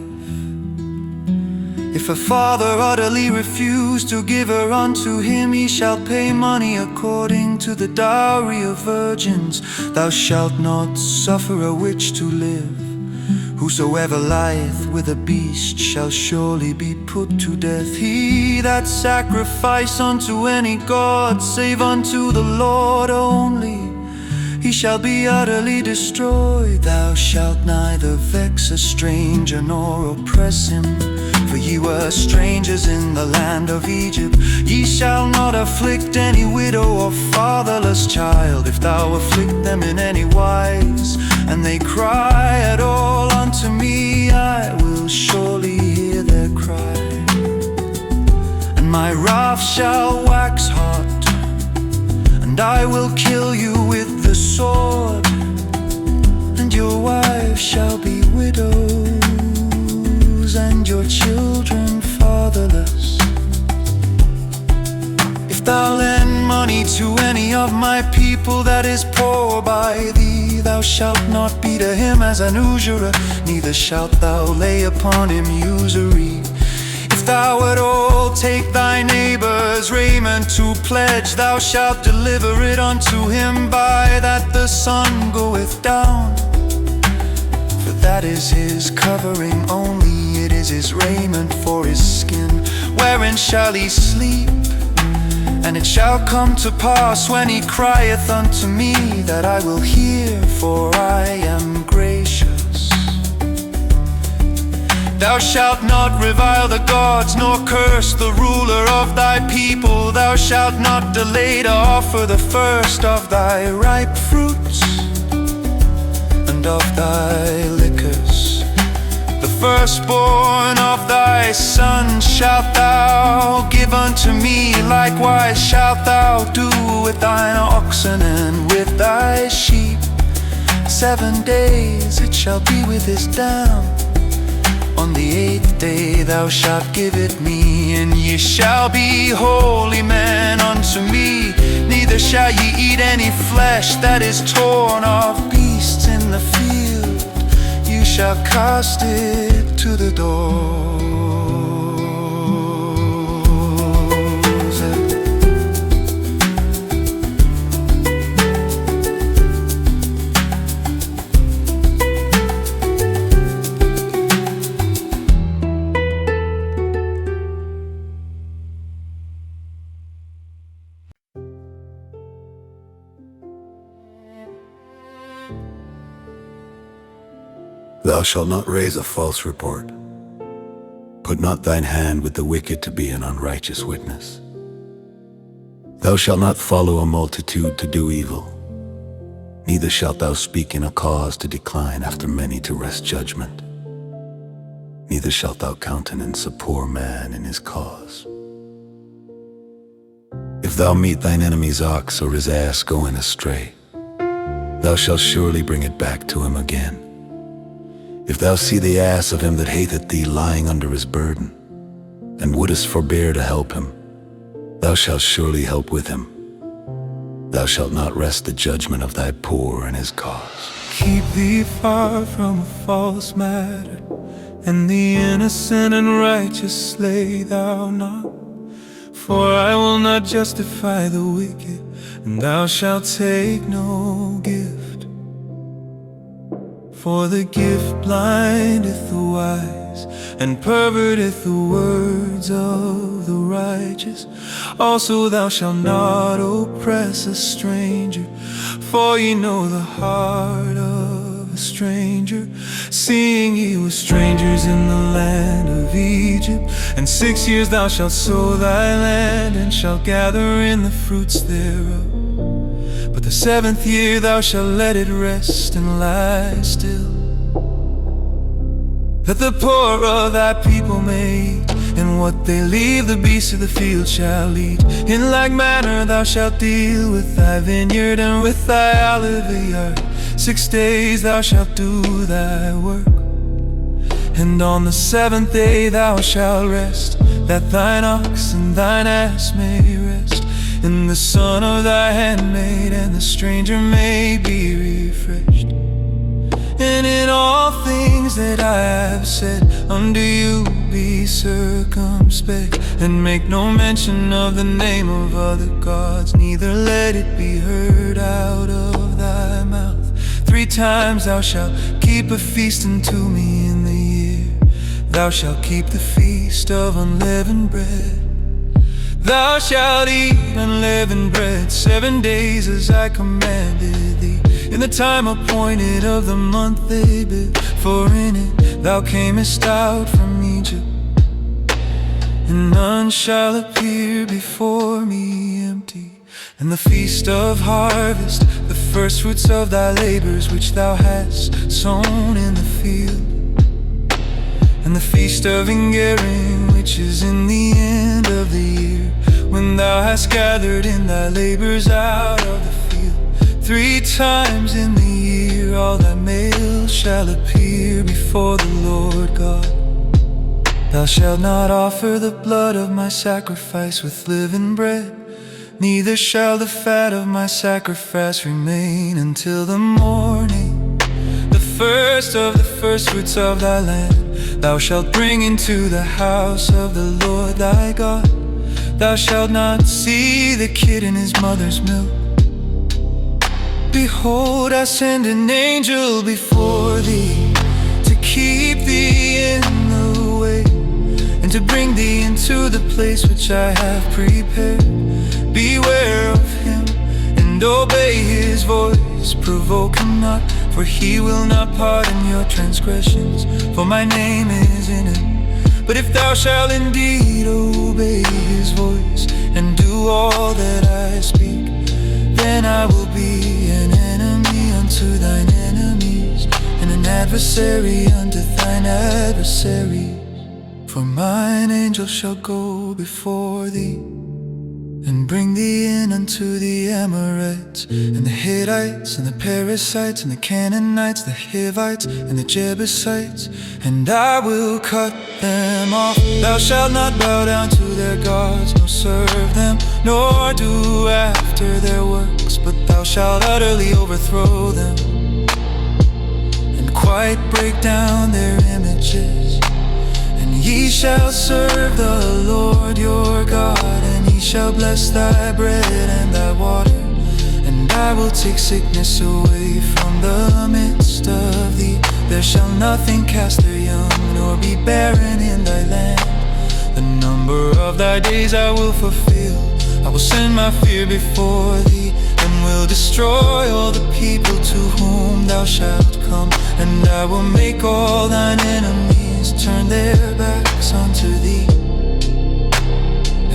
If a father utterly refuse to give her unto him, he shall pay money according to the dowry of virgins. Thou shalt not suffer a witch to live. Whosoever lieth with a beast shall surely be put to death. He that sacrifice unto any god, save unto the Lord only, he shall be utterly destroyed. Thou shalt neither vex a stranger nor oppress him, for ye were strangers in the land of Egypt. Ye shall not afflict any widow or fatherless child. If thou afflict them in any wise, and they cry at all unto me, I will surely hear their cry. And my wrath shall wax hot, and I will kill you with the sword, and your wives shall be widows, and your children fatherless. If thou lend money to any of my people that is poor by thee, thou shalt not be to him as an usurer, neither shalt thou lay upon him usury. If thou at all take thy neighbor's raiment to pledge, thou shalt deliver it unto him by that the sun goeth down. For that is his covering only, it is his raiment for his skin. Wherein shall he sleep? And it shall come to pass when he crieth unto me, that I will hear, for I am gracious. Thou shalt not revile the gods, nor curse the ruler of thy people. Thou shalt not delay to offer the first of thy ripe fruits, and of thy liquors. The firstborn of thy son shalt thou give unto me. Likewise shalt thou do with thine oxen and with thy sheep. 7 days it shall be with his dam. On the 8th day thou shalt give it me, and ye shall be holy men unto me. Neither shall ye eat any flesh that is torn of beasts in the field. You shall cast it to the doors. Thou shalt not raise a false report. Put not thine hand with the wicked to be an unrighteous witness. Thou shalt not follow a multitude to do evil, neither shalt thou speak in a cause to decline after many to wrest judgment. Neither shalt thou countenance a poor man in his cause. If thou meet thine enemy's ox or his ass going astray, thou shalt surely bring it back to him again. If thou see the ass of him that hateth thee lying under his burden, and wouldest forbear to help him, thou shalt surely help with him. Thou shalt not wrest the judgment of thy poor in his cause. Keep thee far from a false matter, and the innocent and righteous slay thou not. For I will not justify the wicked, and thou shalt take no gift. For the gift blindeth the wise, lies, and perverteth the words of the righteous. Also thou shalt not oppress a stranger, for ye know the heart of a stranger, seeing ye were strangers in the land of Egypt. And 6 years thou shalt sow thy land, and shalt gather in the fruits thereof. But the 7th year thou shalt let it rest and lie still, that the poor of thy people may eat, and what they leave the beasts of the field shall eat. In like manner thou shalt deal with thy vineyard and with thy olive yard. 6 days thou shalt do thy work, and on the 7th day thou shalt rest, that thine ox and thine ass may rest, and the son of thy handmaid and the stranger may be refreshed. And in all things that I have said unto you, be circumspect, and make no mention of the name of other gods, neither let it be heard out of thy mouth. 3 times thou shalt keep a feast unto me in the year. Thou shalt keep the feast of unleavened bread. Thou shalt eat unleavened bread 7 days as I commanded thee, in the time appointed of the month Abib, for in it thou camest out from Egypt. And none shall appear before me empty. And the feast of harvest, the firstfruits of thy labors which thou hast sown in the field. And the feast of Ingaring, which is in the end of the year, when thou hast gathered in thy labors out of the field. 3 times in the year all thy males shall appear before the Lord God. Thou shalt not offer the blood of my sacrifice with living bread, neither shall the fat of my sacrifice remain until the morning. The first of the firstfruits of thy land thou shalt bring into the house of the Lord thy God. Thou shalt not see the kid in his mother's milk. Behold, I send an angel before thee, to keep thee in the way, and to bring thee into the place which I have prepared. Beware of him, and obey his voice. Provoke him not, for he will not pardon your transgressions, for my name is in him. But if thou shalt indeed obey his voice, and do all that I speak, then I will be an enemy unto thine enemies, and an adversary unto thine adversaries. For mine angel shall go before thee, and bring thee in unto the Amorites, and the Hittites, and the Perizzites, and the Canaanites, the Hivites, and the Jebusites, and I will cut them off. Thou shalt not bow down to their gods, nor serve them, nor do after their works, but thou shalt utterly overthrow them, and quite break down their images. And ye shall serve the Lord your God, and he shall bless thy bread and thy water. And I will take sickness away from the midst of thee. There shall nothing cast their young, nor be barren in thy land. The number of thy days I will fulfill. I will send my fear before thee, and will destroy all the people to whom thou shalt come. And I will make all thine enemies turn their backs unto thee.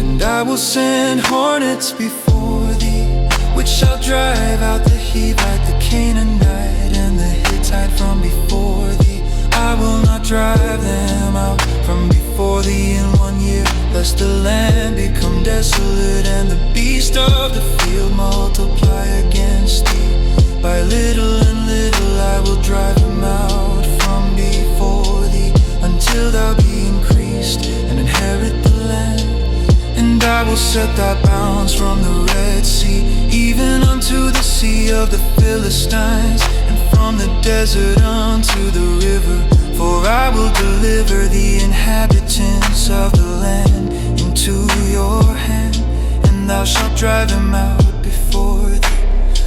And I will send hornets before thee, which shall drive out the Hivite, the Canaanite, and the Hittite from before thee. I will not drive them out from before thee in 1 year, lest the land become desolate, and the beast of the field multiply against thee. By little and little I will drive them out from before thee, until thou be increased and inherit the land. And I will set thy bounds from the Red Sea, even unto the sea of the Philistines, and from the desert unto the river. For I will deliver the inhabitants of the land into your hand, and thou shalt drive them out before thee.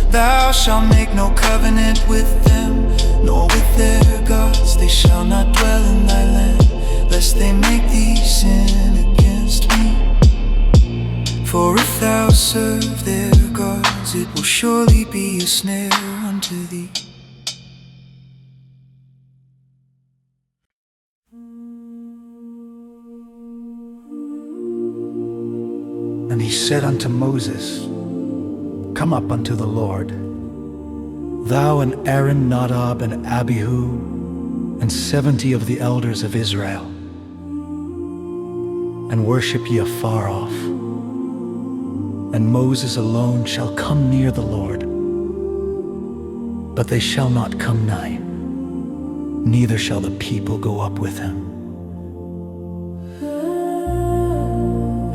Thou shalt make no covenant with them, nor with their gods. They shall not dwell in thy land. lest they make thee sin against me. For if thou serve their gods, it will surely be a snare unto thee. And he said unto Moses, Come up unto the Lord, thou and Aaron, Nadab and Abihu, and 70 of the elders of Israel, and worship ye afar off. And Moses alone shall come near the Lord, but they shall not come nigh, neither shall the people go up with him.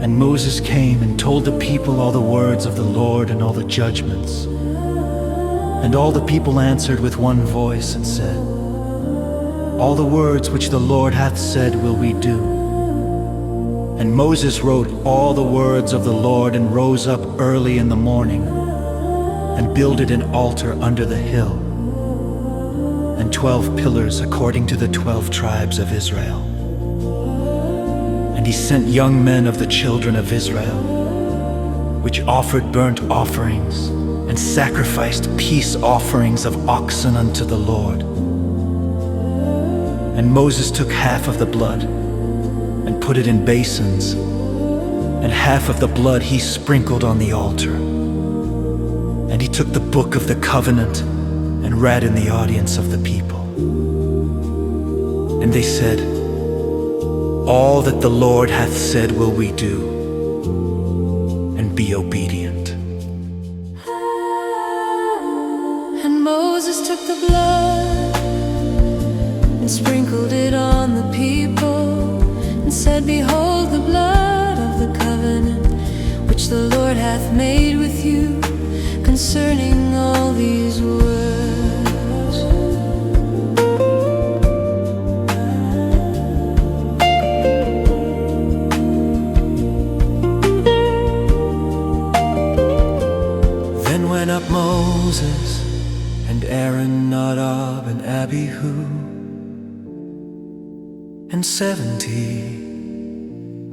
And Moses came and told the people all the words of the Lord and all the judgments. And all the people answered with one voice and said, All the words which the Lord hath said will we do. And Moses wrote all the words of the Lord, and rose up early in the morning, and builded an altar under the hill, and 12 pillars according to the 12 tribes of Israel. And he sent young men of the children of Israel, which offered burnt offerings, and sacrificed peace offerings of oxen unto the Lord. And Moses took half of the blood, and put it in basins, and half of the blood he sprinkled on the altar. And he took the book of the covenant, and read in the audience of the people. And they said, All that the Lord hath said will we do, and be obedient. And Moses took the blood and sprinkled it on the people, and said, Behold the blood of the covenant which the Lord hath made with you concerning all these words. Then went up Moses and Aaron, Nadab and Abihu, and 70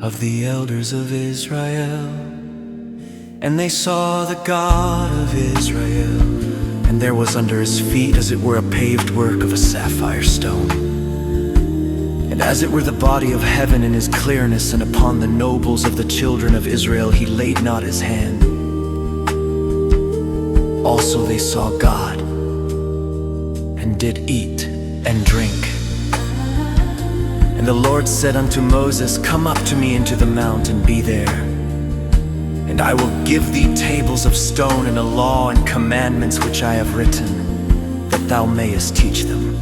of the elders of Israel. And they saw the God of Israel, and there was under his feet as it were a paved work of a sapphire stone, and as it were the body of heaven in his clearness. And upon the nobles of the children of Israel he laid not his hand. Also they saw God, and did eat and drink. And the Lord said unto Moses, Come up to me into the mount, and be there. And I will give thee tables of stone, and a law and commandments which I have written, that thou mayest teach them.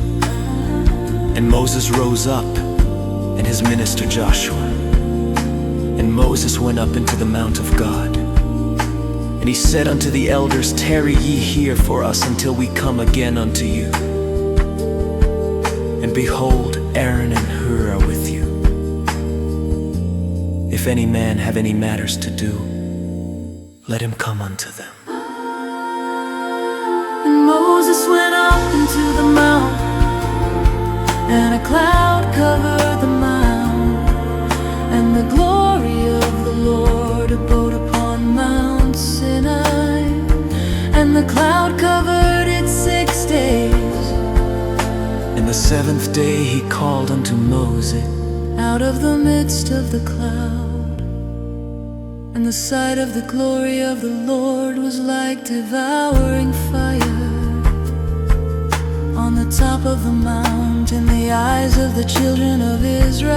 And Moses rose up, and his minister Joshua. And Moses went up into the mount of God. And he said unto the elders, Tarry ye here for us until we come again unto you. And behold, Aaron and Hur are with you. If any man have any matters to do, let him come unto them. And Moses went up into the mount, and a cloud covered the mount, and the glory of the Lord abode upon Mount Sinai. And the cloud covered it 6 days. And the 7th day he called unto Moses Out of the midst of the cloud. And the sight of the glory of the Lord was like devouring fire on the top of the mount in the eyes of the children of Israel.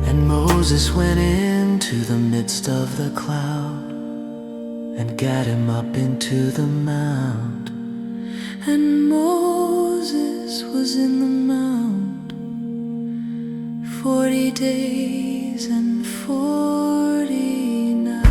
And Moses went into the midst of the cloud, and gat him up into the mount. And Moses was in the mount 40 days and 40 nights.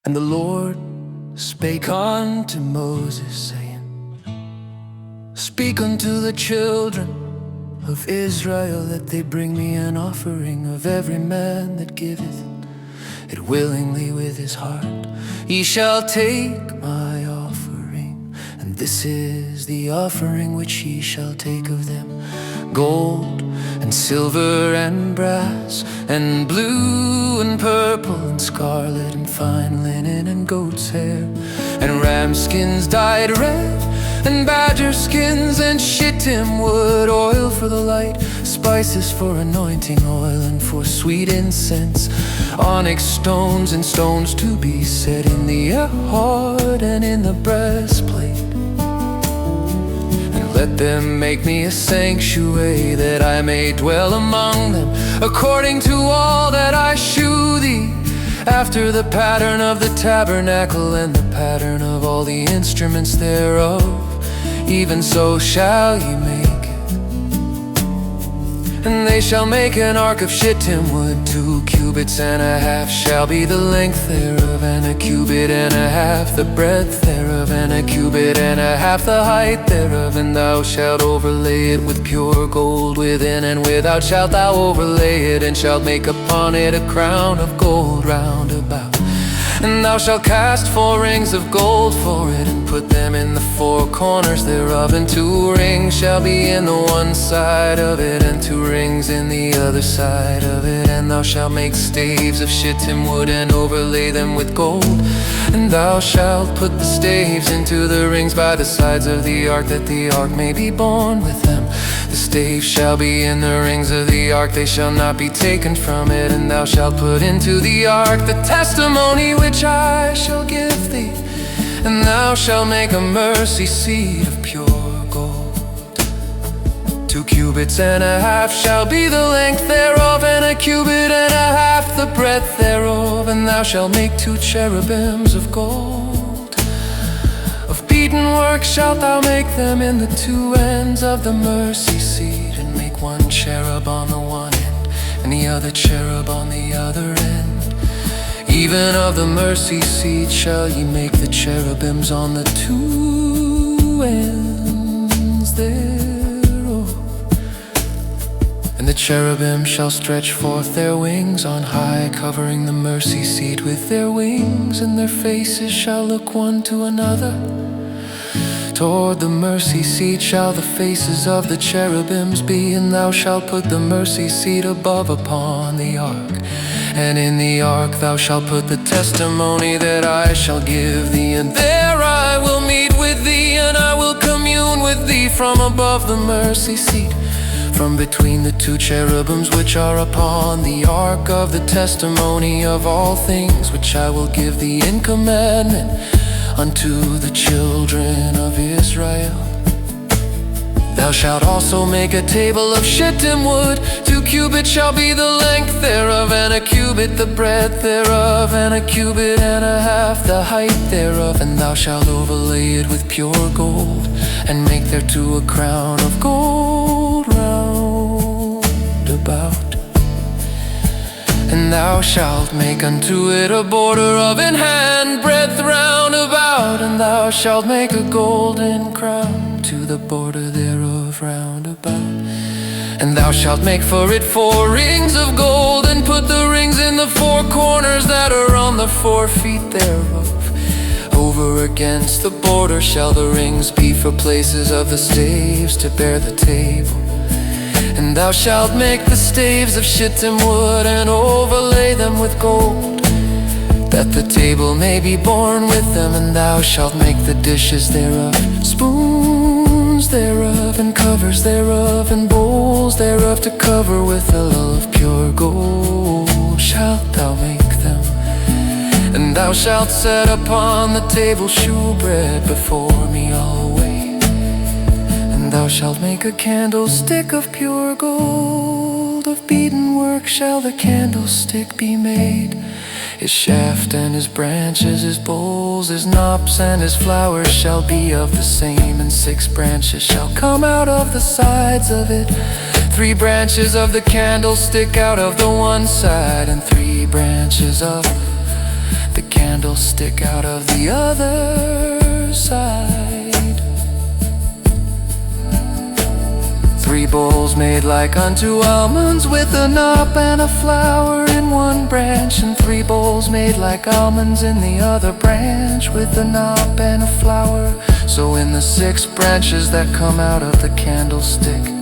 And the Lord spake unto Moses, saying, Speak unto the children of Israel, that they bring me an offering of every man that giveth it willingly with his heart. Ye shall take my offering, and this is the offering which ye shall take of them: gold and silver and brass and blue and purple and scarlet and fine linen and goat's hair and ram skins dyed red and badger skins and shittim wood, oil for the light, spices for anointing oil and for sweet incense, onyx stones and stones to be set in the ephod and in the breastplate. And let them make me a sanctuary, that I may dwell among them, according to all that I shew thee, after the pattern of the tabernacle and the pattern of all the instruments thereof. Even so shall ye make it. And they shall make an ark of shittim wood, 2 cubits and a half shall be the length thereof, and 1 cubit and a half the breadth thereof, and 1 cubit and a half the height thereof. And thou shalt overlay it with pure gold within and without shalt thou overlay it, and shalt make upon it a crown of gold round about. And thou shalt cast 4 rings of gold for it, and put them in the 4 corners thereof, and 2 rings shall be in the one side of it, and 2 rings in the other side of it. And thou shalt make staves of shittim wood, and overlay them with gold. And thou shalt put the staves into the rings by the sides of the ark, that the ark may be borne with them. The staves shall be in the rings of the ark, they shall not be taken from it. And thou shalt put into the ark the testimony which I shall give thee. And thou shalt make a mercy seat of pure gold. 2 cubits and a half shall be the length thereof, and 1 cubit and a half the breadth thereof. And thou shalt make 2 cherubims of gold. Of beaten work shalt thou make them in the 2 ends of the mercy seat, and make 1 cherub on the one end, and the other cherub on the other end. Even of the mercy seat shall ye make the cherubims on the 2 ends thereof. And the cherubim shall stretch forth their wings on high, covering the mercy seat with their wings, and their faces shall look one to another. Toward the mercy seat shall the faces of the cherubims be. And thou shalt put the mercy seat above upon the ark, and in the ark thou shalt put the testimony that I shall give thee. And there I will meet with thee, and I will commune with thee from above the mercy seat, from between the 2 cherubims which are upon the ark of the testimony of all things, which I will give thee in commandment unto the children of Israel. Thou shalt also make a table of shittim wood. 2 cubits shall be the length thereof, and 1 cubit the breadth thereof, and 1 cubit and a half the height thereof. And thou shalt overlay it with pure gold, and make thereto a crown of gold round about. And thou shalt make unto it a border of an hand breadth round about. And thou shalt make a golden crown to the border thereof round about. And thou shalt make for it 4 rings of gold, and put the rings in the 4 corners that are on the 4 feet thereof. Over against the border shall the rings be for places of the staves to bear the table. And thou shalt make the staves of shittim wood, and overlay them with gold, that the table may be borne with them. And thou shalt make the dishes thereof, spoons thereof, and covers thereof, and bowls thereof, to cover with a of pure gold shalt thou make them. And thou shalt set upon the table shewbread before me always. And thou shalt make a candlestick of pure gold. Of beaten work shall the candlestick be made. His shaft and his branches, his bowls, his knops, and his flowers shall be of the same. And 6 branches shall come out of the sides of it. 3 branches of the candlestick out of the one side, and 3 branches of the candlestick out of the other side. 3 bowls made like unto almonds, with a knop and a flower in one branch, and 3 bowls made like almonds in the other branch, with a knop and a flower. So in the 6 branches that come out of the candlestick,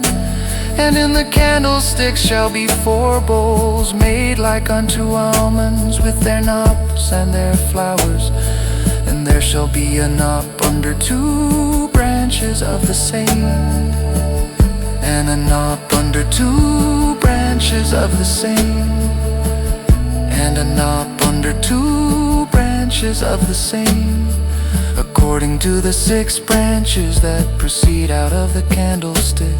and in the candlestick shall be 4 bowls made like unto almonds, with their knops and their flowers. And there shall be a knop under 2 branches of the same, and a knop under 2 branches of the same, and a knop under 2 branches of the same, according to the 6 branches that proceed out of the candlestick.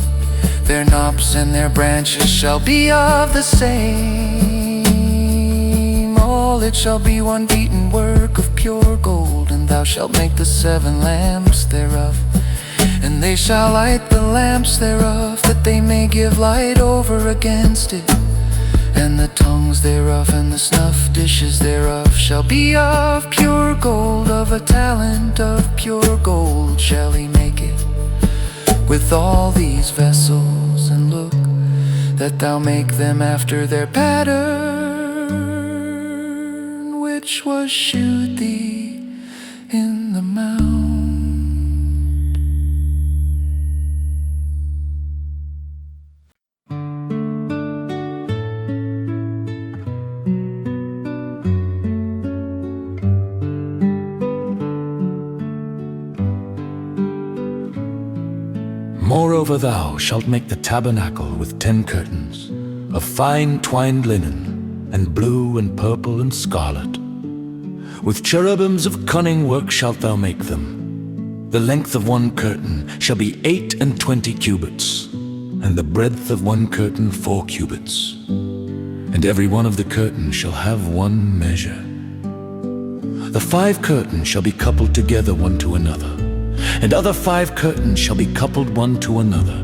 Their knops and their branches shall be of the same. All it shall be one beaten work of pure gold. And thou shalt make the 7 lamps thereof, and they shall light the lamps thereof, that they may give light over against it. And the tongues thereof and the snuff dishes thereof shall be of pure gold. Of a talent of pure gold shall he make it, with all these vessels. And look, that thou make them after their pattern, which was shewed thee in the mount. Moreover, thou shalt make the tabernacle with 10 curtains of fine twined linen, and blue and purple and scarlet. With cherubims of cunning work shalt thou make them. The length of 1 curtain shall be 28 cubits, and the breadth of 1 curtain 4 cubits. And every one of the curtains shall have 1 measure. The 5 curtains shall be coupled together one to another, and other 5 curtains shall be coupled one to another.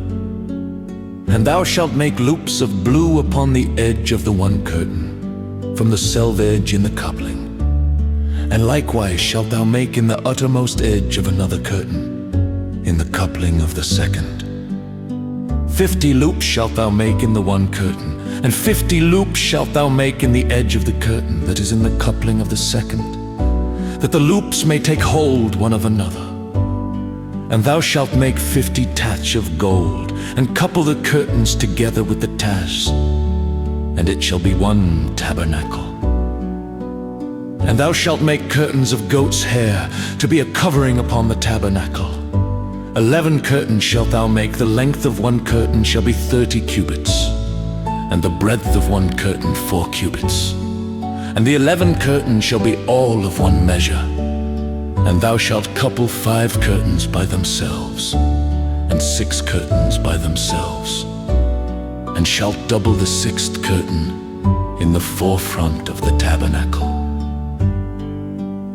And thou shalt make loops of blue upon the edge of the 1 curtain, from the selvedge in the coupling. And likewise shalt thou make in the uttermost edge of another curtain, in the coupling of the 2nd. 50 loops shalt thou make in the 1 curtain, and 50 loops shalt thou make in the edge of the curtain that is in the coupling of the 2nd, that the loops may take hold one of another. And thou shalt make 50 taches of gold, and couple the curtains together with the taches, and it shall be 1 tabernacle. And thou shalt make curtains of goat's hair to be a covering upon the tabernacle. 11 curtains shalt thou make. The length of 1 curtain shall be 30 cubits, and the breadth of 1 curtain 4 cubits. And the 11 curtains shall be all of 1 measure. And thou shalt couple 5 curtains by themselves, and 6 curtains by themselves, and shalt double the 6th curtain in the forefront of the tabernacle.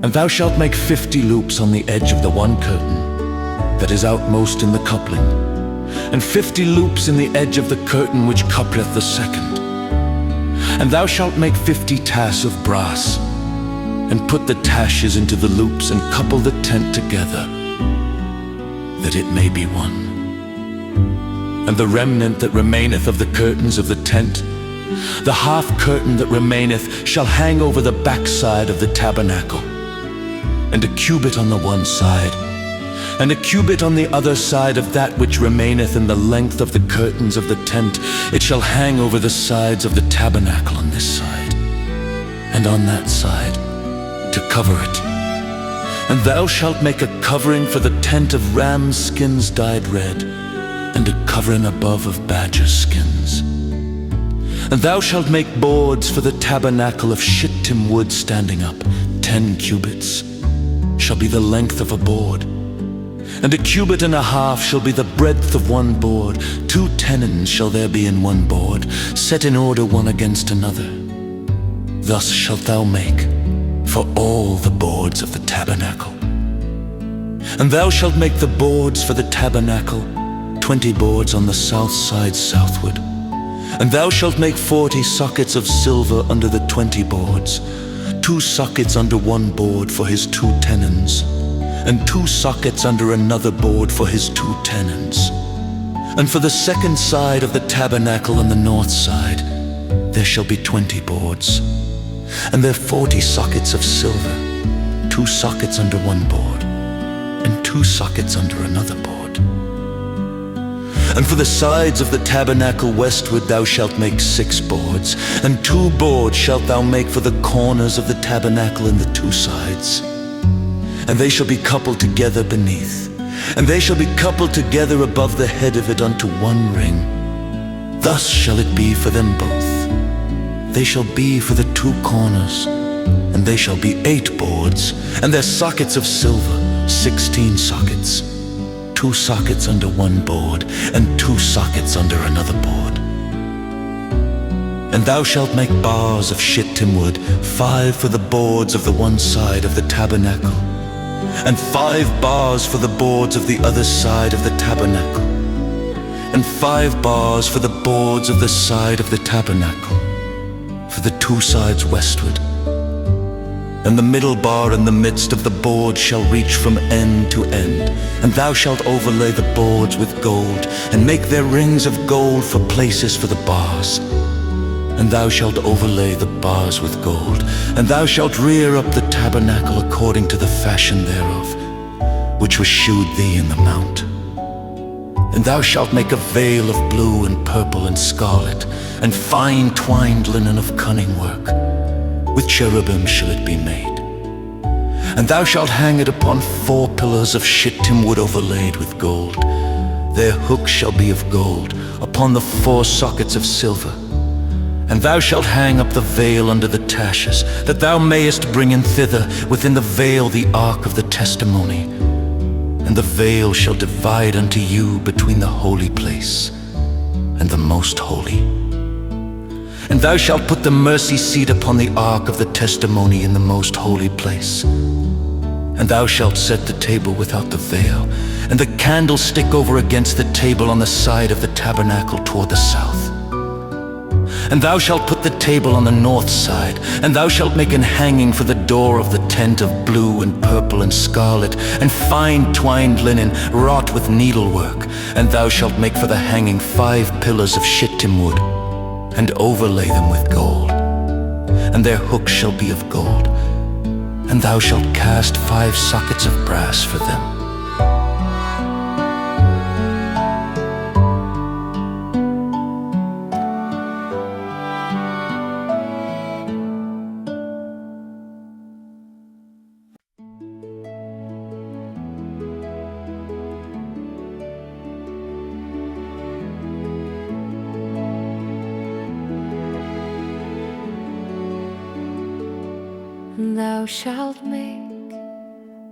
And thou shalt make 50 loops on the edge of the 1 curtain that is outmost in the coupling, and 50 loops in the edge of the curtain which coupleth the 2nd. And thou shalt make 50 tasses of brass, and put the taches into the loops, and couple the tent together, that it may be 1. And the remnant that remaineth of the curtains of the tent, the half curtain that remaineth, shall hang over the backside of the tabernacle, and a cubit on the 1 side, and a cubit on the other side of that which remaineth in the length of the curtains of the tent. It shall hang over the sides of the tabernacle on this side, and on that side, to cover it. And thou shalt make a covering for the tent of ram's skins dyed red, and a covering above of badger skins. And thou shalt make boards for the tabernacle of shittim wood standing up. 10 cubits shall be the length of a board, and a cubit and a half shall be the breadth of 1 board. 2 tenons shall there be in 1 board, set in order one against another. Thus shalt thou make for all the boards of the tabernacle. And thou shalt make the boards for the tabernacle, 20 boards on the south side southward. And thou shalt make 40 sockets of silver under the 20 boards, 2 sockets under one board for his 2 tenons, and 2 sockets under another board for his 2 tenons. And for the second side of the tabernacle on the north side, there shall be 20 boards, and there 40 sockets of silver, 2 sockets under one board, and 2 sockets under another board. And for the sides of the tabernacle westward thou shalt make 6 boards, and 2 boards shalt thou make for the corners of the tabernacle in the 2 sides. And they shall be coupled together beneath, and they shall be coupled together above the head of it unto one ring. Thus shall it be for them both. They shall be for the 2 corners, and they shall be 8 boards, and their sockets of silver, 16 sockets, 2 sockets under one board, and 2 sockets under another board. And thou shalt make bars of shittim wood, 5 for the boards of the one side of the tabernacle, and 5 bars for the boards of the other side of the tabernacle, and 5 bars for the boards of the side of the tabernacle, for the 2 sides westward. And the middle bar in the midst of the board shall reach from end to end. And thou shalt overlay the boards with gold, and make their rings of gold for places for the bars. And thou shalt overlay the bars with gold, and thou shalt rear up the tabernacle according to the fashion thereof, which was shewed thee in the mount. And thou shalt make a veil of blue and purple and scarlet, and fine twined linen of cunning work. With cherubim shall it be made. And thou shalt hang it upon 4 pillars of shittim wood overlaid with gold. Their hooks shall be of gold, upon the 4 sockets of silver. And thou shalt hang up the veil under the taches, that thou mayest bring in thither within the veil the ark of the testimony. And the veil shall divide unto you between the holy place and the most holy. And thou shalt put the mercy seat upon the ark of the testimony in the most holy place. And thou shalt set the table without the veil, and the candlestick over against the table on the side of the tabernacle toward the south. And thou shalt put the table on the north side, and thou shalt make an hanging for the door of the tent of blue and purple and scarlet, and fine twined linen wrought with needlework. And thou shalt make for the hanging 5 pillars of shittim wood, and overlay them with gold, and their hooks shall be of gold, and thou shalt cast 5 sockets of brass for them. Thou shalt make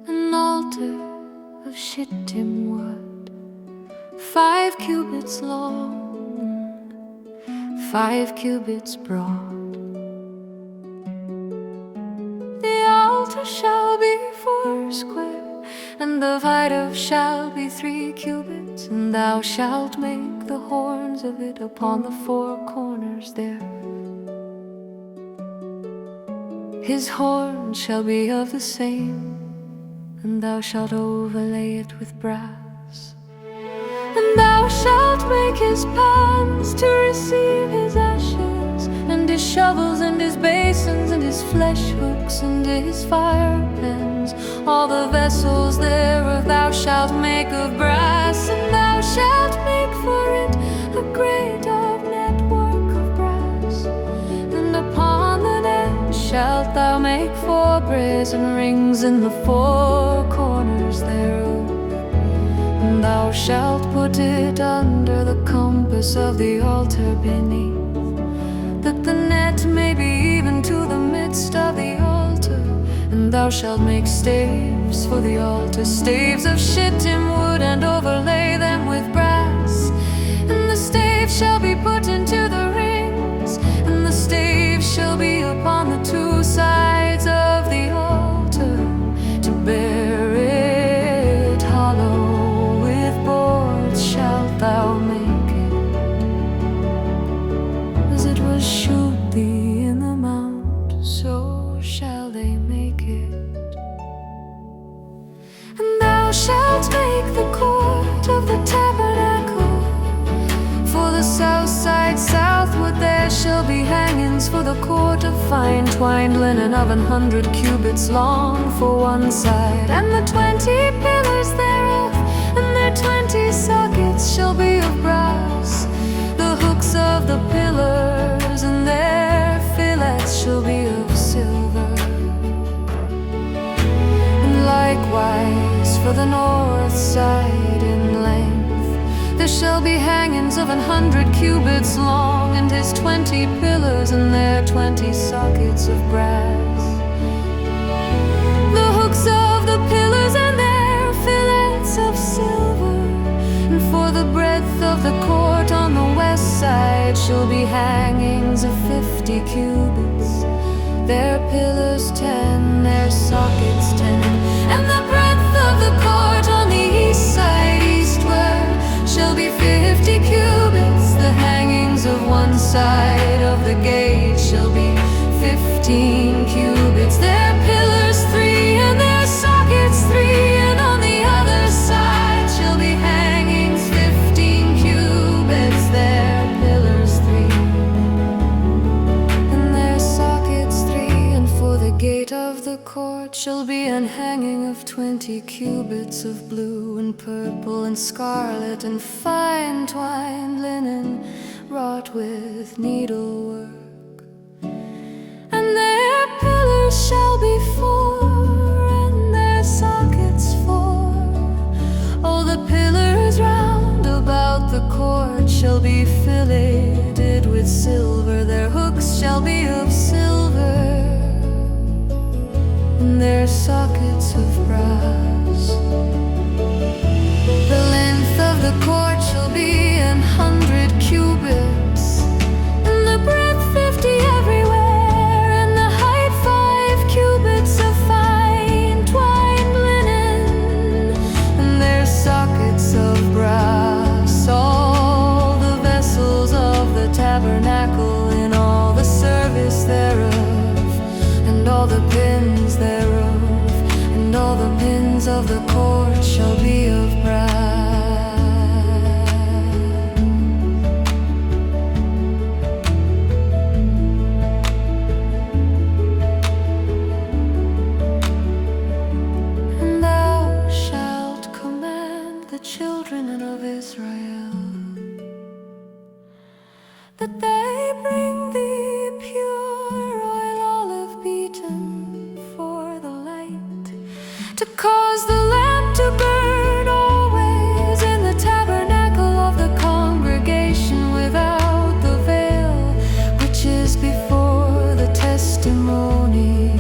an altar of shittim wood, 5 cubits long, 5 cubits broad. The altar shall be 4 square, and the height of shall be 3 cubits. And thou shalt make the horns of it upon the 4 corners there. His horns shall be of the same, and thou shalt overlay it with brass. And thou shalt make his pans to receive his ashes, and his shovels, and his basins, and his flesh hooks, and his fire pans. All the vessels thereof thou shalt make of brass. And thou shalt make for it a great network of brass. And upon the net shalt thou make 4 brazen rings in the 4 corners thereof. And thou shalt put it under the compass of the altar beneath, that the net may be even to the midst of the altar. And thou shalt make staves for the altar, staves of shittim wood, and overlay them with brass. And the staves shall be put into the rings, and the staves shall be upon the 2 sides of the altar, to bear it hollow. With boards shalt thou make it, as it was shewed thee in the mount, so shall shall be hangings for the court of fine twined linen of 100 cubits long for one side, and the 20 pillars thereof, and their 20 sockets shall be of brass. The hooks of the pillars and their fillets shall be of silver. And likewise for the north side in length there shall be hangings of 100 cubits long, and his 20 pillars and their 20 sockets of brass. The hooks of the pillars and their fillets of silver. And for the breadth of the court on the west side shall be hangings of 50 cubits, their pillars 10, their sockets 10. And the breadth of the court on the east side eastward shall be 50 cubits, the hangings of one side of the gate shall be 15 cubits, their pillars 3 and their sockets 3. And on the other side shall be hangings 15 cubits, their pillars 3 and their sockets 3. And for the gate of the court shall be an hanging of 20 cubits of blue and purple and scarlet and fine twined linen wrought with needlework. And their pillars shall be 4 and their sockets 4. All the pillars round about the court shall be filleted with silver, their hooks shall be of silver, and their sockets of brass. The length of the court shall be 100 cubits, and the breadth 50 everywhere, and the height 5 cubits of fine twined linen, and their sockets of brass. All the vessels of the tabernacle in all the service thereof, and all the pins thereof, and all the pins of the court shall be of brass. And thou shalt command the children of Israel that they bring thee pure oil olive beaten for the light, to cause the lamp to burn always in the tabernacle of the congregation without the veil, which is before the testimony.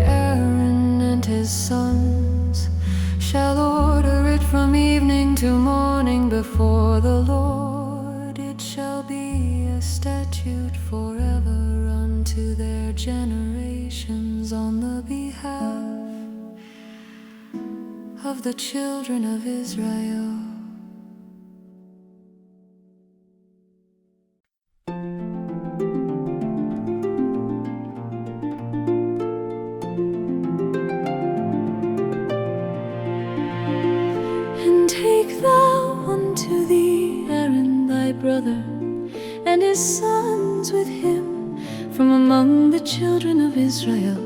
Aaron and his sons shall order it from evening to morning before the Lord. It shall be a statute forever unto their generations on the behalf of the children of Israel. And take thou unto thee Aaron thy brother, and his sons with him from among the children of Israel,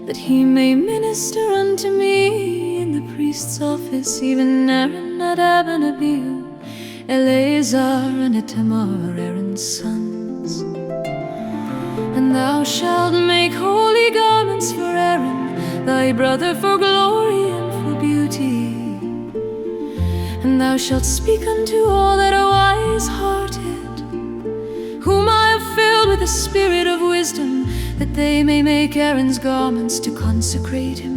that he may minister unto me in the priest's office, even Aaron, Nadab, and Abihu, Eleazar and Ithamar, Aaron's sons. And thou shalt make holy garments for Aaron thy brother, for glory and for beauty. And thou shalt speak unto all that are wise-hearted, whom I have filled with the spirit of wisdom, that they may make Aaron's garments to consecrate him,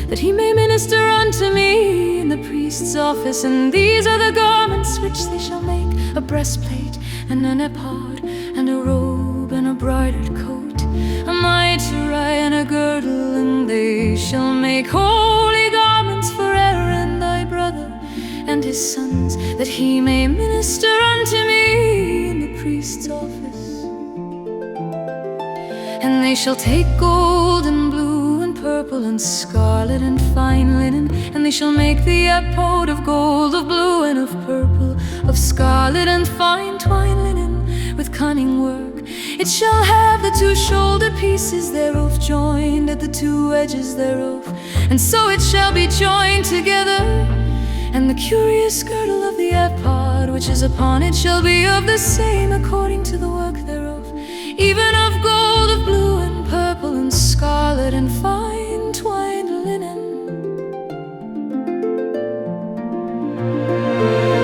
that he may minister unto me in the priest's office. And these are the garments which they shall make: a breastplate, and an ephod, and a robe, and a broidered coat, a mitre and a girdle. And they shall make holy garments for Aaron thy brother and his sons, that he may minister unto me in the priest's office. And they shall take gold and blue and purple and scarlet and fine linen, and they shall make the ephod of gold, of blue, and of purple, of of scarlet and fine twined linen with cunning work. It shall have the 2 shoulder pieces thereof joined at the 2 edges thereof, and so it shall be joined together. And the curious girdle of the ephod which is upon it shall be of the same according to the work thereof, even of gold, of blue and purple and scarlet and fine twined linen.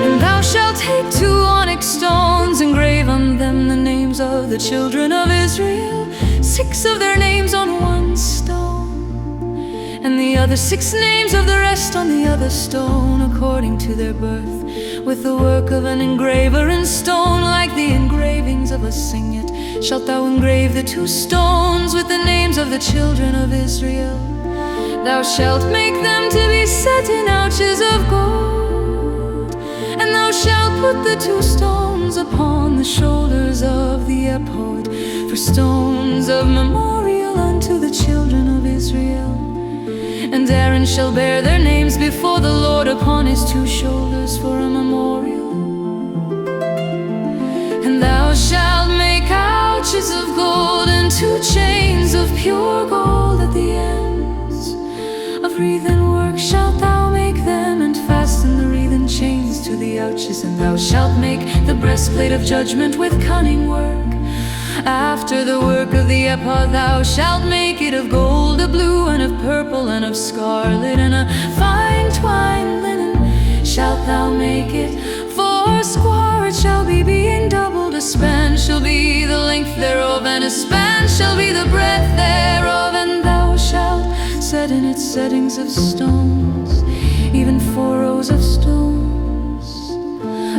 And thou shalt take 2 onyx stones, engrave on them the names of the children of Israel, 6 of their names on 1 stone, and the other 6 names of the rest on the other stone, according to their birth, with the work of an engraver in stone, like the engravings of a signet. Shalt thou engrave the 2 stones with the names of the children of Israel. Thou shalt make them to be set in ouches of gold, and thou shalt put the 2 stones upon the shoulders of the ephod, for stones of memorial unto the children of Israel. And Aaron shall bear their names before the Lord upon his 2 shoulders for a memorial. And thou shalt make ouches of gold, and 2 chains of pure gold at the ends. Of wreathen work shalt thou make them, and fasten the wreathen chains to the ouches. And thou shalt make the breastplate of judgment with cunning work. After the work of the ephod thou shalt make it of gold, of blue, and of purple, and of scarlet, and a fine twined linen shalt thou make it. 4 it shall be, being doubled. A span shall be the length thereof, and a span shall be the breadth thereof. And thou shalt set in its settings of stones, even 4 rows of stones.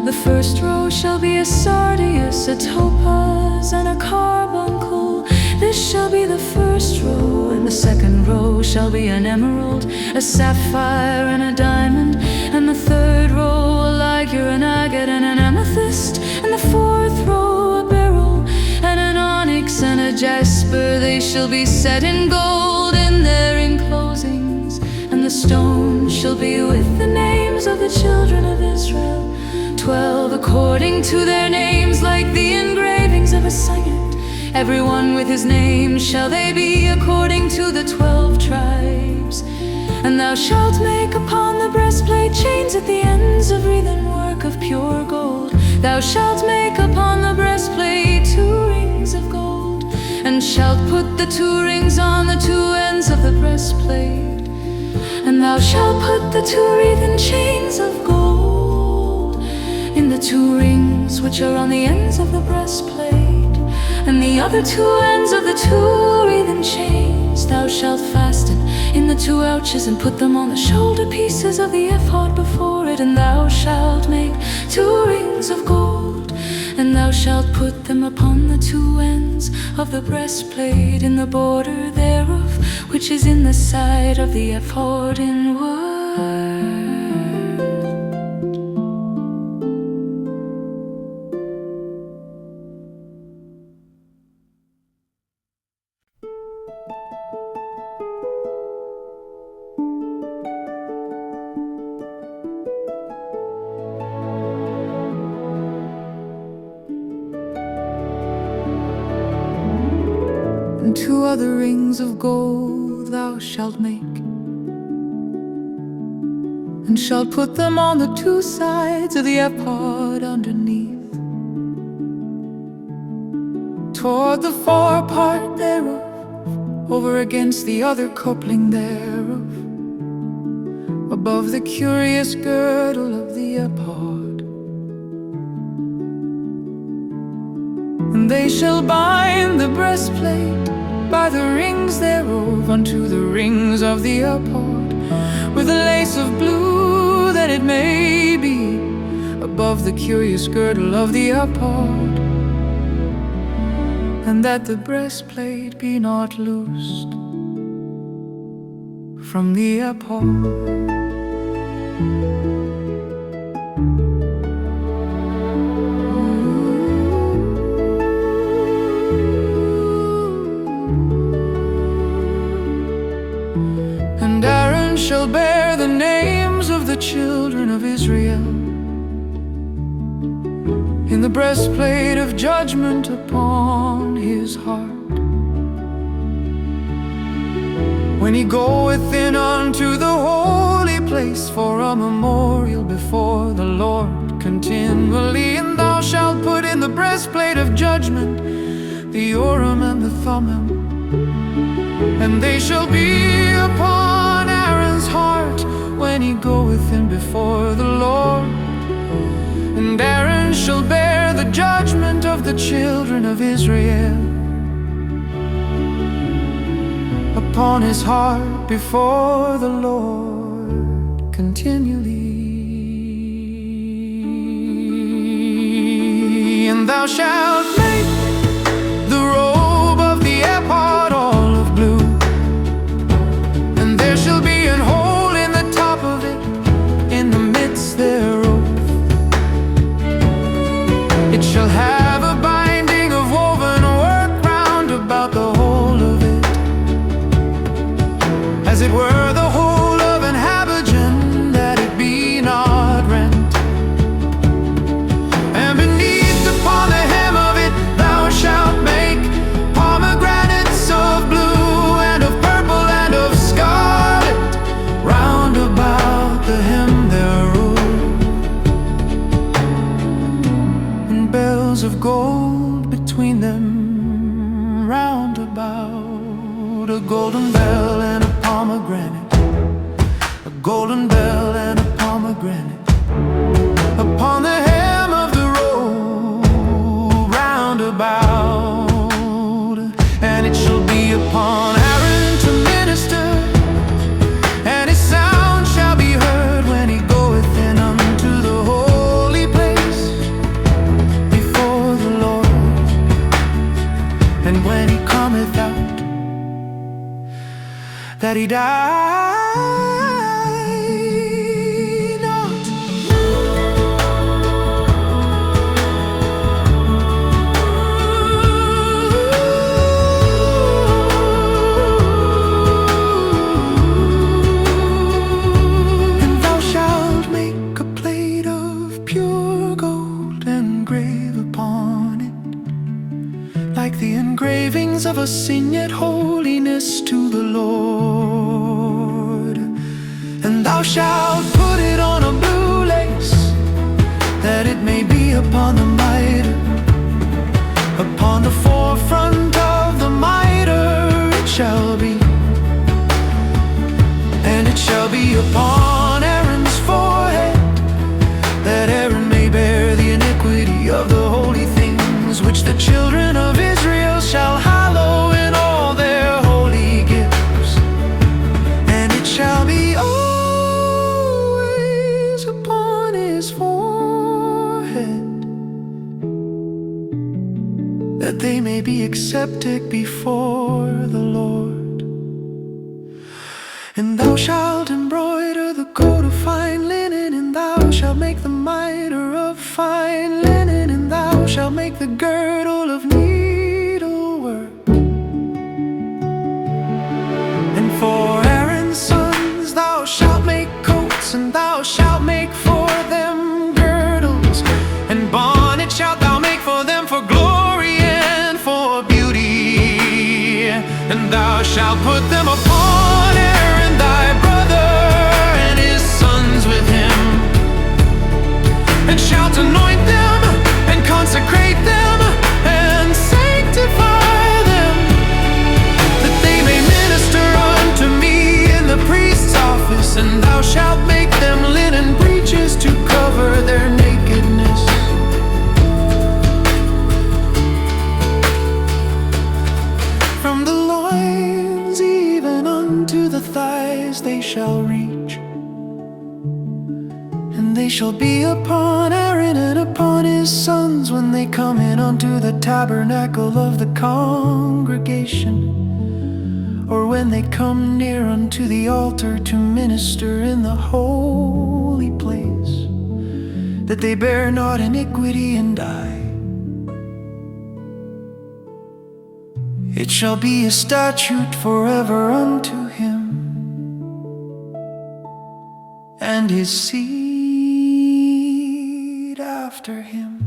The 1st row shall be a sardius, a topaz, and a carbuncle. This shall be the 1st row. And the 2nd row shall be an emerald, a sapphire, and a diamond. And the 3rd row a ligure, an agate, and an amethyst. And the 4th row a beryl, and an onyx, and a jasper. They shall be set in gold in their enclosings. And the stones shall be with the names of the children of Israel, 12 according to their names, like the engravings of a signet. Everyone with his name shall they be, according to the 12 tribes. And thou shalt make upon the breastplate chains at the ends of wreathen work of pure gold. Thou shalt make upon the breastplate 2 rings of gold, and shalt put the 2 rings on the 2 ends of the breastplate. And thou shalt put the 2 wreathen chains of gold in the 2 rings which are on the ends of the breastplate, and the other 2 ends of the 2 wreathen chains thou shalt fasten in the 2 ouches, and put them on the shoulder pieces of the ephod before it. And thou shalt make 2 rings of gold, and thou shalt put them upon the 2 ends of the breastplate, in the border thereof, which is in the side of the ephod inward. And 2 other rings of gold thou shalt make, and shalt put them on the 2 sides of the ephod underneath, toward the forepart thereof, over against the other coupling thereof, above the curious girdle of the ephod. And they shall bind the breastplate by the rings thereof unto the rings of the ephod, with a lace of blue, that it may be above the curious girdle of the ephod, and that the breastplate be not loosed from the ephod. And Aaron shall bear the names of the children of Israel in the breastplate of judgment upon his heart. When he goeth in unto the holy place for a memorial before the Lord continually. And thou shalt put in the breastplate of judgment the Urim and the Thummim, and they shall be upon Aaron's heart when he goeth in before the Lord. And Aaron shall bear the judgment of the children of Israel upon his heart before the Lord continually. And thou shalt make the robe of the ephod all of blue, and there shall be an hole in the top of it, in the midst thereof. It shall have a binding of woven work round about the whole of it, as it were the whole of an habergeon, that it be not rent. And beneath upon the hem of it thou shalt make pomegranates of blue and of purple and of scarlet round about the hem thereof, and bells of gold between them round about, a golden bell and a pomegranate, a golden bell and a pomegranate upon the hem of the robe round about. And it shall be upon Aaron to minister, and his sound shall be heard when he goeth in unto the holy place before the Lord, and when he cometh out, that he die not. And thou shalt make a plate of pure gold, and engrave upon it like the engravings of a signet, holiness to the Lord. And thou shalt put it on a blue lace, that it may be upon the mitre, upon the forefront of the mitre it shall be. And it shall be upon Aaron's forehead, that Aaron may bear the iniquity of the holy things which the children of Israel shall hallow in all their holy gifts. And it shall be always upon his forehead, that they may be accepted before the Lord. And thou shalt embroider the coat of fine linen, and thou shalt make the mitre of fine linen, and thou shalt make the girdle of needlework. And for Aaron's sons thou shalt make coats, and thou shalt make for them girdles, and bonnets shalt thou make for them for glory and for beauty. And thou shalt put them upon Aaron thy brother and his sons with him, and shalt anoint them and consecrate them and sanctify them, that they may minister unto me in the priest's office. And thou shalt make them linen breeches to cover their nakedness. From the loins even unto the thighs they shall reach, and they shall be upon Aaron and upon his sons when they come in unto the tabernacle of the congregation, or when they come near unto the altar to minister in the holy place, that they bear not iniquity and die. It shall be a statute forever unto him and his seed after him.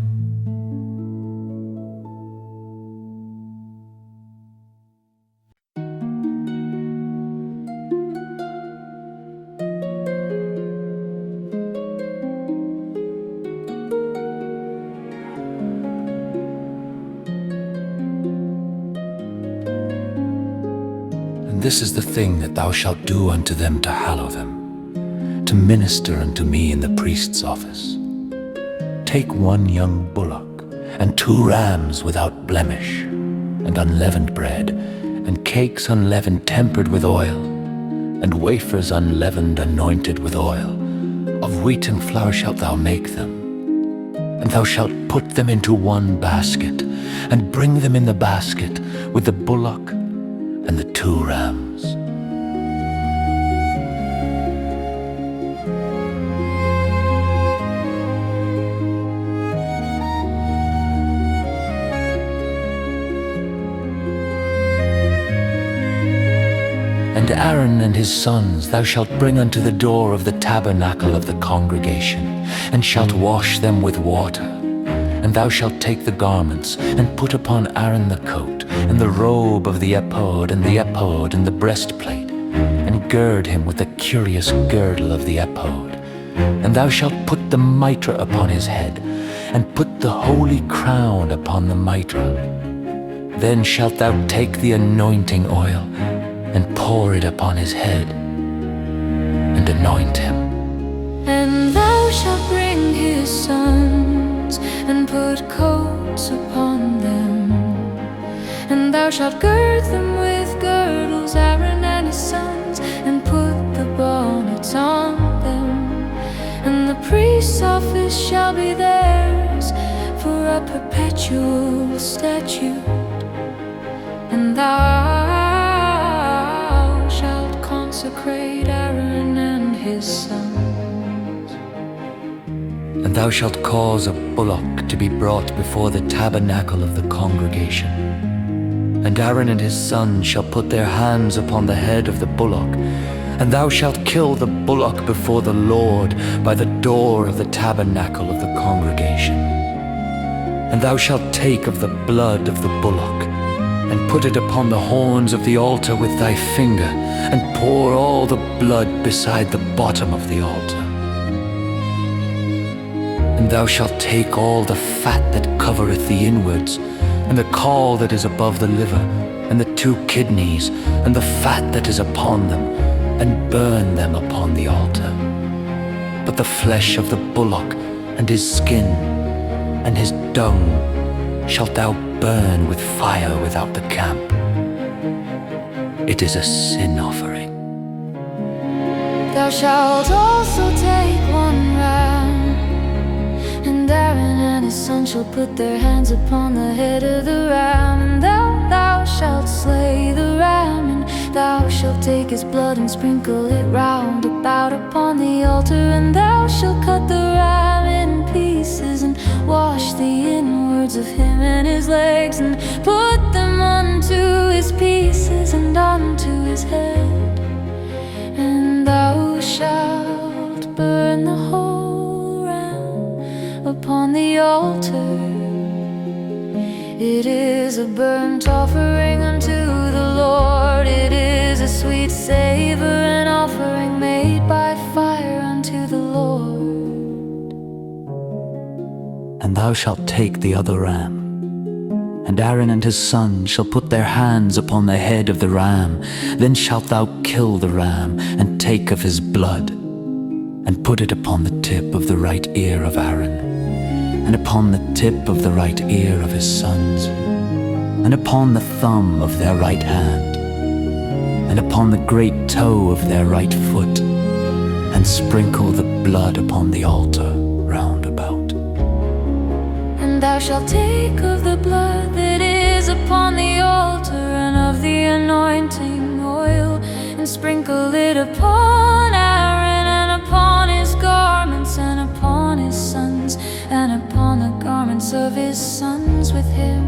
this is the thing that thou shalt do unto them to hallow them, to minister unto me in the priest's office. Take 1 young bullock, and 2 rams without blemish, and unleavened bread, and cakes unleavened tempered with oil, and wafers unleavened anointed with oil. Of wheat and flour shalt thou make them. And thou shalt put them into 1 basket, and bring them in the basket with the bullock and the 2 rams. And Aaron and his sons thou shalt bring unto the door of the tabernacle of the congregation, and shalt wash them with water. And thou shalt take the garments, and put upon Aaron the coat, and the robe of the ephod, and the breastplate, and gird him with the curious girdle of the ephod. And thou shalt put the mitre upon his head, and put the holy crown upon the mitre. Then shalt thou take the anointing oil, and pour it upon his head, and anoint him. And thou shalt bring his sons, and put coats upon them. And thou shalt gird them with girdles, Aaron and his sons, and put the bonnets on them. And the priest's office shall be theirs for a perpetual statute. And thou shalt consecrate Aaron and his sons. And thou shalt cause a bullock to be brought before the tabernacle of the congregation. And Aaron and his sons shall put their hands upon the head of the bullock, and thou shalt kill the bullock before the Lord by the door of the tabernacle of the congregation. And thou shalt take of the blood of the bullock, and put it upon the horns of the altar with thy finger, and pour all the blood beside the bottom of the altar. And thou shalt take all the fat that covereth the inwards, and the caul that is above the liver, and the 2 kidneys, and the fat that is upon them, and burn them upon the altar. But the flesh of the bullock, and his skin, and his dung, shalt thou burn with fire without the camp. It is a sin offering. Thou shalt also take 1 ram, and Aaron and his sons shall put their hands upon the head of the ram. And thou shalt slay the ram, and thou shalt take his blood and sprinkle it round about upon the altar. And thou shalt cut the ram in pieces, and wash the inwards of him and his legs, and put them onto his pieces and onto his head. And thou shalt burn the whole ram upon the altar. It is a burnt offering unto the Lord. It is a sweet savor, an offering made by fire unto the Lord. And thou shalt take the other ram, and Aaron and his sons shall put their hands upon the head of the ram. Then shalt thou kill the ram, and take of his blood, and put it upon the tip of the right ear of Aaron, and upon the tip of the right ear of his sons, and upon the thumb of their right hand, and upon the great toe of their right foot, and sprinkle the blood upon the altar round about. And thou shalt take of the blood that is upon the altar, and of the anointing oil, and sprinkle it upon Aaron, and upon his garments, and upon his sons, and upon the garments of his sons with him.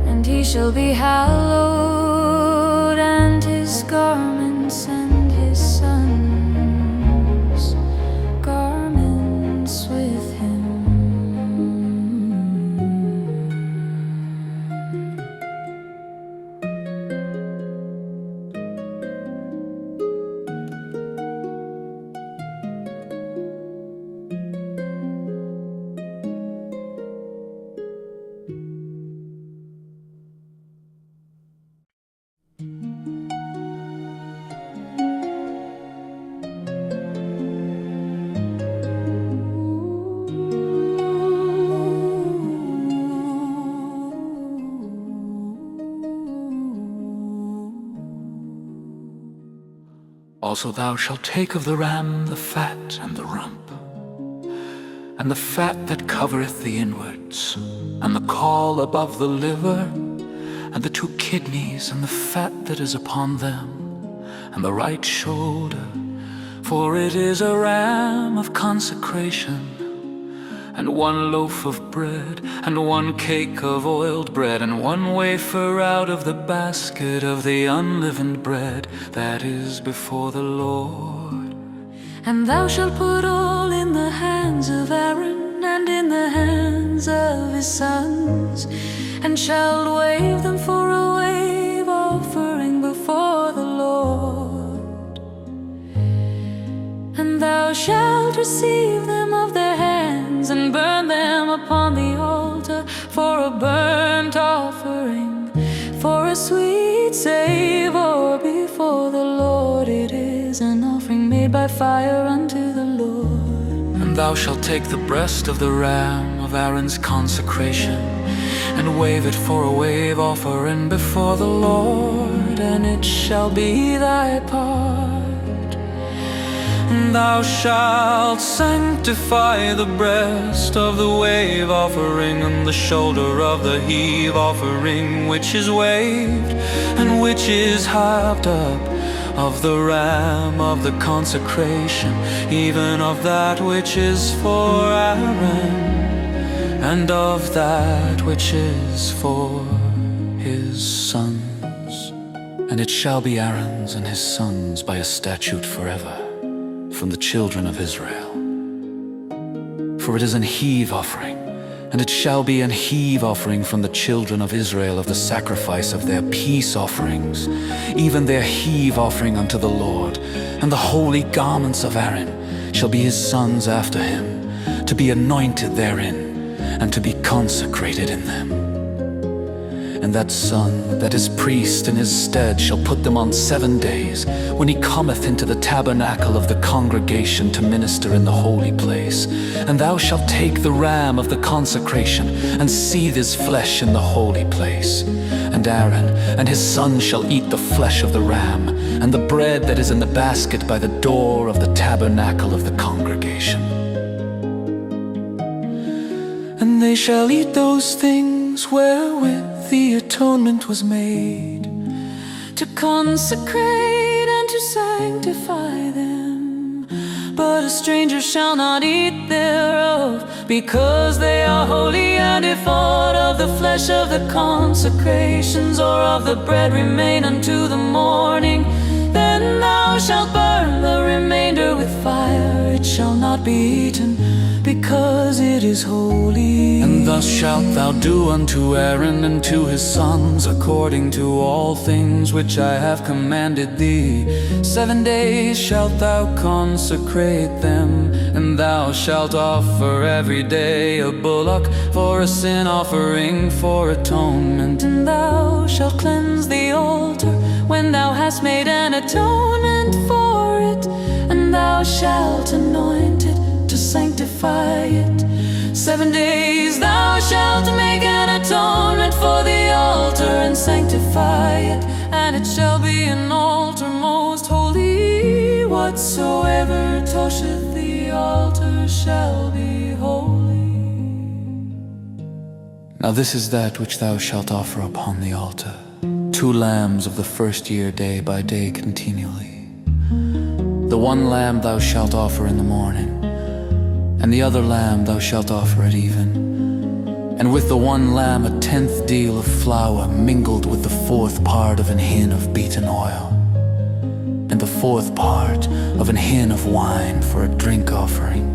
And he shall be hallowed, and his garments and his sons' garments with him. Also thou shalt take of the ram the fat and the rump, and the fat that covereth the inwards, and the caul above the liver, and the 2 kidneys, and the fat that is upon them, and the right shoulder, for it is a ram of consecration, and 1 loaf of bread, and 1 cake of oiled bread, and 1 wafer out of the basket of the unleavened bread that is before the Lord. And thou shalt put all in the hands of Aaron, and in the hands of his sons, and shalt wave them for a wave offering before the Lord. And thou shalt receive them of their hands, and burn them upon the altar for a burnt offering, for a sweet savor before the Lord. It is an offering made by fire unto the Lord. And thou shalt take the breast of the ram of Aaron's consecration, and wave it for a wave offering before the Lord, and it shall be thy part. And thou shalt sanctify the breast of the wave offering, and the shoulder of the heave offering, which is waved, and which is halved up, of the ram of the consecration, even of that which is for Aaron, and of that which is for his sons. And it shall be Aaron's and his sons by a statute forever from the children of Israel. For it is an heave offering, and it shall be an heave offering from the children of Israel of the sacrifice of their peace offerings, even their heave offering unto the Lord. And the holy garments of Aaron shall be his sons after him, to be anointed therein, and to be consecrated in them. And that son that is priest in his stead shall put them on 7 days, when he cometh into the tabernacle of the congregation to minister in the holy place. And thou shalt take the ram of the consecration, and seethe his flesh in the holy place. And Aaron and his sons shall eat the flesh of the ram, and the bread that is in the basket by the door of the tabernacle of the congregation. And they shall eat those things wherewith the atonement was made, to consecrate and to sanctify them. But a stranger shall not eat thereof, because they are holy. And if aught of the flesh of the consecrations or of the bread remain unto the morning, then thou shalt burn the remainder with fire. It shall not be eaten, because it is holy. And thus shalt thou do unto Aaron and to his sons, according to all things which I have commanded thee. 7 days shalt thou consecrate them, and thou shalt offer every day a bullock for a sin offering for atonement. And thou shalt cleanse the altar when thou hast made an atonement for it, and thou shalt anoint it to sanctify it. 7 days thou shalt make an atonement for the altar and sanctify it, and it shall be an altar most holy. Whatsoever toucheth the altar shall be holy. Now this is that which thou shalt offer upon the altar: 2 lambs of the first year, day by day continually. The 1 lamb thou shalt offer in the morning, and the other lamb thou shalt offer at even. And with the 1 lamb 1/10 deal of flour mingled with the 4th part of an hin of beaten oil, and the 4th part of an hin of wine for a drink offering.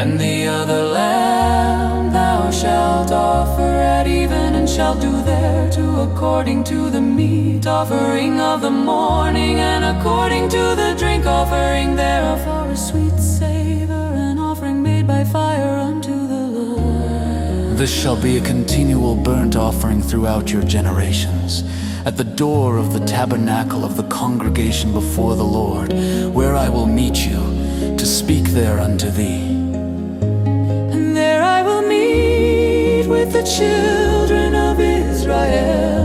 And the other lamb thou shalt offer at even, and shalt do thereto according to the meat offering of the morning, and according to the drink offering thereof for a sweet savor, an offering made by fire unto the Lord. This shall be a continual burnt offering throughout your generations, at the door of the tabernacle of the congregation before the Lord, where I will meet you to speak there unto thee. And there I will meet with the children of Israel,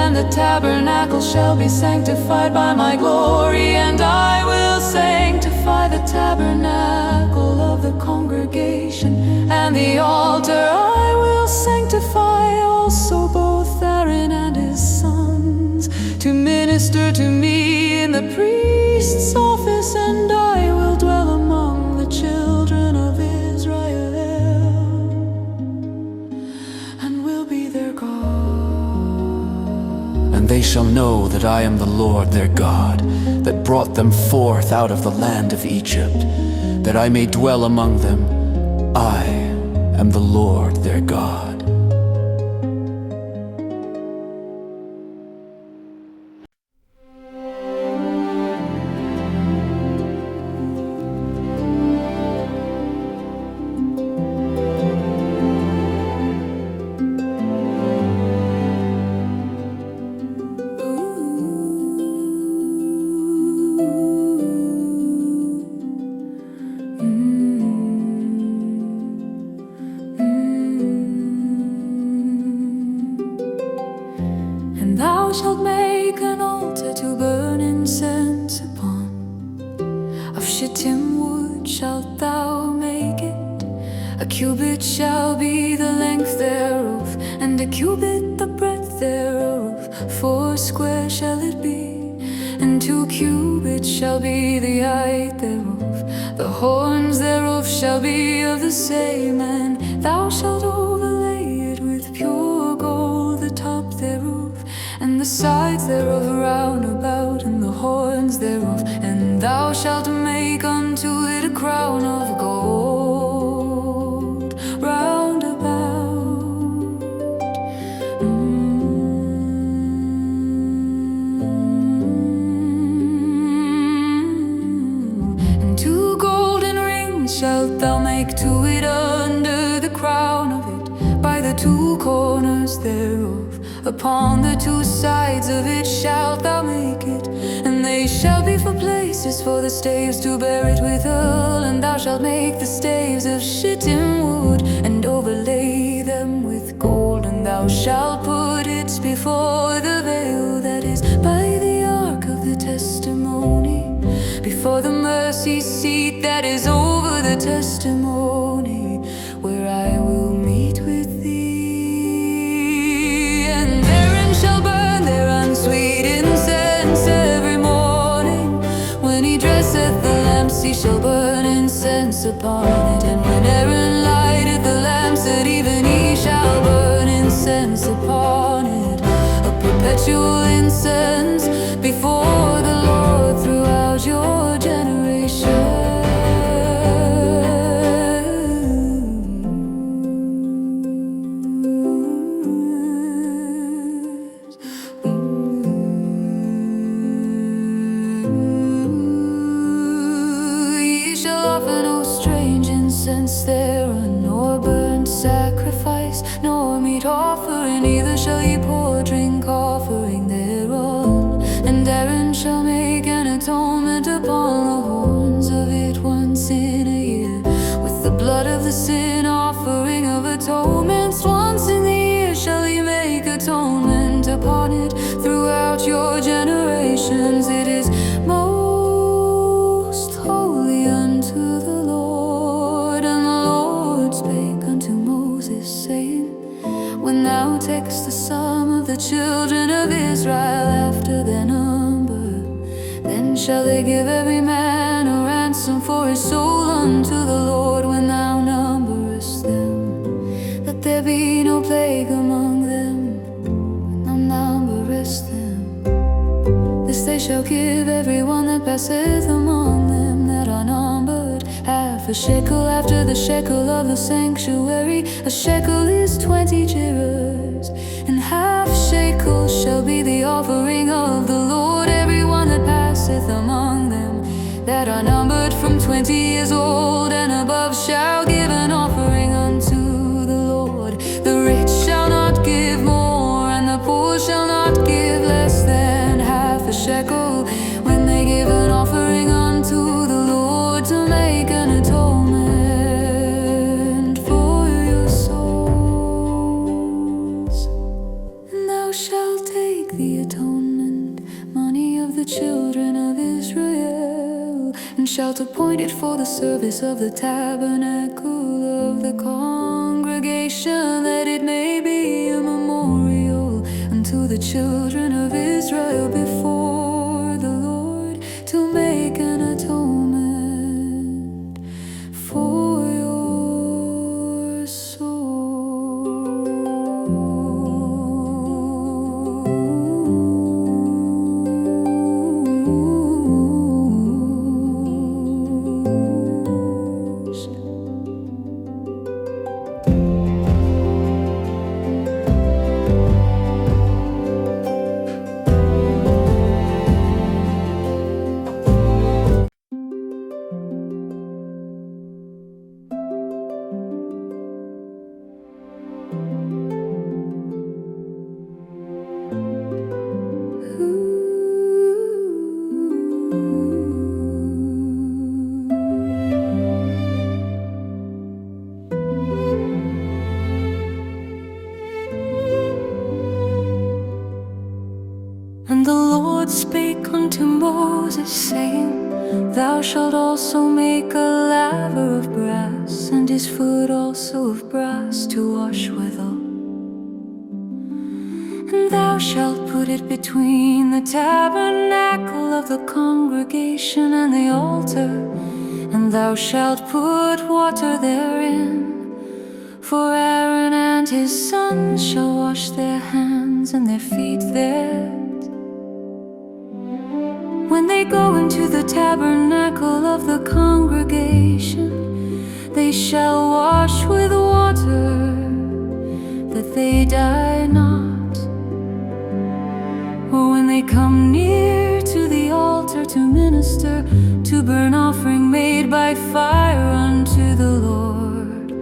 and the tabernacle shall be sanctified by my glory, and I will sanctify the tabernacle of the congregation, and the altar I will sanctify also, both Aaron and his sons, to minister to me in the priest's office, and I will dwell among the children of Israel, and will be their God. And they shall know that I am the Lord their God, that brought them forth out of the land of Egypt, that I may dwell among them. I am the Lord their God. Thou shalt make an altar to burn incense upon. Of shittim wood shalt thou make it. A cubit shall be the length thereof, and a cubit the breadth thereof. 4 square shall it be, and 2 cubits shall be the height thereof. The horns thereof shall be of the same, and thou shalt overlay it with pure gold, the top thereof, and the sides thereof round about, and the horns thereof. And thou shalt make unto it a crown of gold round about. And 2 golden rings shalt thou make to it under the crown of it, by the 2 corners thereof. Upon the 2 sides of it shalt thou make it, and they shall be for places for the staves to bear it withal. And thou shalt make the staves of shittim wood, and overlay them with gold. And thou shalt put it before the veil that is by the ark of the testimony, before the mercy seat that is over the testimony, where I will meet with thee. Shall burn their unsweet incense every morning. When he dresseth the lamps, he shall burn incense upon it. And when Aaron lighteth the lamps at even, he shall burn incense upon it. A perpetual incense before the Lord throughout your generation. There, nor burnt sacrifice, nor meat offering, neither shall ye pour drink offering thereon. And Aaron shall make an atonement upon the horns of it once in a year, with the blood of the sin offering of atonements. Once in the year shall he make atonement upon it throughout your generations. It is most holy unto the Lord. Spake unto Moses, saying, when thou takest the sum of the children of Israel after their number, then shall they give every man a ransom for his soul unto the Lord, when thou numberest them, that there be no plague among them, when thou numberest them. This they shall give every one that passeth among them that are numbered, half a shekel after the shekel of the sanctuary. A shekel is 20 gerahs, and half shekel shall be the offering of the Lord. Every one that passeth among them that are numbered from 20 years old and above shall give an offering unto the Lord. The rich shall not give more, and the poor shall not give less than half a shekel, when they give an offering unto the Lord to make an atonement for your souls. And thou shalt take the shalt appoint it for the service of the tabernacle of the congregation, that it may be a memorial unto the children of Israel before the Lord, to make an atonement for your souls. And the Lord spake unto Moses, saying, Thou shalt also make a laver of brass, and his foot also of brass, to wash withal. And thou shalt put it between the tabernacle of the congregation and the altar, and thou shalt put water therein. For Aaron and his sons shall wash their hands and their feet there, when they go into the tabernacle of the congregation. They shall wash with water, that they die not. Or when they come near to the altar to minister, to burn offering made by fire unto the Lord,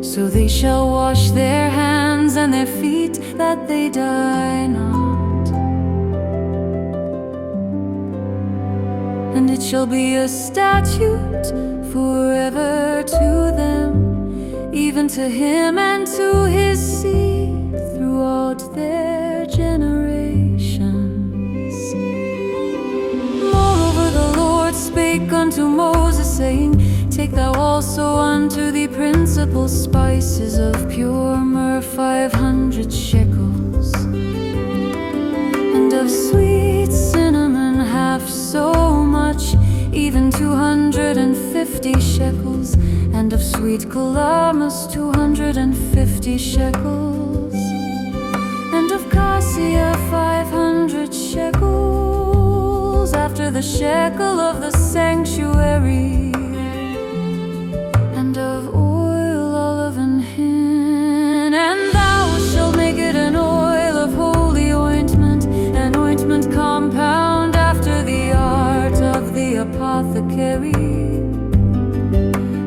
so they shall wash their hands and their feet, that they die not. And it shall be a statute forever to them, even to him and to his seed throughout their generations. Moreover, the Lord spake unto Moses, saying, Take thou also unto thee principal spices of pure myrrh 500 shekels, and of sweet cinnamon half so much, even 250 shekels, and of sweet calamus 250 shekels, and of cassia 500 shekels, after the shekel of the sanctuary, and of oil, olive, and hin. And thou shalt make it an oil of holy ointment, an ointment compound after the art of the apothecary.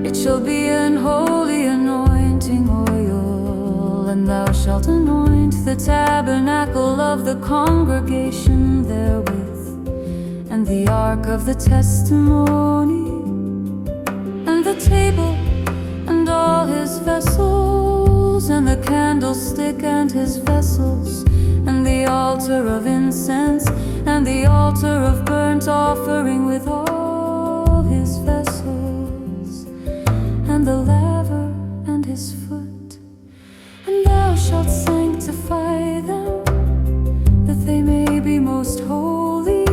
It shall be an holy anointing oil, and thou shalt anoint the tabernacle of the congregation therewith, and the ark of the testimony, and the table, and all his vessels, and the candlestick and his vessels, and the altar of incense, and the altar of burnt offering with all his vessels, and the laver and his foot. And thou shalt sanctify them, that they may be most holy.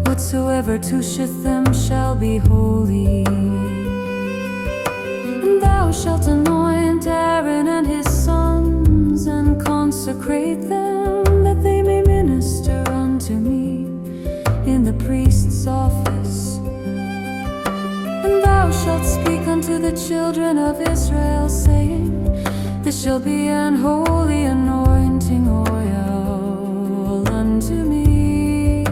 Whatsoever toucheth them shall be holy. And thou shalt anoint Aaron and his sons, and consecrate them, that they may minister unto me in the priest's office. And thou shalt speak unto the children of Israel, saying, This shall be an holy anointing oil unto me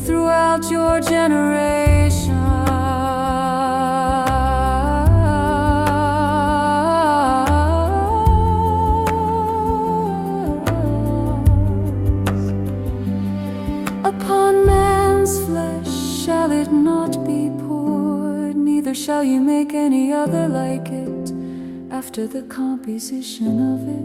throughout your generations. Upon man's flesh shall it not be poured, neither shall you make any other like it after the composition of it.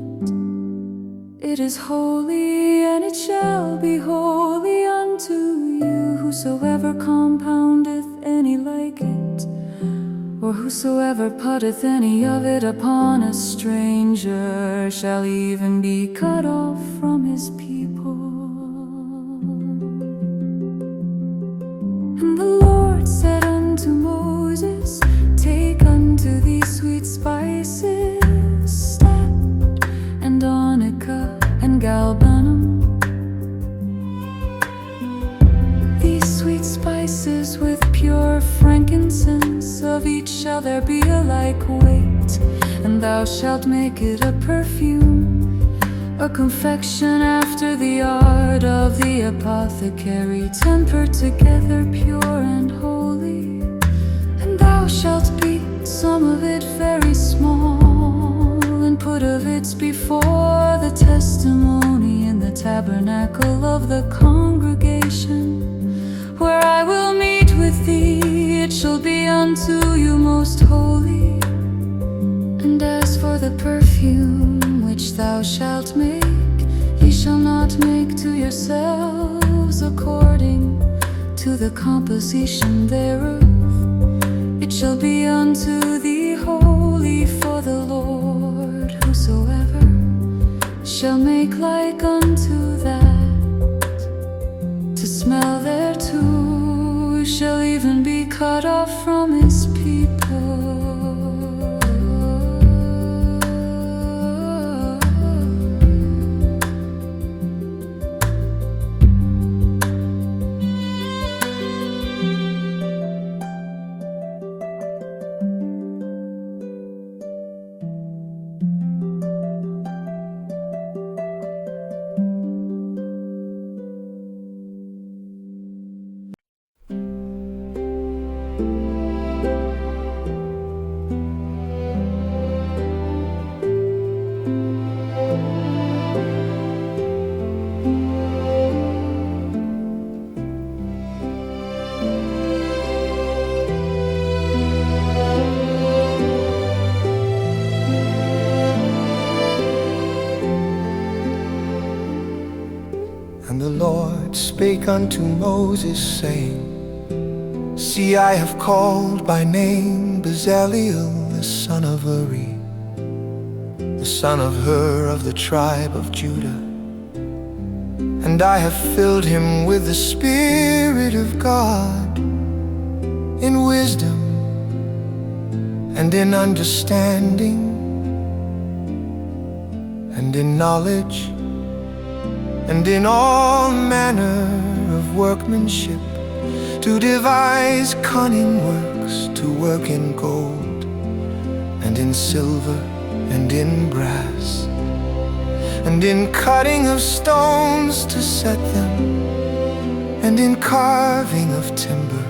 It is holy, and it shall be holy unto you. Whosoever compoundeth any like it, or whosoever putteth any of it upon a stranger shall even be cut off from his people. And the Lord said unto Moses, take unto thee sweet spices, step, and onycha, and galbanum. These sweet spices with pure frankincense, of each shall there be a like weight, and thou shalt make it a perfume, a confection after the art of the apothecary, tempered together, pure and holy. And thou shalt beat some of it very small, and put of it before the testimony in the tabernacle of the congregation, where I will meet with thee. It shall be unto you most holy. And as for the perfume which thou shalt make, ye shall not make to yourselves according to the composition thereof. It shall be unto thee holy for the Lord. Whosoever shall make like unto that, to smell thereto, shall even be cut off from his people. And the Lord spake unto Moses, saying, See, I have called by name Bezaleel, the son of Uri, the son of Hur of the tribe of Judah. And I have filled him with the Spirit of God, in wisdom and in understanding and in knowledge, and in all manner of workmanship, to devise cunning works, to work in gold, and in silver, and in brass, and in cutting of stones to set them, and in carving of timber,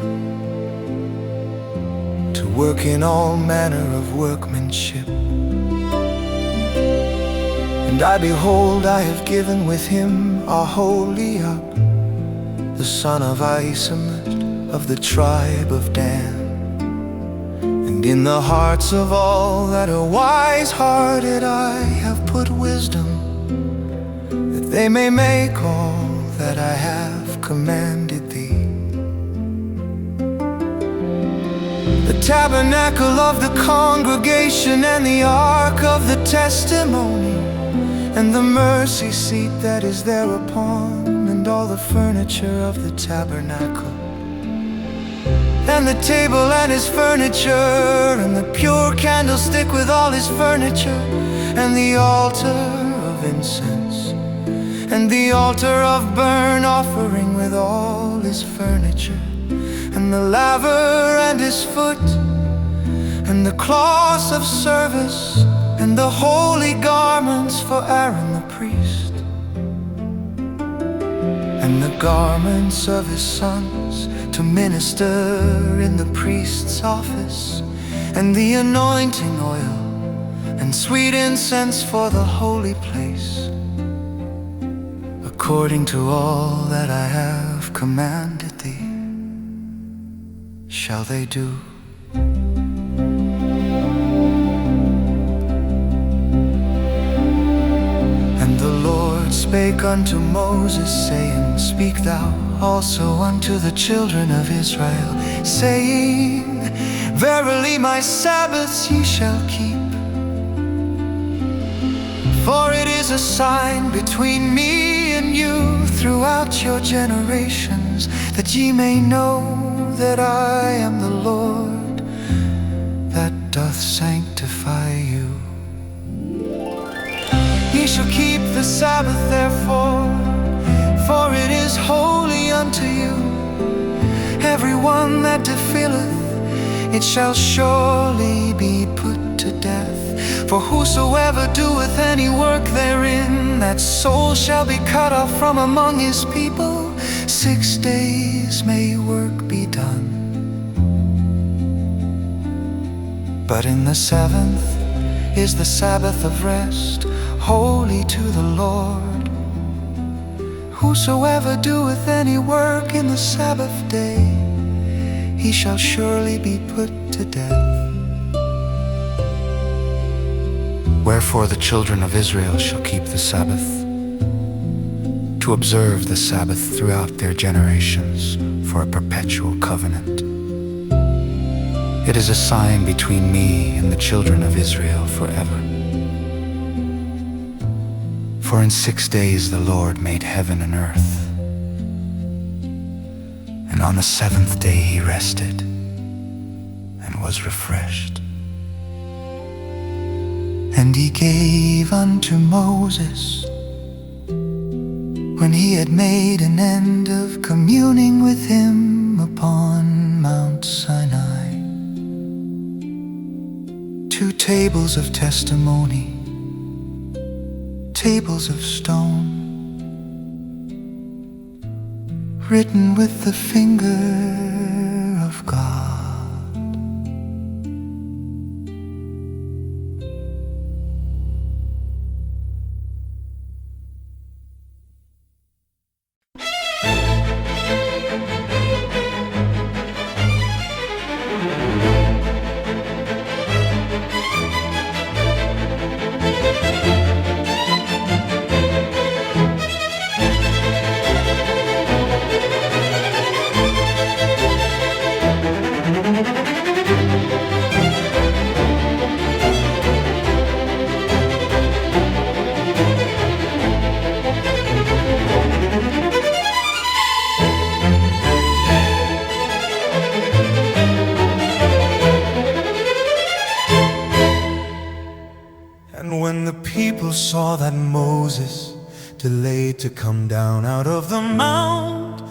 to work in all manner of workmanship. And I, behold, I have given with him Aholiab, the son of Ahisamach of the tribe of Dan. And in the hearts of all that are wise-hearted I have put wisdom, that they may make all that I have commanded thee. The tabernacle of the congregation, and the ark of the testimony, and the mercy seat that is thereupon, and all the furniture of the tabernacle, and the table and his furniture, and the pure candlestick with all his furniture, and the altar of incense, and the altar of burnt offering with all his furniture, and the laver and his foot, and the cloths of service, and the holy garments for Aaron the priest, and the garments of his sons to minister in the priest's office, and the anointing oil and sweet incense for the holy place, according to all that I have commanded thee, shall they do. Spake unto Moses, saying, Speak thou also unto the children of Israel, saying, Verily my Sabbaths ye shall keep. For it is a sign between me and you throughout your generations, that ye may know that I am the Lord that doth sanctify you. Ye shall keep the Sabbath therefore, for it is holy unto you. Every one that defileth, it shall surely be put to death. For whosoever doeth any work therein, that soul shall be cut off from among his people. 6 days may work be done, but in the seventh is the Sabbath of rest, holy to the Lord. Whosoever doeth any work in the Sabbath day, he shall surely be put to death. Wherefore the children of Israel shall keep the Sabbath, to observe the Sabbath throughout their generations for a perpetual covenant. It is a sign between me and the children of Israel forever. For in 6 days the Lord made heaven and earth, and on the seventh day he rested and was refreshed. And he gave unto Moses, when he had made an end of communing with him upon Mount Sinai, 2 tables of testimony, tables of stone, written with the finger of God. And when the people saw that Moses delayed to come down out of the mount,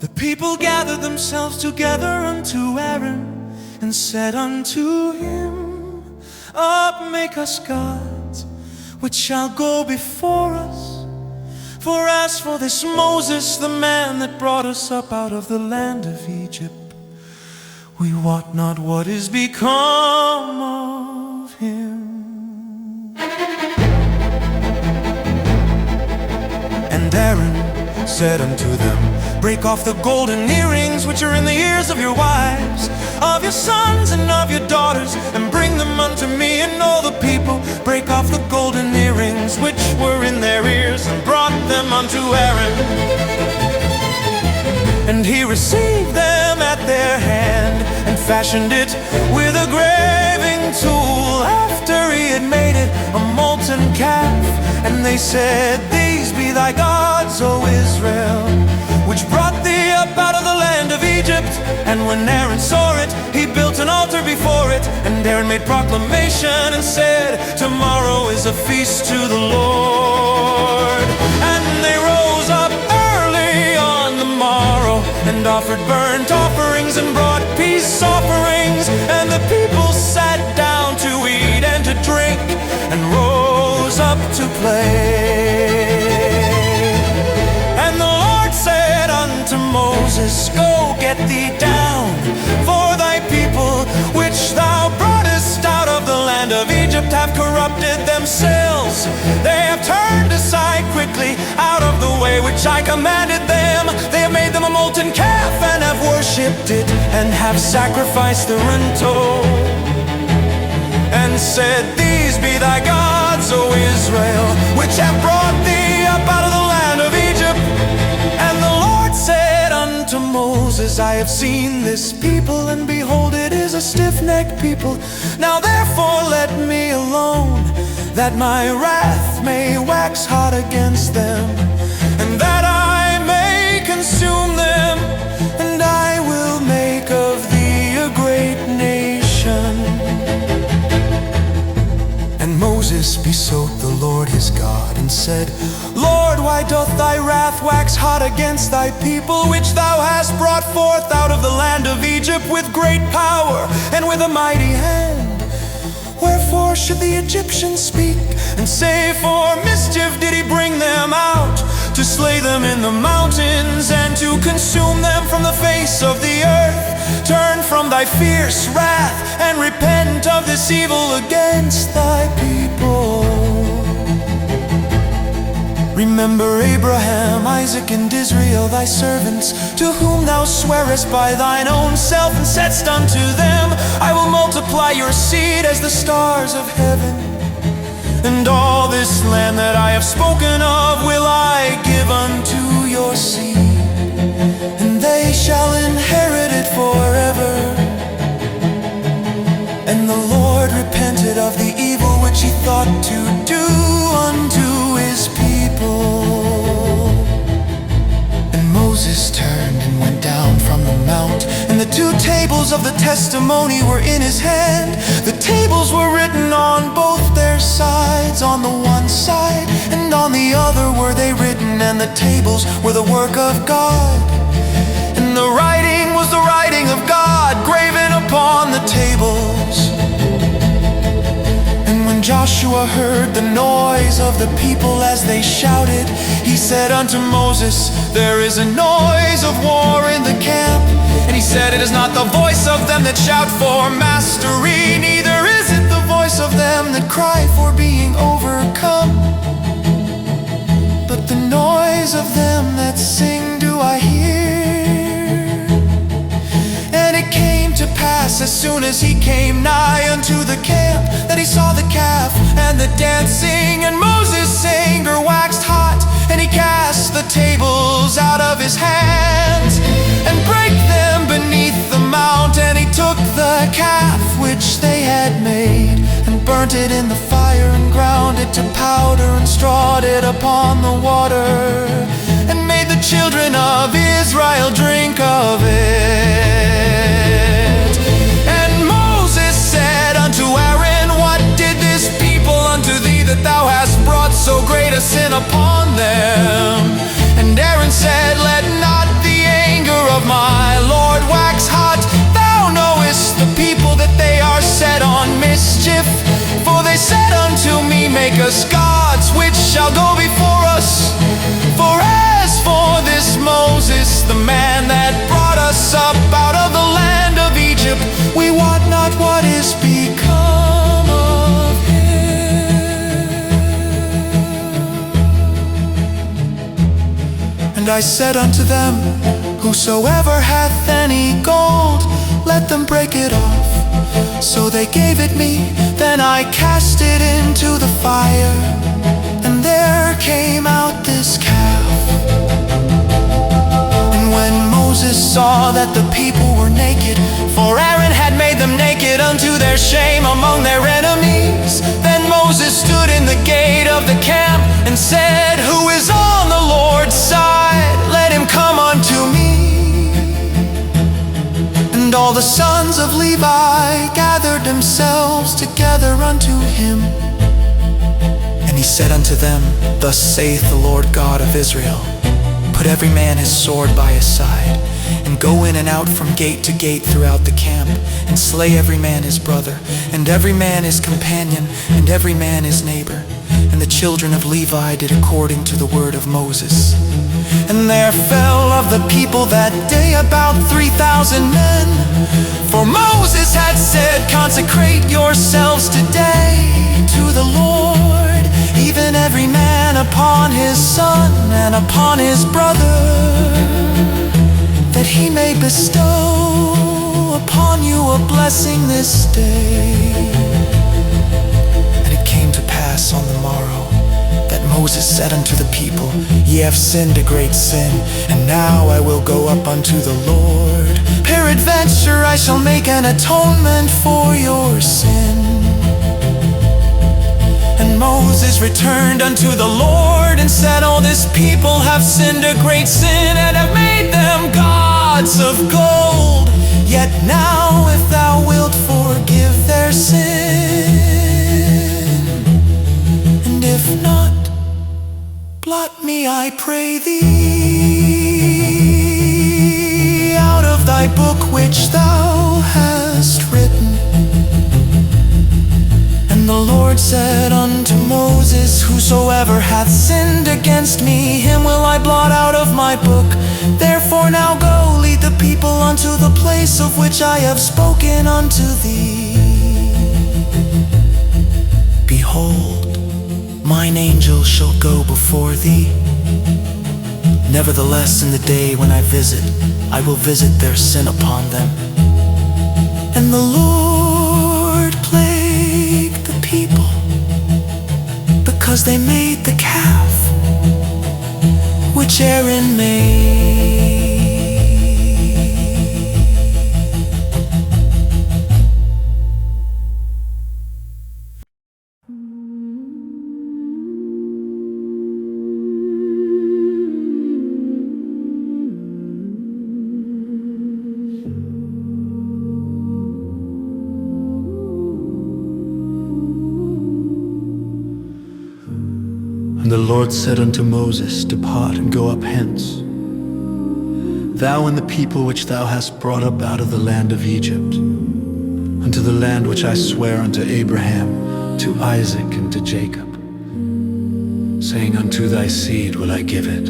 the people gathered themselves together unto Aaron, and said unto him, Up, make us gods, which shall go before us. For as for this Moses, the man that brought us up out of the land of Egypt, we wot not what is become of him. And Aaron said unto them, Break off the golden earrings which are in the ears of your wives, of your sons and of your daughters, and bring them unto me. And all the people break off the golden earrings which were in their ears, and brought them unto Aaron. And he received them at their hand, and fashioned it with a graving tool, after he had made it a molten calf. And they said, These be thy gods, O Israel, which brought thee up out of the land of Egypt. And when Aaron saw it, he built an altar before it. And Aaron made proclamation and said, Tomorrow is a feast to the Lord. And they rose up early on the morrow, and offered burnt offerings and brought peace offerings. And the people sat down to eat and to drink, and rose up to play. And the Lord said unto Moses, Go, get thee down, for thy people which thou broughtest out of the land of Egypt have corrupted themselves. They have turned aside quickly out of the way which I commanded them. They have made them a molten calf, and have worshipped it, and have sacrificed the unto, and said, These be thy gods, O Israel, which have brought thee up out of the land of Egypt. And the Lord said unto Moses, Moses, I have seen this people, and behold, it is a stiff-necked people. Now therefore let me alone, that my wrath may wax hot against them, and that I may consume them, and I will make of thee a great nation. And Moses besought the Lord his God, and said, Lord, why doth thy wrath wax hot against thy people, which thou hast brought forth out of the land of Egypt with great power and with a mighty hand? Wherefore should the Egyptians speak and say, for mischief did he bring them out, to slay them in the mountains, and to consume them from the face of the earth? Turn from thy fierce wrath, and repent of this evil against thy people. Remember Abraham, Isaac, and Israel, thy servants, to whom thou swearest by thine own self, and saidst unto them, I will multiply your seed as the stars of heaven. And all this land that I have spoken of will I give unto your seed, and they shall inherit it forever. And the Lord repented of the evil which he thought to do unto his people. And Moses turned and went down from the mount, and the 2 tables of the testimony were in his hand. The tables were written on both their sides, on the one side and on the other were they written, and the tables were the work of God. And the writing was the writing of God, graven upon the tables. And when Joshua heard the noise of the people as they shouted, he said unto Moses, there is a noise of war in the camp. And he said, it is not the voice of them that shout for mastery, neither is it the voice of them that cry for being overcome, but the noise of them that sing do I hear. And it came to pass, as soon as he came nigh unto the camp, that he saw the calf and the dancing, and Moses' anger waxed hot, and he cast the tables out of his hands, and brake them beneath the mount. And he took the calf which they had made, and burnt it in the fire, and ground it to powder, and strawed it upon the water, and made the children of Israel drink of it. And Moses said unto Aaron, what did this people unto thee, that thou hast brought so great a sin upon them? And Aaron said, let not the anger of my Lord wax hot. Thou knowest the people that they are set on mischief. For they said unto me, make us gods which shall go before us. For as for this Moses, the man that brought us up out of the land of Egypt, we wot not what is become of him. And I said unto them, whosoever hath any gold, let them break it off. So they gave it me, then I cast it into the fire, and there came out this calf. And when Moses saw that the people were naked, for Aaron had made them naked unto their shame among their enemies, then Moses stood in the gate of the camp, and said, who is on the Lord's side? Let him come unto me. And all the sons of Levi gathered themselves together unto him. And he said unto them, thus saith the Lord God of Israel, put every man his sword by his side, and go in and out from gate to gate throughout the camp, and slay every man his brother, and every man his companion, and every man his neighbor. And the children of Levi did according to the word of Moses. And there fell of the people that day about 3,000 men. For Moses had said, consecrate yourselves today to the Lord, even every man upon his son and upon his brother, that he may bestow upon you a blessing this day. And it came to pass on the morrow that Moses said unto the people, ye have sinned a great sin, and now I will go up unto the Lord. Peradventure I shall make an atonement for your sin. And Moses returned unto the Lord and said, all this people have sinned a great sin, and have made them gods of gold. Yet now if thou wilt forgive their sin, and if not, blot me, I pray thee, out of thy book which thou hast written. And the Lord said unto Moses, whosoever hath sinned against me, him will I blot out of my book. Therefore now go, lead the people unto the place of which I have spoken unto thee. Behold, mine angel shall go before thee. Nevertheless, in the day when I visit, I will visit their sin upon them. And the Lord plagued the people, because they made the calf which Aaron made. And the Lord said unto Moses, depart and go up hence, thou and the people which thou hast brought up out of the land of Egypt, unto the land which I swear unto Abraham, to Isaac, and to Jacob, saying, unto thy seed will I give it.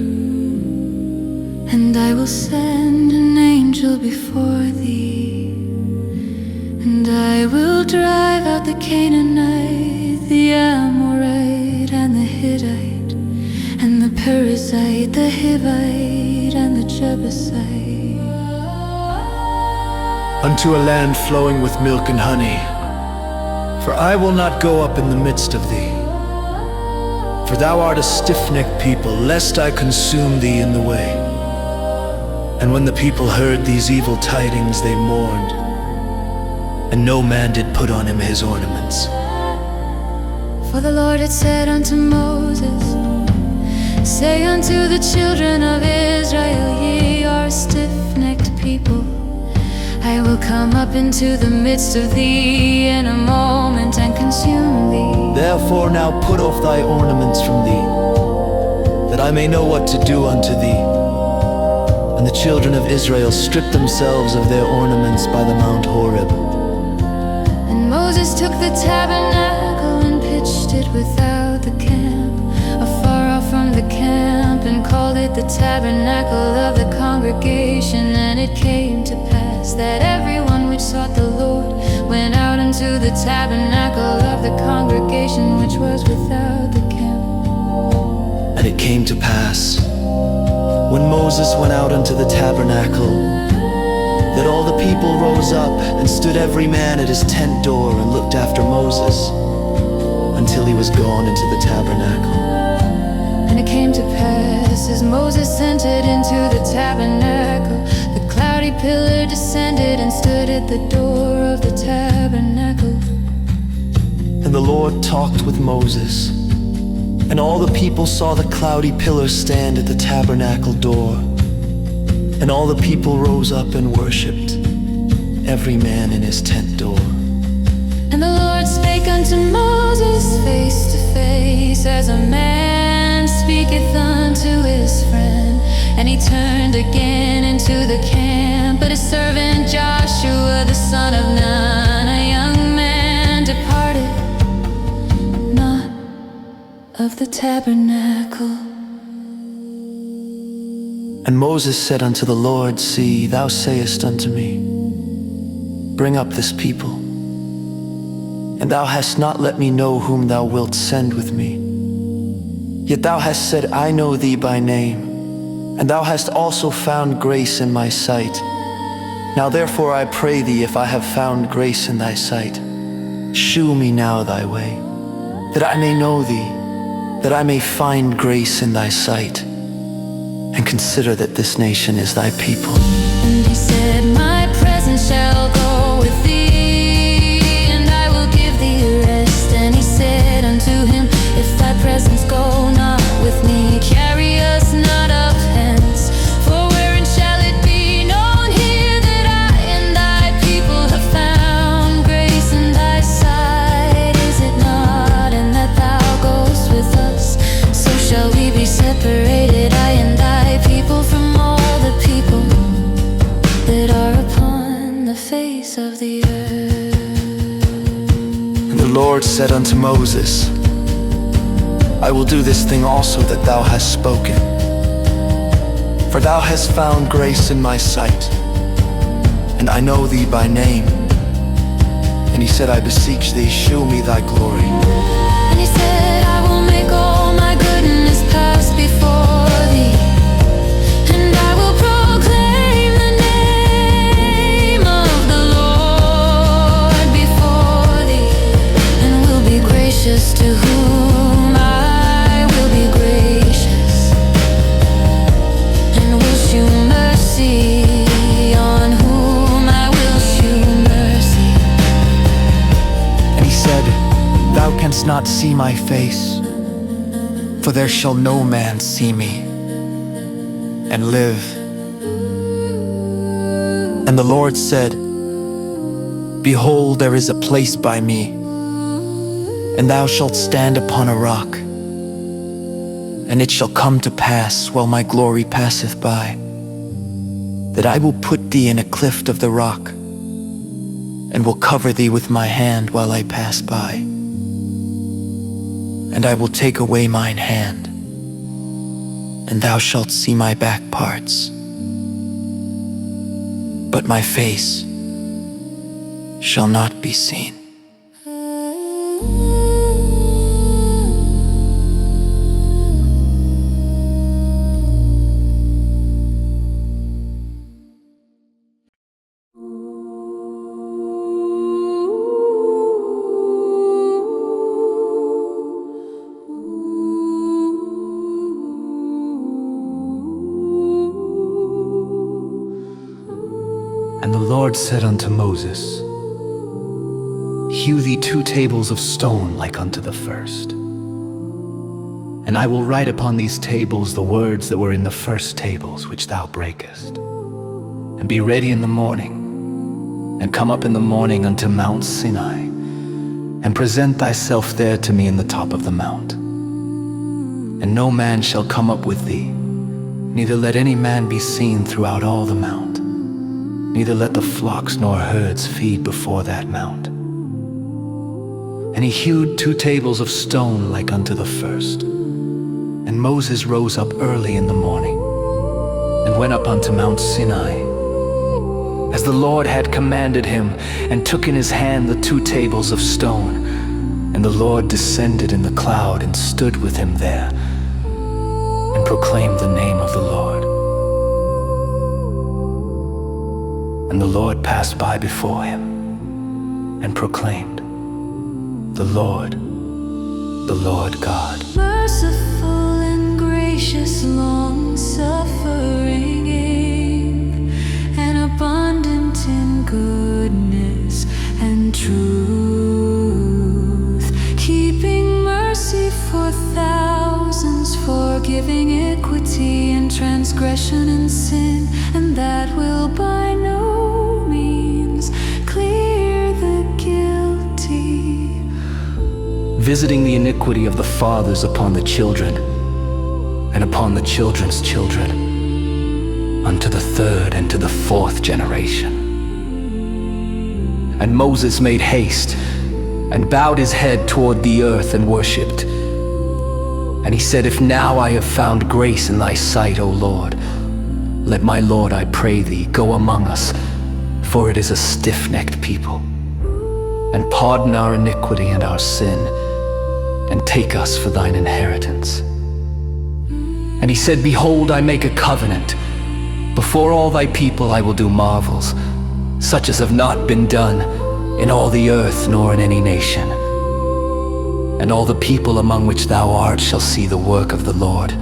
And I will send an angel before thee, and I will drive out the Canaanite, the Amorite, and the Hittite, and the Perizzite, the Hivite, and the Jebusite, Unto a land flowing with milk and honey. For I will not go up in the midst of thee, for thou art a stiff-necked people, lest I consume thee in the way. And when the people heard these evil tidings, they mourned, and no man did put on him his ornaments. For the Lord had said unto Moses, say unto the children of Israel, ye are a stiff-necked people. I will come up into the midst of thee in a moment and consume thee. Therefore now put off thy ornaments from thee, that I may know what to do unto thee. And the children of Israel stripped themselves of their ornaments by the Mount Horeb. And Moses took the tabernacle and pitched it without the camp, afar off from the camp, and called it the tabernacle of the congregation. And it came to pass that everyone which sought the Lord went out into the tabernacle of the congregation which was without the camp. And it came to pass, when Moses went out unto the tabernacle, that all the people rose up and stood every man at his tent door and looked after Moses until he was gone into the tabernacle. And it came to pass, as Moses entered into the tabernacle, the cloudy pillar descended and stood at the door of the tabernacle. And the Lord talked with Moses, and all the people saw the cloudy pillar stand at the tabernacle door. And all the people rose up and worshipped, every man in his tent door. And the Lord spake unto Moses face to face, as a man speaketh unto his friend. And he turned again into the camp, but his servant Joshua the son of Nun, a young man, departed not of the tabernacle. And Moses said unto the Lord, see, thou sayest unto me, bring up this people. And thou hast not let me know whom thou wilt send with me. Yet thou hast said, I know thee by name, and thou hast also found grace in my sight. Now therefore I pray thee, if I have found grace in thy sight, shew me now thy way, that I may know thee, that I may find grace in thy sight, and consider that this nation is thy people. And he said, my prayer said unto Moses, I will do this thing also that thou hast spoken. For thou hast found grace in my sight, and I know thee by name. And he said, I beseech thee, shew me thy glory. And he said, I will make all my goodness pass before thee, and I will proclaim the name of the Lord before thee, and will be gracious to whom I will be gracious, and will shew mercy on whom I will shew mercy. And he said, Thou canst not see my face, for there shall no man see me and live. And the Lord said, Behold, there is a place by me, and thou shalt stand upon a rock. And it shall come to pass, while my glory passeth by, that I will put thee in a cleft of the rock, and will cover thee with my hand while I pass by. And I will take away mine hand, and thou shalt see my back parts, but my face shall not be seen. And the Lord said unto Moses, Hew thee 2 tables of stone like unto the first. And I will write upon these tables the words that were in the first tables which thou breakest. And be ready in the morning, and come up in the morning unto Mount Sinai, and present thyself there to me in the top of the mount. And no man shall come up with thee, neither let any man be seen throughout all the mount. Neither let the flocks nor herds feed before that mount. And he hewed 2 tables of stone like unto the first. And Moses rose up early in the morning, and went up unto Mount Sinai, as the Lord had commanded him, and took in his hand the 2 tables of stone. And the Lord descended in the cloud, and stood with him there, and proclaimed the name of the Lord. And the Lord passed by before him, and proclaimed, The Lord God, Merciful and gracious, long-suffering, and abundant in goodness and truth, keeping mercy for thousands, forgiving iniquity and transgression and sin, and that will by no means clear the guilty, visiting the iniquity of the fathers upon the children, and upon the children's children, unto the 3rd and to the 4th generation. And Moses made haste, and bowed his head toward the earth, and worshipped. And he said, If now I have found grace in thy sight, O Lord, let my Lord, I pray thee, go among us, for it is a stiff-necked people, and pardon our iniquity and our sin, and take us for thine inheritance. And he said, Behold, I make a covenant. Before all thy people I will do marvels, such as have not been done in all the earth, nor in any nation. And all the people among which thou art shall see the work of the Lord,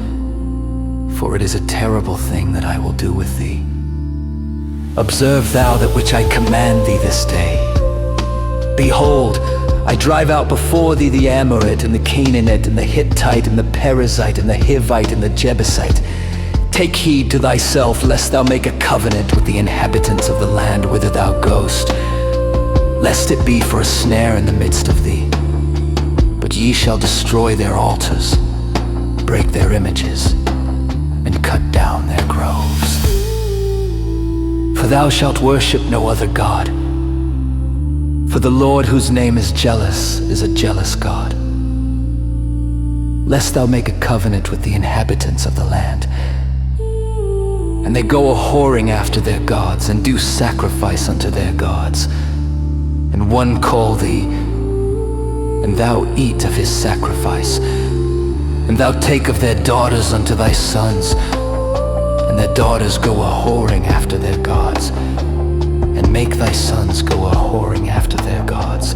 for it is a terrible thing that I will do with thee. Observe thou that which I command thee this day. Behold, I drive out before thee the Amorite, and the Canaanite, and the Hittite, and the Perizzite, and the Hivite, and the Jebusite. Take heed to thyself, lest thou make a covenant with the inhabitants of the land whither thou goest, lest it be for a snare in the midst of thee. But ye shall destroy their altars, break their images, and cut down their groves. For thou shalt worship no other God. For the Lord, whose name is jealous, is a jealous God. Lest thou make a covenant with the inhabitants of the land, and they go a-whoring after their gods, and do sacrifice unto their gods. And one call thee, and thou eat of his sacrifice, and thou take of their daughters unto thy sons, and their daughters go a-whoring after their gods, and make thy sons go a-whoring after their gods.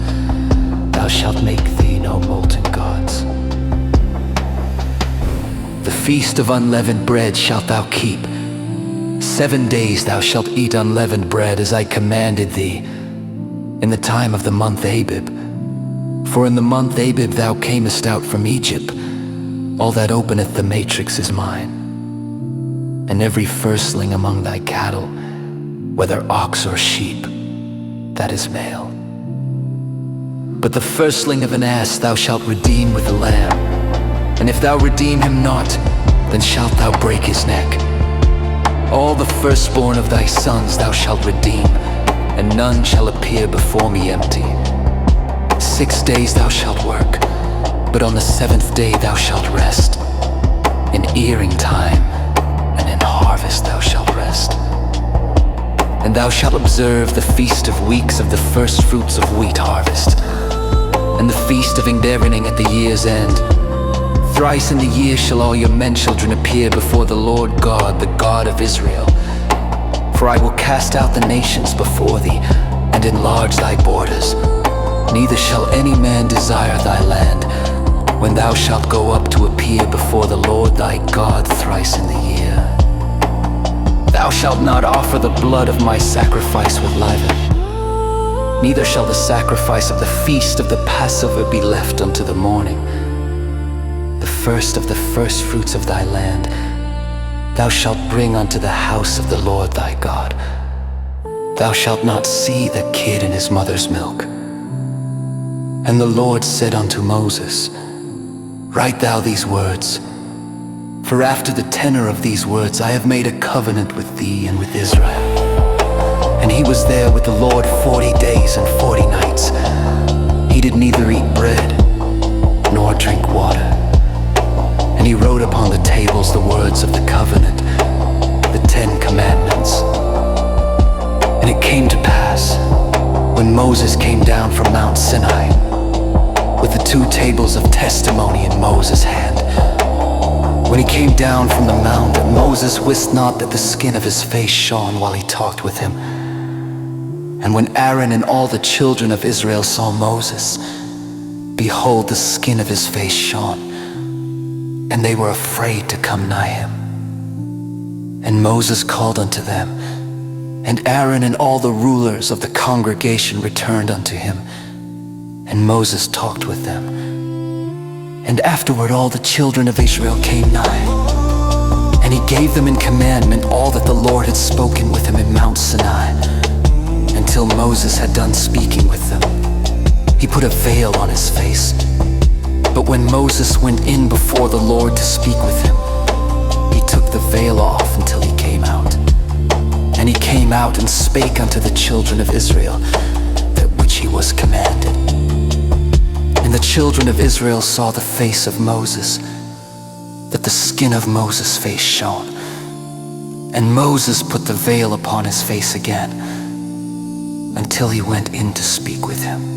Thou shalt make thee no molten gods. The feast of unleavened bread shalt thou keep. 7 days thou shalt eat unleavened bread, as I commanded thee, in the time of the month Abib. For in the month Abib thou camest out from Egypt. All that openeth the matrix is mine, and every firstling among thy cattle, whether ox or sheep, that is male. But the firstling of an ass thou shalt redeem with a lamb, and if thou redeem him not, then shalt thou break his neck. All the firstborn of thy sons thou shalt redeem, and none shall appear before me empty. 6 days thou shalt work, but on the 7th day thou shalt rest. In earing time and in harvest thou shalt rest. And thou shalt observe the feast of weeks of the first fruits of wheat harvest, and the feast of Ingderening at the year's end. Thrice in the year shall all your men children appear before the Lord God, the God of Israel. For I will cast out the nations before thee, and enlarge thy borders. Neither shall any man desire thy land, when thou shalt go up to appear before the Lord thy God thrice in the year. Thou shalt not offer the blood of my sacrifice with leaven, neither shall the sacrifice of the feast of the Passover be left unto the morning. The first of the first fruits of thy land thou shalt bring unto the house of the Lord thy God. Thou shalt not see the kid in his mother's milk. And the Lord said unto Moses, Write thou these words, for after the tenor of these words I have made a covenant with thee and with Israel. And he was there with the Lord 40 days and 40 nights. He did neither eat bread nor drink water. And he wrote upon the tables the words of the covenant, the 10 commandments. And it came to pass, when Moses came down from Mount Sinai, with the 2 tables of testimony in Moses' hand, when he came down from the mount, that Moses wist not that the skin of his face shone while he talked with him. And when Aaron and all the children of Israel saw Moses, behold, the skin of his face shone, and they were afraid to come nigh him. And Moses called unto them, and Aaron and all the rulers of the congregation returned unto him, and Moses talked with them. And afterward all the children of Israel came nigh, and he gave them in commandment all that the Lord had spoken with him in Mount Sinai, until Moses had done speaking with them. He put a veil on his face. But when Moses went in before the Lord to speak with him, he took the veil off until he came out. And he came out and spake unto the children of Israel that which he was commanded. And the children of Israel saw the face of Moses, that the skin of Moses' face shone. And Moses put the veil upon his face again, until he went in to speak with him.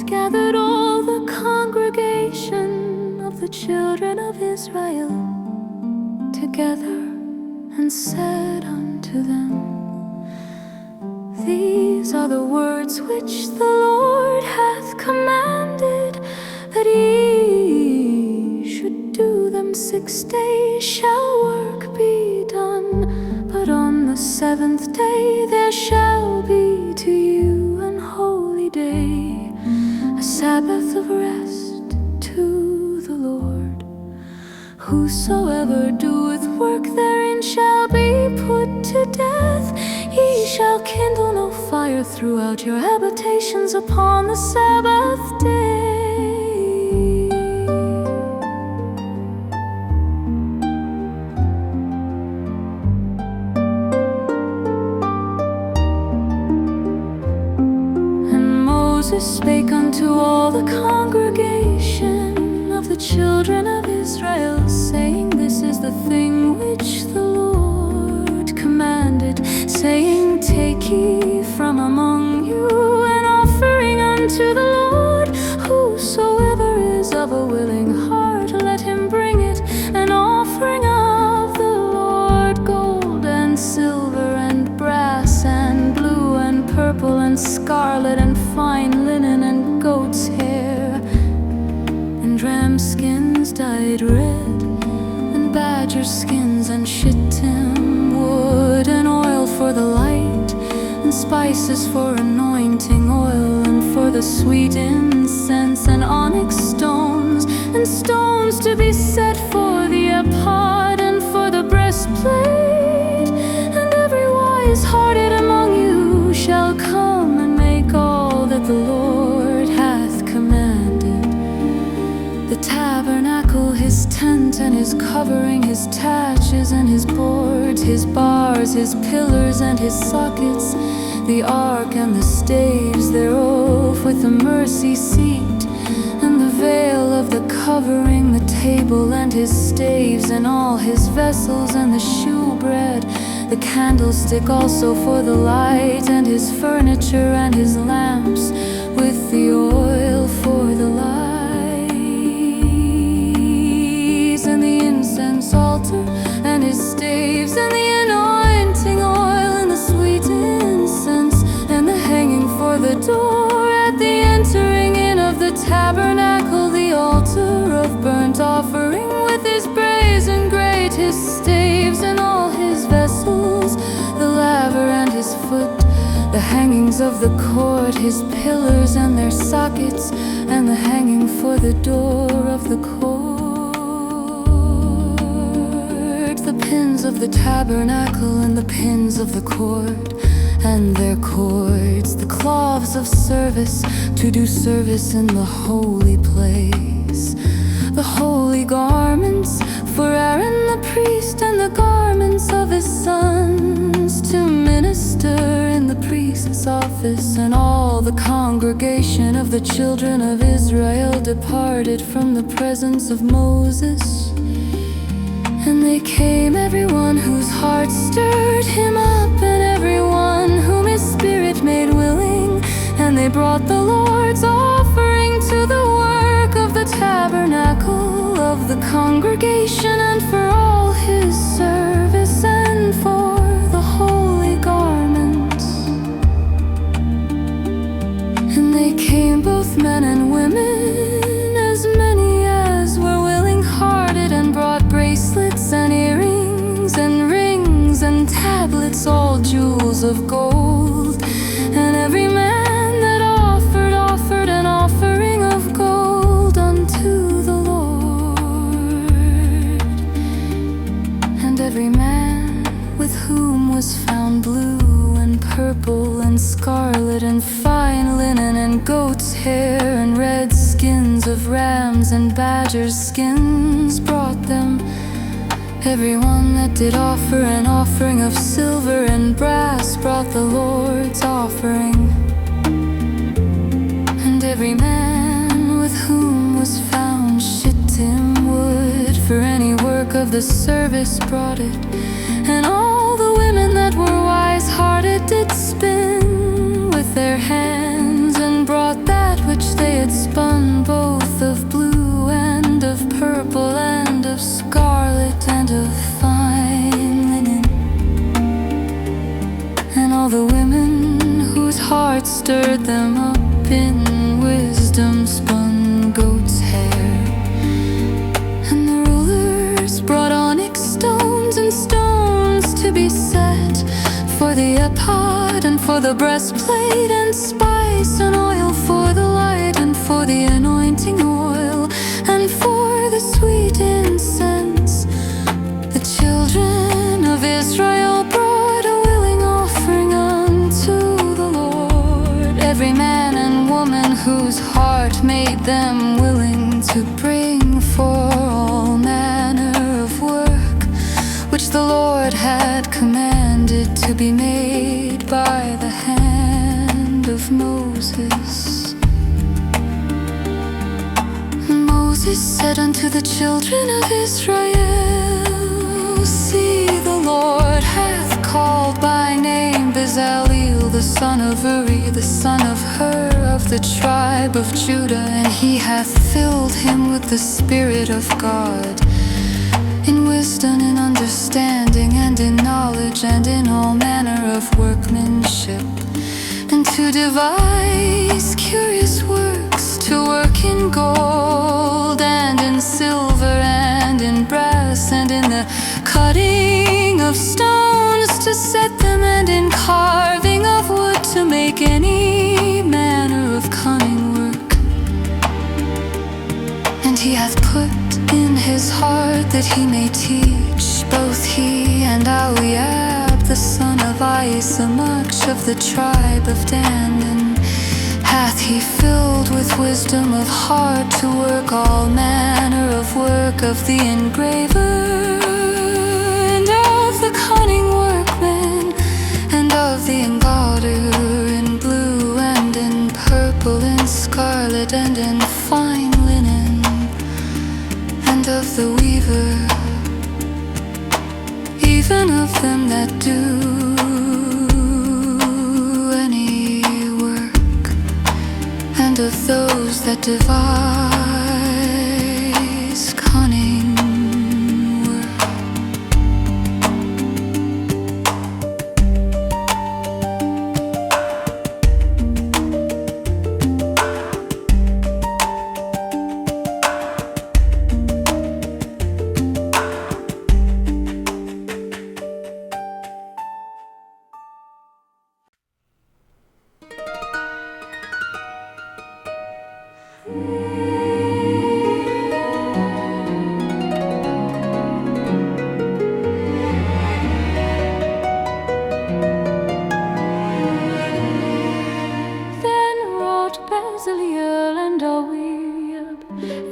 Gathered all the congregation of the children of Israel together, and said unto them, These are the words which the Lord hath commanded, that ye should do them. 6 days shall work be done, but on the 7th day Sabbath of rest to the Lord. Whosoever doeth work therein shall be put to death. Ye shall kindle no fire throughout your habitations upon the Sabbath day. Moses spake unto all the congregation of the children of Israel, saying, This is the thing which the Lord commanded, saying, Take ye from among you an offering unto the Lord. Whosoever is of a willing heart, let him bring it, an offering of the Lord, gold and silver and brass and blue and purple and scarlet and fine linen and goat's hair and ram skins dyed red and badger skins and shittim wood and oil for the light and spices for anointing oil and for the sweet incense and onyx stones and stones to be set for the ephod and for the breastplate. And every wise-hearted among you shall come and make all that the Lord hath commanded: the tabernacle, his tent and his covering, his taches and his boards, his bars, his pillars and his sockets, the ark and the staves thereof, with the mercy seat and the veil of the covering, the table and his staves and all his vessels, and the shewbread, the candlestick also for the light, and his furniture and his lamps, with the oil for the lights, and the incense altar and his staves, and the anointing oil and the sweet incense, and the hanging for the door at the entering in of the tabernacle, the altar of burnt offering with his brazen grate, his staves and all his vessels, the laver and his foot, the hangings of the court, his pillars and their sockets, and the hanging for the door of the court, the pins of the tabernacle and the pins of the court, and their cords, the cloths of service to do service in the holy place, the holy garments for Aaron the priest, and the garments of his sons to minister in the priest's office. And all the congregation of the children of Israel departed from the presence of Moses. And they came, everyone whose heart stirred him up, and everyone whom his spirit made willing. And they brought the Lord's offering to the work of the tabernacle of the congregation, and for all his service, and for the holy garments. And they came, both men and women, as many as were willing-hearted, and brought bracelets and earrings and rings and tablets, all jewels of gold. And every man that offered an offering of gold unto the Lord. And every man with whom was found blue and purple and scarlet and fine linen and goat's hair and red skins of rams and badgers' skins brought them. Everyone that did offer an offering of silver and brass brought the Lord's offering. And every man with whom was found shittim wood for any work of the service brought it. And all the women that were wise-hearted did spin with their hands, and brought that which they had spun, both of blue and of purple and of scarlet and of fine linen. And all the women whose hearts stirred them up in wisdom spun goat's hair. And the rulers brought onyx stones and stones to be set for the ephod and for the breastplate, and spice and oil for the light and for the them willing to bring for all manner of work, which the Lord had commanded to be made by the hand of Moses. Moses said unto the children of Israel, See, the Lord hath called by name Bezaleel, the son of Uri, the son of Hur, of the tribe of Judah, and he hath filled him with the Spirit of God, in wisdom and understanding, and in knowledge, and in all manner of workmanship, and to devise curious works, to work in gold, and in silver, and in brass, and in the cutting of stones, to set them, and in carving of wood, to make any manner of cunning work. And he hath put in his heart that he may teach, both he and Aholiab, the son of Ahisamach, of the tribe of Dan, and hath he filled with wisdom of heart, to work all manner of work of the engraver, and of the cunning workman, and of the embroiderer, in blue, and in purple, and scarlet, and in fine linen, and of the weaver, even of them that do any work, and of those that devise cunning work. Then wrought Bezaleel and Aholiab,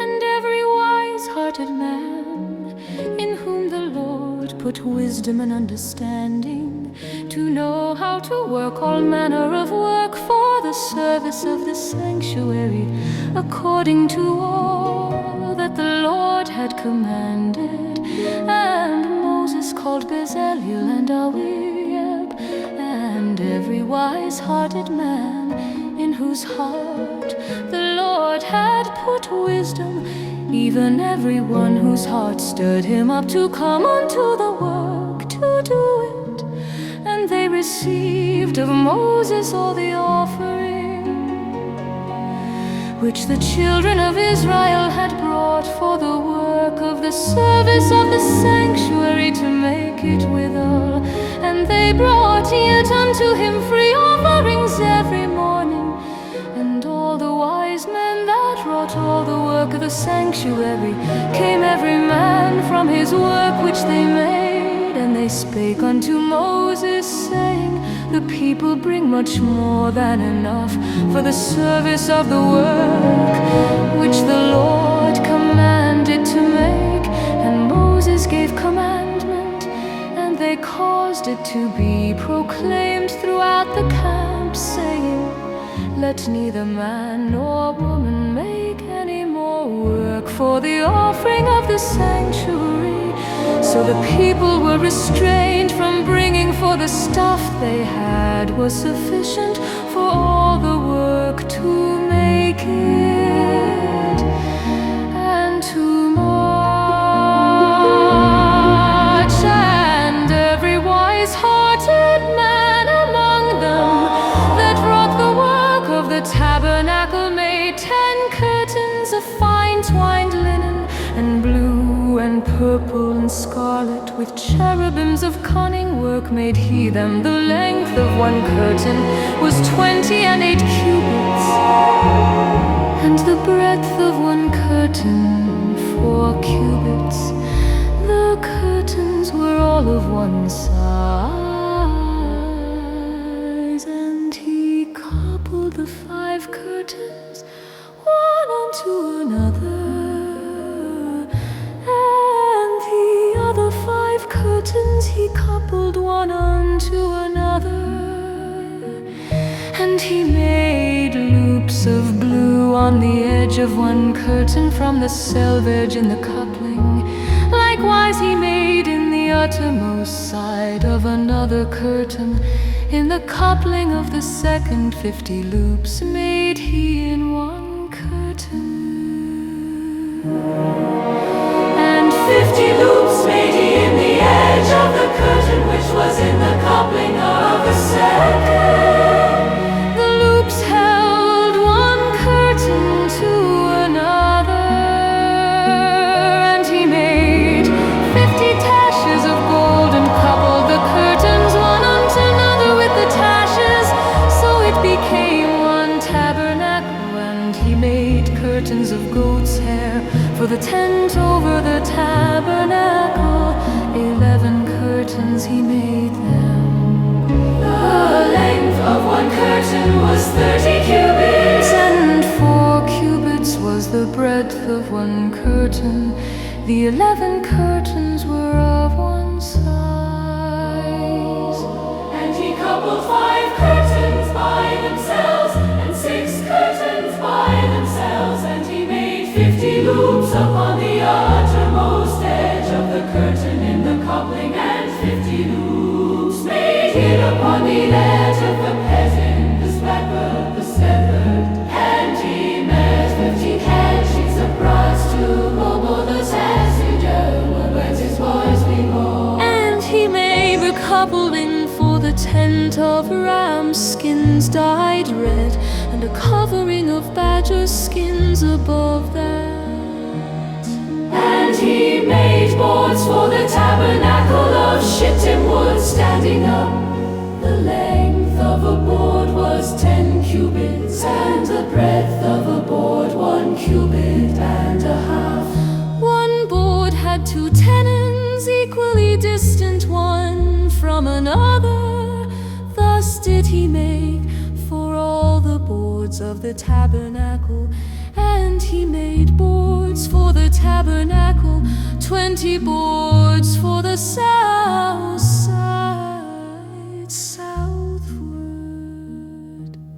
and every wise-hearted man, in whom the Lord put wisdom and understanding, to know how to work all manner of work for the service of the sanctuary, according to all that the Lord had commanded. And Moses called Bezaleel and Aholiab, and every wise-hearted man, in whose heart the Lord had put wisdom, even every one whose heart stirred him up to come unto the work to do it. And they received of Moses all the offering, which the children of Israel had brought for the work of the service of the sanctuary, to make it withal. And they brought yet unto him free offerings every morning. And all the wise men that wrought all the work of the sanctuary came every man from his work which they made. And they spake unto Moses, saying, The people bring much more than enough for the service of the work which the Lord commanded to make. And Moses gave commandment, and they caused it to be proclaimed throughout the camp, saying, Let neither man nor woman make any more work for the offering of the sanctuary. So the people were restrained from bringing, for the stuff they had was sufficient for all the work to make it, and too much. And every wise-hearted man among them that wrought the work of the tabernacle made 10 curtains of fine twined linen, and blue and purple and scarlet, with cherubims of cunning work made he them. The length of one curtain was 28 cubits, and the breadth of one curtain 4 cubits. The curtains were all of one size, and he coupled the 5 curtains one on to another, and the other 5 curtains he coupled one onto another. And he made loops of blue on the edge of one curtain from the selvage in the coupling. Likewise he made in the uttermost side of another curtain. In the coupling of the second 50 loops made he in one curtain. And 50 loops made he in the edge of the curtain which was in the coupling of the second. The loops held one curtain to another, and he made 50 taches of gold and coupled the curtains one onto another with the taches, so it became one tabernacle. And he made curtains of goat's hair for the tent over the tabernacle. 11 curtains he made them. The length of one curtain was 30 cubits, and 4 cubits was the breadth of one curtain. The 11 curtains were of one size. and he coupled 5 curtains by themselves and 6 curtains by themselves, and he made 50 loops upon the uttermost edge of the curtain in the coupling, and 50 loops made it upon the edge of the peasant, the shepherd, the shepherd, and he made 50 hedges of brass to mobile the when his voice behold. And he made a coupling for the tent of ram skins dyed red, and a covering of badger skins above that. And he made boards for the tabernacle of shittim wood standing up. The length of a board was 10 cubits, and the breadth of a board 1 cubit and a half. One board had 2 tenons equally distant one from another. Thus did he make for all the boards of the tabernacle. And he made boards for the tabernacle, 20 boards for the south side, southward.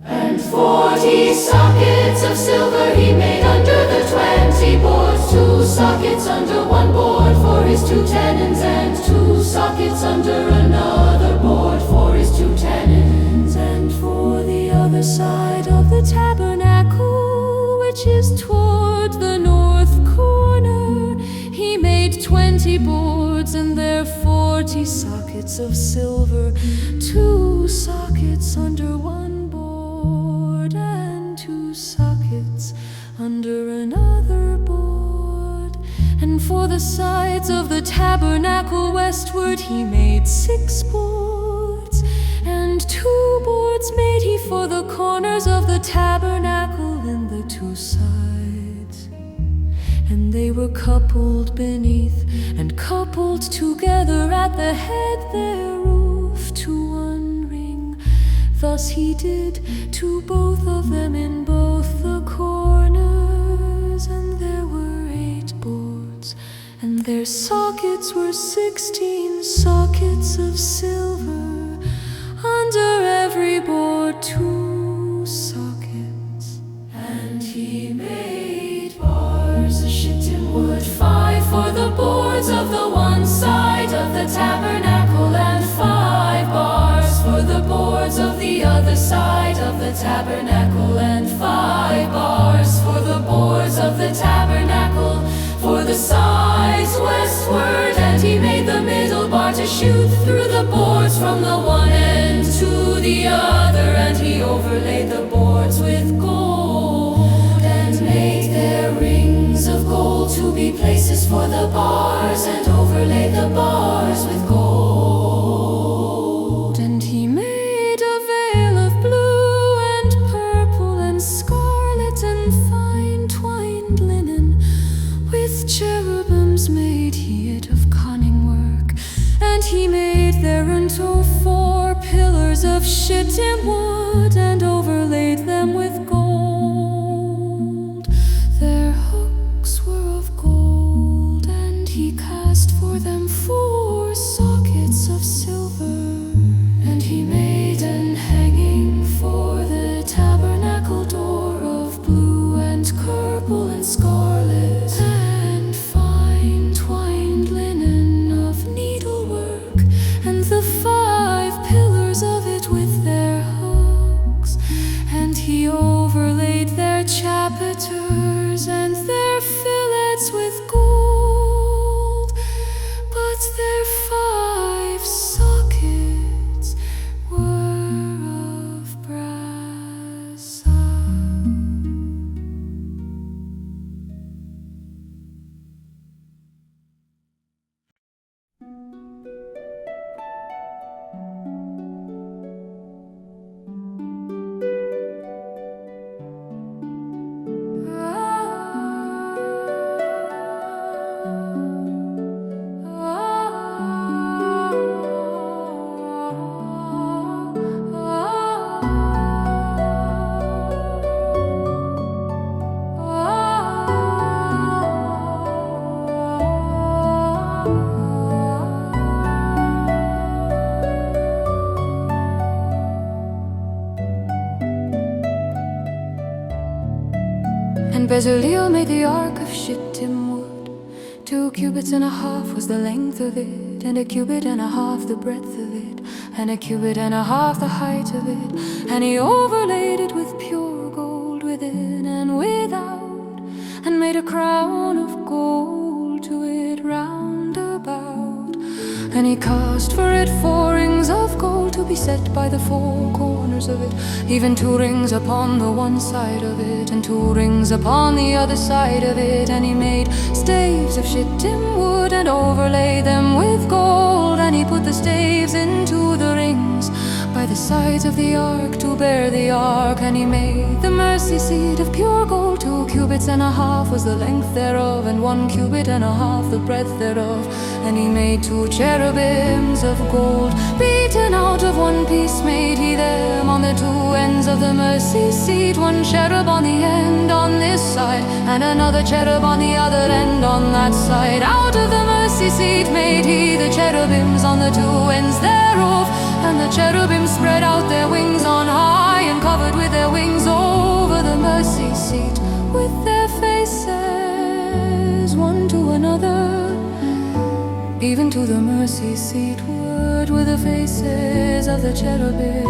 And 40 sockets of silver he made under the 20 boards, 2 sockets under one board for his 2 tenons, and 2 sockets under another board for his 2 tenons. And for the other side of the tabernacle, which is toward the north corner, he made 20 boards, and there 40 sockets of silver, 2 sockets under one board, and 2 sockets under another board. And for the sides of the tabernacle westward he made 6 boards, and 2 boards made he for the corners of the tabernacle in the 2 sides. And they were coupled beneath and coupled together at the head, their roof to one ring. Thus he did to both of them in both the corners. And there were 8 boards, and their sockets were 16 sockets of silver. Under every board 2 sockets. And he made bars of shittim wood, 5 for the boards of the one side of the tabernacle, and 5 bars for the boards of the other side of the tabernacle, and 5 bars for the boards of the tabernacle for the sides westward. And he made the middle bar to shoot through the boards from the one end to the other, and he overlaid the boards with gold, and made their rings of gold to be places for the bars, and overlaid the bars with gold. And he made a veil of blue and purple and scarlet and fine twined linen. With cherubims made he it of cunning work, and he made thereunto 4 pillars of shittim wood, and overlaid them with gold. scarlet, and fine twined linen of needlework, and the 5 pillars of it with their hooks. And he overlaid their chapiters and their fillets with gold, but their 5 sockets were of brass. And Bezaleel made the ark of shittim wood. 2 cubits and a half was the length of it, and 1 cubit and a half the breadth of it, and 1 cubit and a half the height of it. And he overlaid it with pure gold within and without, and made a crown of gold to it round about. And he cast for it 4 rings of gold to be set by the 4 corners of it, even 2 rings upon the one side of it, and 2 rings upon the other side of it. And he made staves of shittim wood and overlaid them with gold. And he put the staves into the rings by the sides of the ark to bear the ark. And he made the mercy seat of pure gold. 2 cubits and a half was the length thereof, and 1 cubit and a half the breadth thereof. And he made 2 cherubims of gold, beaten out of 1 piece made he them on the 2 ends of the mercy seat. 1 cherub on the end on this side, and another cherub on the other end on that side. Out of the mercy seat made he the cherubims on the 2 ends thereof. And the cherubim spread out their wings on high, and covered with their wings over the mercy seat, with their faces one to another, even to the mercy seat ward were the faces of the cherubim.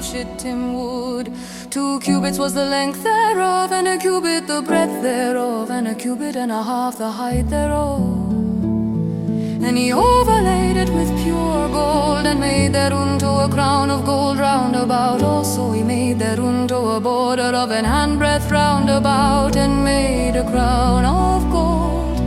Shittim wood. 2 cubits was the length thereof, and 1 cubit the breadth thereof, and 1 cubit and a half the height thereof. And he overlaid it with pure gold, and made thereunto a crown of gold round about. Also he made thereunto a border of an handbreadth round about, and made a crown of gold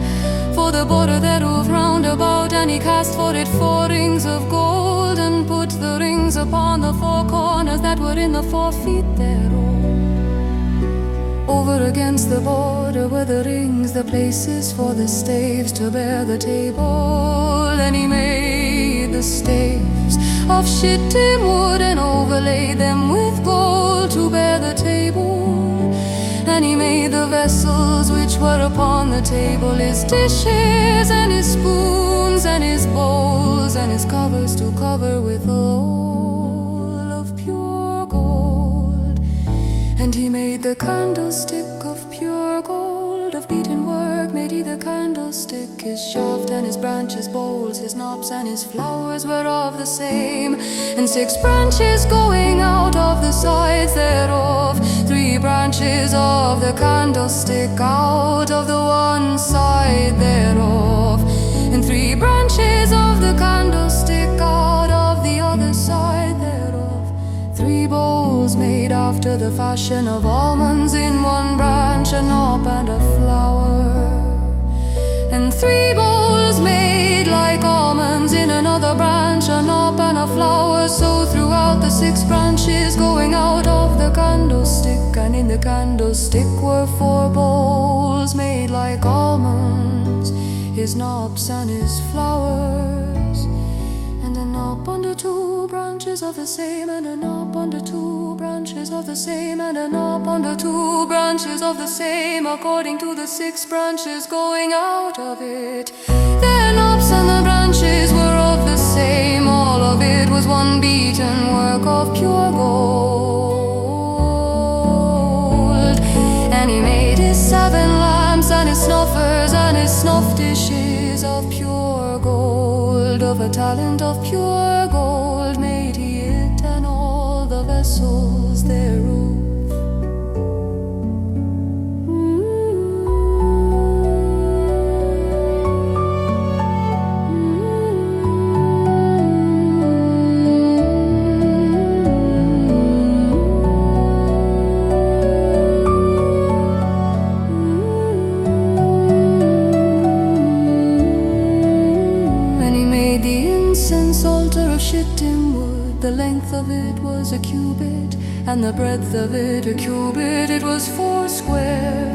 for the border thereof round about. And he cast for it 4 rings of gold, and put the rings upon the 4 corners that were in the 4 feet thereof. Over against the border were the rings, the places for the staves to bear the table. And he made the staves of shittim wood, and overlaid them with gold to bear the table. And he made the vessels which were upon the table, his dishes and his spoons and his bowls, and his covers to cover with all of pure gold. And he made the candlestick of pure gold, of beaten work made he the candlestick. His shaft and his branches, bowls, his knops and his flowers were of the same. And 6 branches going out of the sides thereof, 3 branches of the candlestick out of the one side thereof, and 3 branches of the candlestick out of the other side thereof. 3 bowls made after the fashion of almonds, in 1 branch a knop and a flower. And 3 bowls made like almonds, in another branch a knop and a flower. So throughout the 6 branches going out of the candlestick, and in the candlestick were 4 bowls made like almonds, his knops and his flowers. And a knob under two branches of the same, and a knob under two branches of the same, and a knob under two branches of the same, according to the 6 branches going out of it. Their knobs and the branches were of the same, all of it was one beaten work of pure gold. And he made his 7 lamps and his snuffers and his snuff dishes of pure gold. Of a talent of pure gold made he it and all the vessels thereof. The length of it was a cubit, and the breadth of it a cubit. It was 4 square,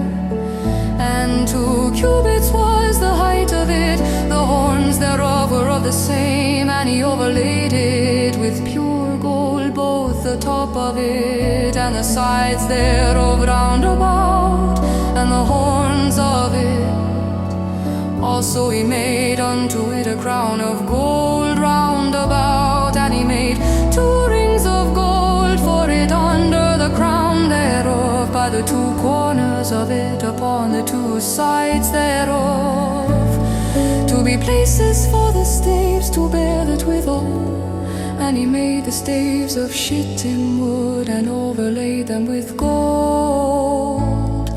and 2 cubits was the height of it. The horns thereof were of the same, and he overlaid it with pure gold, both the top of it and the sides thereof round about, and the horns of it. Also he made unto it a crown of gold round about, and he made 2 rings of gold for it under the crown thereof, by the 2 corners of it upon the 2 sides thereof, to be places for the staves to bear it withal. And he made the staves of shittim wood, and overlaid them with gold.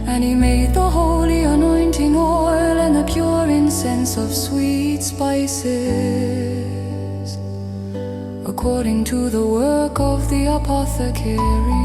And he made the holy anointing oil, and the pure incense of sweet spices, according to the work of the apothecary.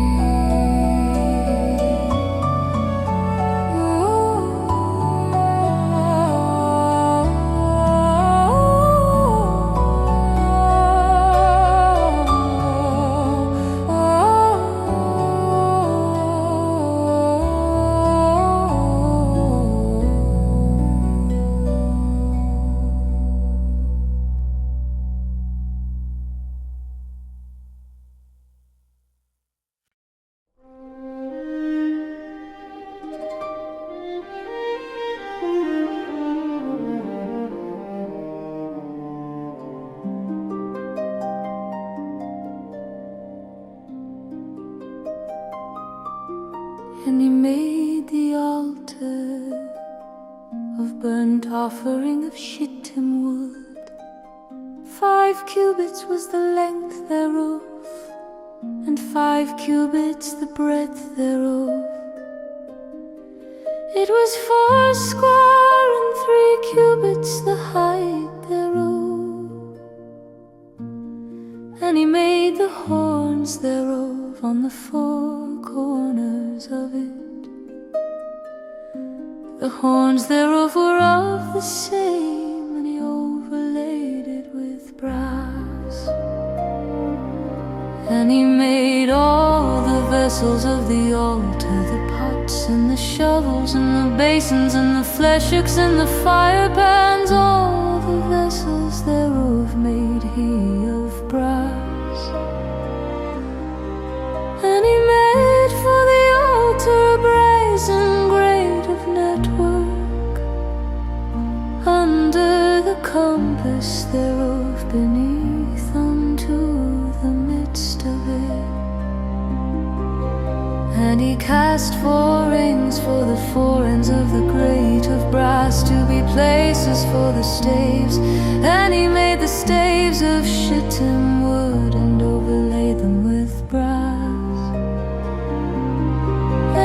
And he made the altar of burnt offering of shittim wood. 5 cubits was the length thereof, and 5 cubits the breadth thereof. It was 4 square and 3 cubits the height thereof. And he made the horns thereof on the 4 corners of it. The horns thereof were of the same, and he overlaid it with brass. And he made all the vessels of the altar, the pots and the shovels and the basins and the flesh hooks and the fire pans. All the vessels thereof made he of brass. And he made for the altar a brazen grate of network, under the compass thereof beneath unto the midst of it. And he cast 4 rings for the 4 ends of the grate of brass, to be places for the staves. And he made the staves of shittim wood, and overlaid them with brass.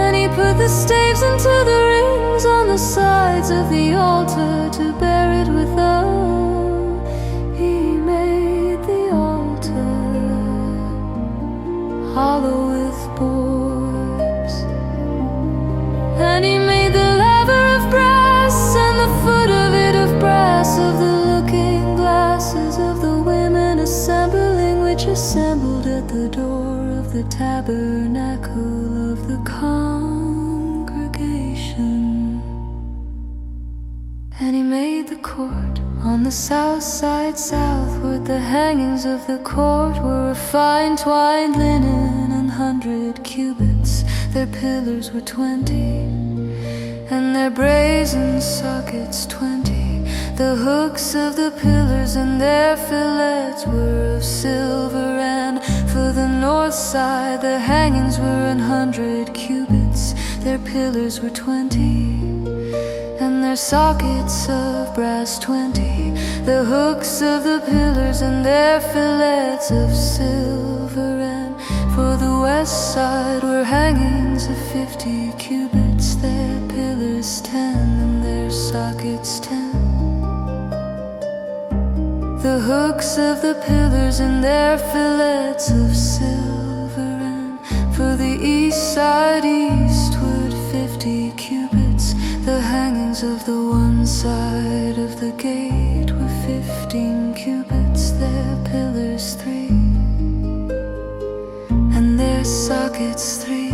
And he put the staves into the rings on the sides of the altar, to bear it withal. He made the altar hollow with boards. And he made the laver of brass, and the foot of it of brass, of the looking glasses of the women assembling, which assembled at the door of the tabernacle of the congregation. And he made the court on the south side southward. The hangings of the court were of fine twined linen, 100 cubits. Their pillars were 20, and their brazen sockets 20. The hooks of the pillars and their fillets were of silver, and for the north side the hangings were 100 cubits. Their pillars were 20, and their sockets of brass 20. The hooks of the pillars and their fillets of silver, and for the west side were hangings of 50 cubits. Their pillars 10, and their sockets 10. The hooks of the pillars and their fillets of silver, and for the east side eastward 50 cubits. The hangings of the one side of the gate were 15 cubits. Their pillars 3, and their sockets 3.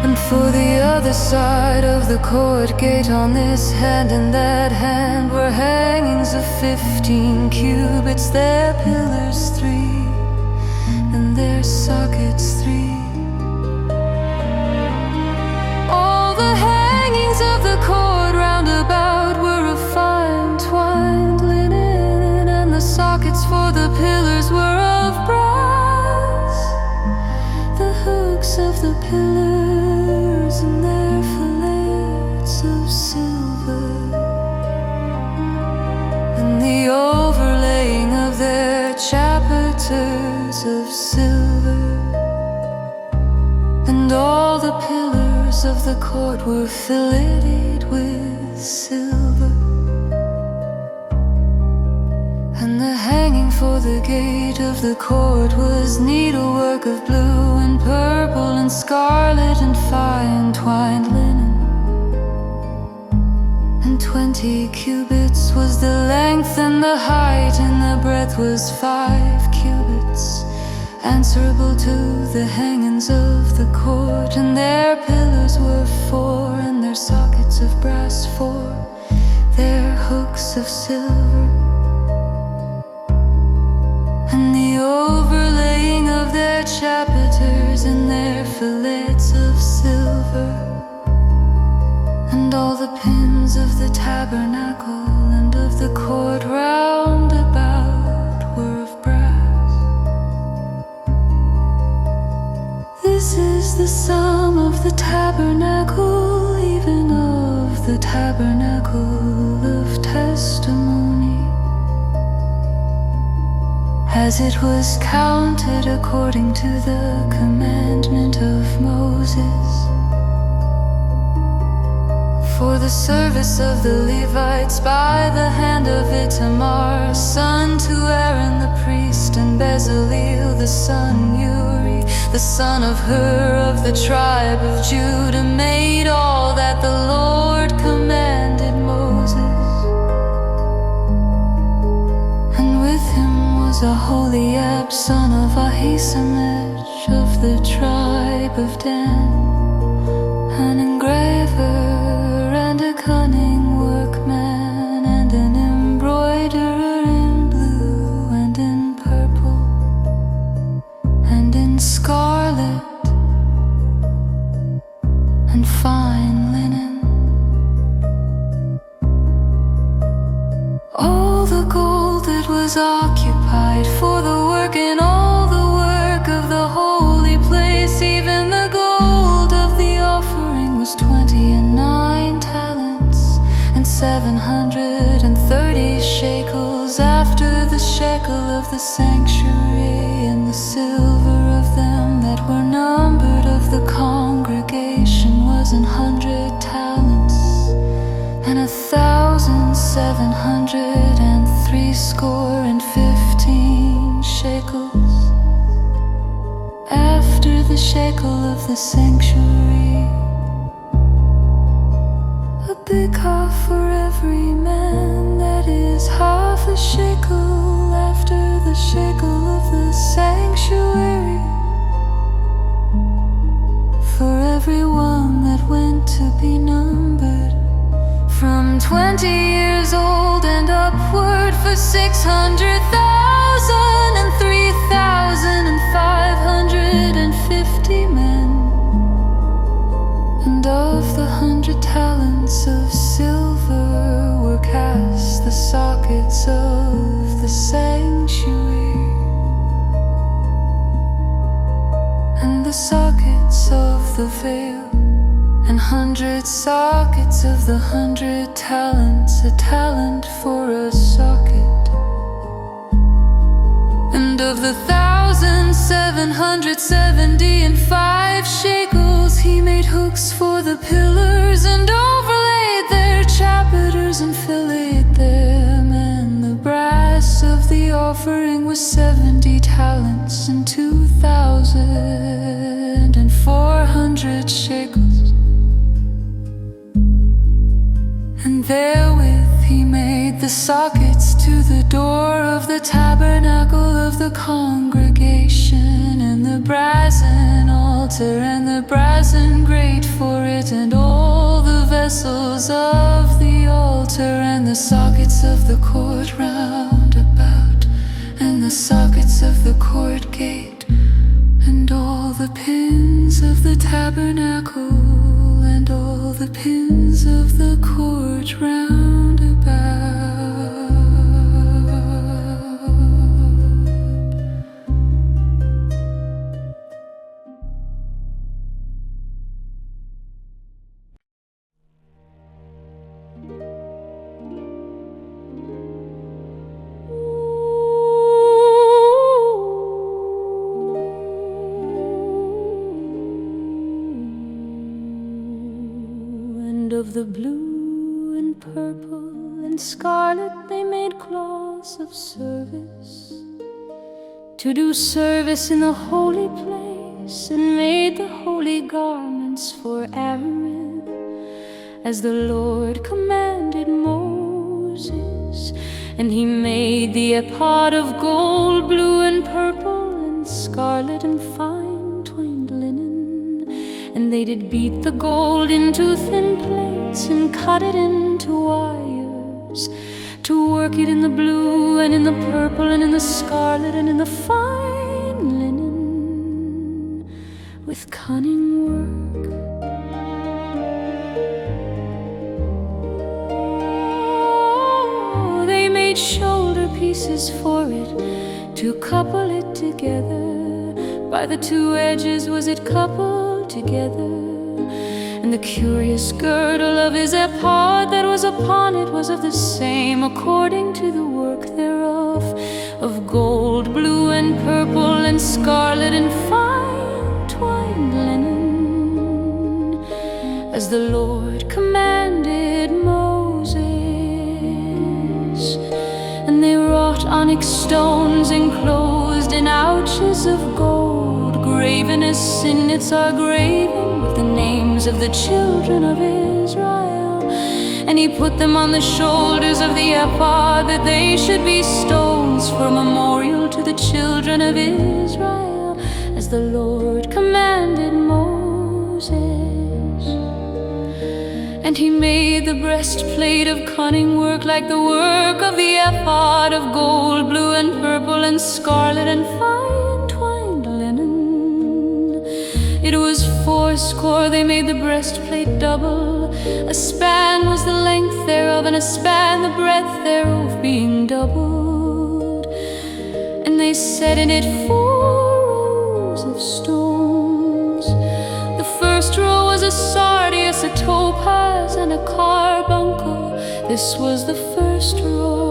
And for the other side of the court gate, on this hand and that hand, were hangings of 15 cubits. Their pillars 3, and their sockets 3. All the hangings of the court round about were of fine twined linen, and the sockets for the pillars were of brass. The hooks of the pillars and their fillets of silver, and the overlaying of their chapiters of silver, and all the pillars of the court were filleted with silver. And the hanging for the gate of the court was needlework of blue and purple and scarlet and fine twined linen. And 20 cubits was the length, and the height, and the breadth was 5 cubits, answerable to the hangings of the court. And their pillars were 4, and their sockets of brass 4, their hooks of silver, and the overlaying of their chapiters and their fillets of silver, and all the pins of the tabernacle and of the court round about were of brass. This is the sum of the tabernacle, even of the tabernacle of testimony, as it was counted according to the commandment of Moses, for the service of the Levites by the hand of Itamar, son to Aaron the priest, and Bezaleel the son Uri, the son of Hur of the tribe of Judah, made all that the Lord commanded Moses. And with him was Aholiab, son of Ahisamach of the tribe of Dan, an engraver and a cunning workman, and an embroiderer in blue and in purple and in scarlet and fine linen. All the gold that was occupied for the work, and all the work of the holy place, even the gold of the offering, was 29 talents and 730 shekels, after the shekel of the sanctuary. And the silver of them that were numbered of the congregation was 100 talents and 1,760 shekels, after the shekel of the sanctuary. A big half for every man, that is half a shekel, after the shekel of the sanctuary, for every one that went to be numbered. 20 years old and upward, for 600,000 and 3,550 men. And of the 100 talents of silver were cast the sockets of the sanctuary, and the sockets of the veil, and 100 sockets of the 100 talents, a talent for a socket. And of the 1,775 shekels he made hooks for the pillars, and overlaid their chapiters and filleted them. And the brass of the offering was 70 talents and 2,400 shekels. And therewith he made the sockets to the door of the tabernacle of the congregation, and the brazen altar, and the brazen grate for it, and all the vessels of the altar, and the sockets of the court round about, and the sockets of the court gate, and all the pins of the tabernacle, and all the pins of the court round about. Of the blue and purple and scarlet they made cloths of service, to do service in the holy place, and made the holy garments for Aaron, as the Lord commanded Moses. And he made the ephod of gold, blue and purple and scarlet and fine twined linen. And they did beat the gold into thin plates, and cut it into wires, to work it in the blue and in the purple and in the scarlet and in the fine linen with cunning work. Oh, they made shoulder pieces for it, to couple it together. By the two edges was it coupled together. And the curious girdle of his ephod that was upon it was of the same, according to the work thereof, of gold, blue and purple and scarlet and fine twined linen, as the Lord commanded Moses. And they wrought onyx stones enclosed in ouches of gold, graven as signets are graven with the names of the children of Israel. And he put them on the shoulders of the ephod, that they should be stones for memorial to the children of Israel, as the Lord commanded Moses. And he made the breastplate of cunning work, like the work of the ephod, of gold, blue and purple and scarlet and fine twined linen. It was 80. They made the breastplate double. A span was the length thereof, and a span the breadth thereof, being doubled. And they set in it 4 rows of stones. The first row was a sardius, a topaz, and a carbuncle. This was the first row.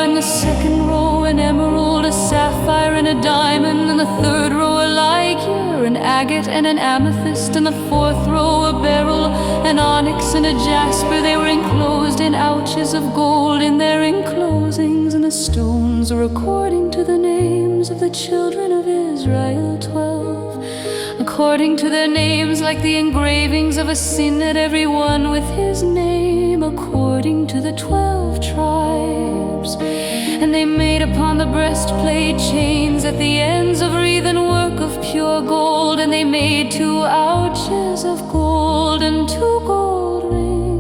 And the second row an emerald, a sapphire, and a diamond. And the third row a ligure, an agate, and an amethyst. And the fourth row a beryl, an onyx, and a jasper. They were enclosed in ouches of gold in their enclosings. And the stones were according to the names of the children of Israel, 12. According to their names, like the engravings of a signet, every one with his name, according to the 12 tribes. And they made upon the breastplate chains at the ends of wreathen work of pure gold. And they made 2 ouches of gold and 2 gold rings.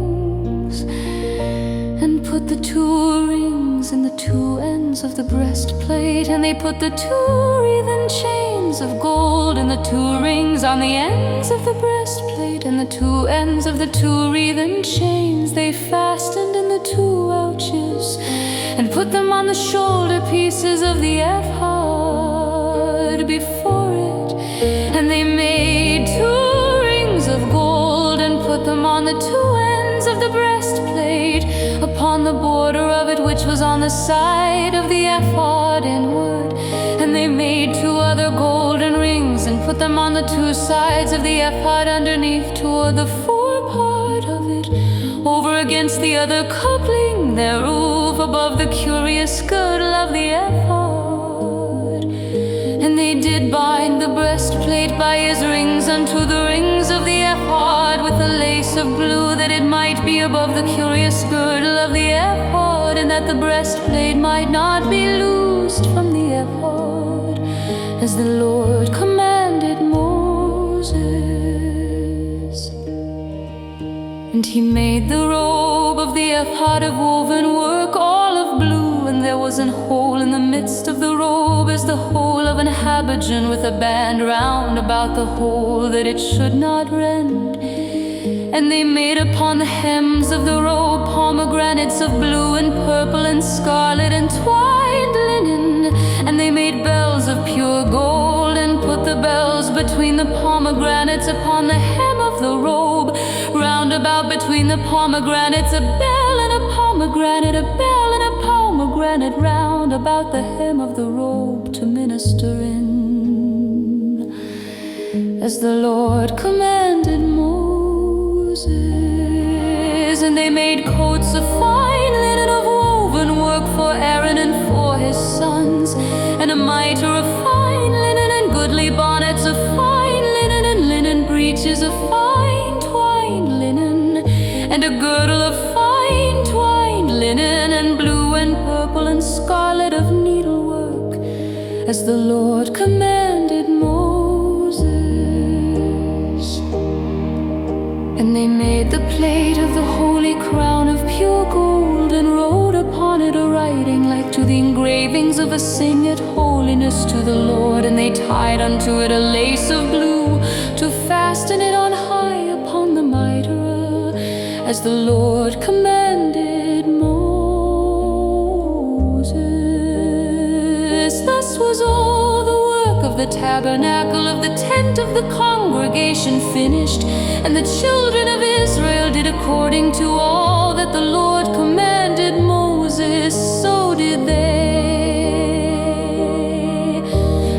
put the 2 rings in the 2 ends of the breastplate, and they put the 2 wreathen chains of gold in the 2 rings on the ends of the breastplate, and the 2 ends of the 2 wreathen chains they fastened in the 2 ouches, and put them on the shoulder pieces of the ephod before it. And they made 2 rings of gold and put them on the 2 ends of the breastplate, upon the border of it which was on the side of the ephod inward. And they made 2 other golden rings and put them on the 2 sides of the ephod underneath toward the forepart of it, over against the other coupling thereof, above the curious girdle of the ephod. And they did bind the breastplate by his rings unto the rings of the ephod with a lace of blue, that it might be above the curious girdle of the ephod, and that the breastplate might not be loosed from the ephod, as the Lord commanded Moses. And he made the robe of the ephod of woven work, all of blue, and there was an hole in the midst of the robe as the hole of an habergeon, with a band round about the hole, that it should not rend. And they made upon the hems of the robe pomegranates of blue and purple and scarlet and twined linen. And they made bells of pure gold, and put the bells between the pomegranates upon the hem of the robe, round about between the pomegranates, a bell and a pomegranate, a bell and a pomegranate, round about the hem of the robe, to minister in, as the Lord commanded Moses. And they made coats of fine linen of woven work for Aaron and for his sons, and a mitre of fine linen, and goodly bonnets of fine linen, and linen breeches of fine twined linen, and a girdle of fine twined linen, and blue and purple and scarlet of needlework, as the Lord commanded Moses. And they made the plate of the holy crown of pure gold, and wrote upon it a writing like to the engravings of a signet, holiness to the Lord. And they tied unto it a lace of blue, to fasten it on high upon the mitre, as the Lord commanded Moses. Thus was all the work of the tabernacle of the tent of the congregation finished. And the children of Israel did according to all that the Lord commanded Moses, so did they.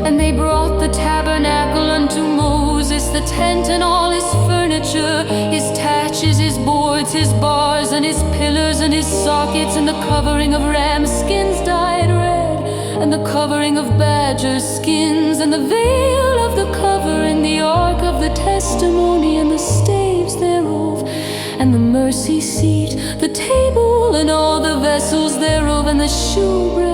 And they brought the tabernacle unto Moses, the tent and all his furniture, his taches, his boards, his bars, and his pillars, and his sockets, and the covering of ram skins dyed red, and the covering of badger skins, and the veil of the covering, the ark of the testimony, and the staves thereof, and the mercy seat, the table, and all the vessels thereof, and the shewbread,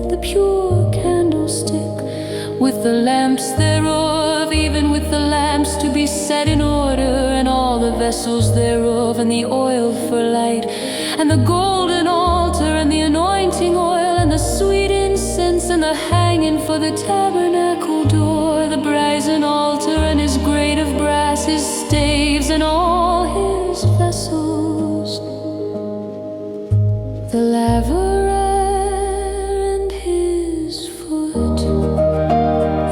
the pure candlestick, with the lamps thereof, even with the lamps to be set in order, and all the vessels thereof, and the oil for light, and the golden altar, and the anointing oil, and the sweet incense, and the hanging for the tabernacle door, the brazen altar, and his grate of brass, his staves, and all his vessels, the laver and his foot,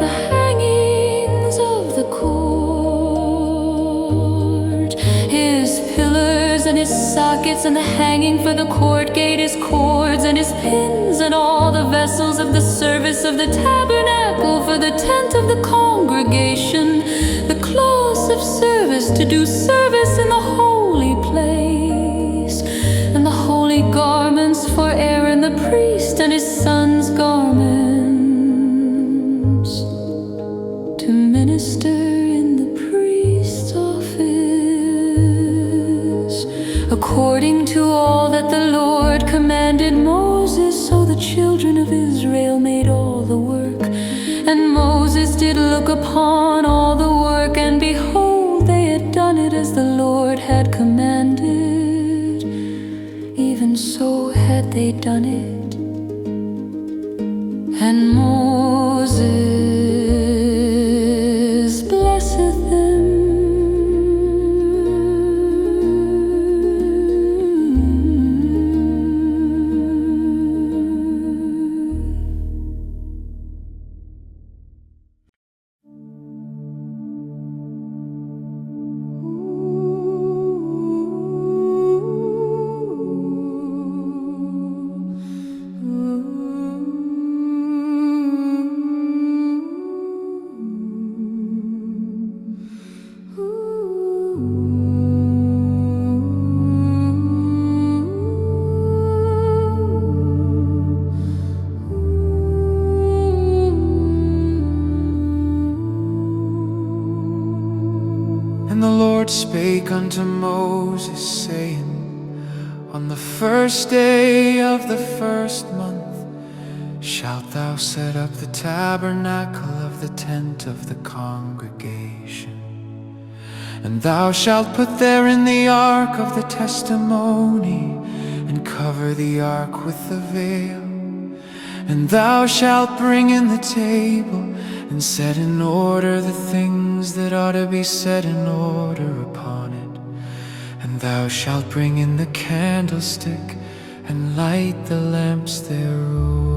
the hangings of the court, his pillars and his sockets, and the hanging for the court gate, his cords and his pins, and all the vessels of the service of the tabernacle for the tent of the congregation, the cloths of service to do service in the holy place, and the holy garments for Aaron the priest and his sons' garments, to minister in the priest's office, according to all that the Lord commanded Moses. So the children of Israel made all the work, and Moses did look upon all the work, and behold, they had done it as the Lord had commanded. they done it. And Moses blesseth them. And the Lord spake unto Moses, saying, On the first day of the first month shalt thou set up the tabernacle of the tent of the congregation. And thou shalt put therein the ark of the testimony, and cover the ark with the veil. And thou shalt bring in the table, and set in order the things that ought to be set in order upon it. And thou shalt bring in the candlestick, and light the lamps thereof.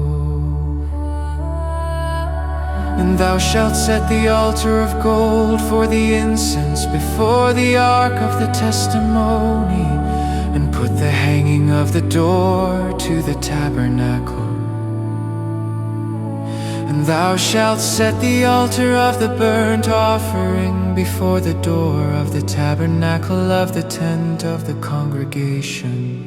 And thou shalt set the altar of gold for the incense before the ark of the testimony, and put the hanging of the door to the tabernacle. And thou shalt set the altar of the burnt offering before the door of the tabernacle of the tent of the congregation.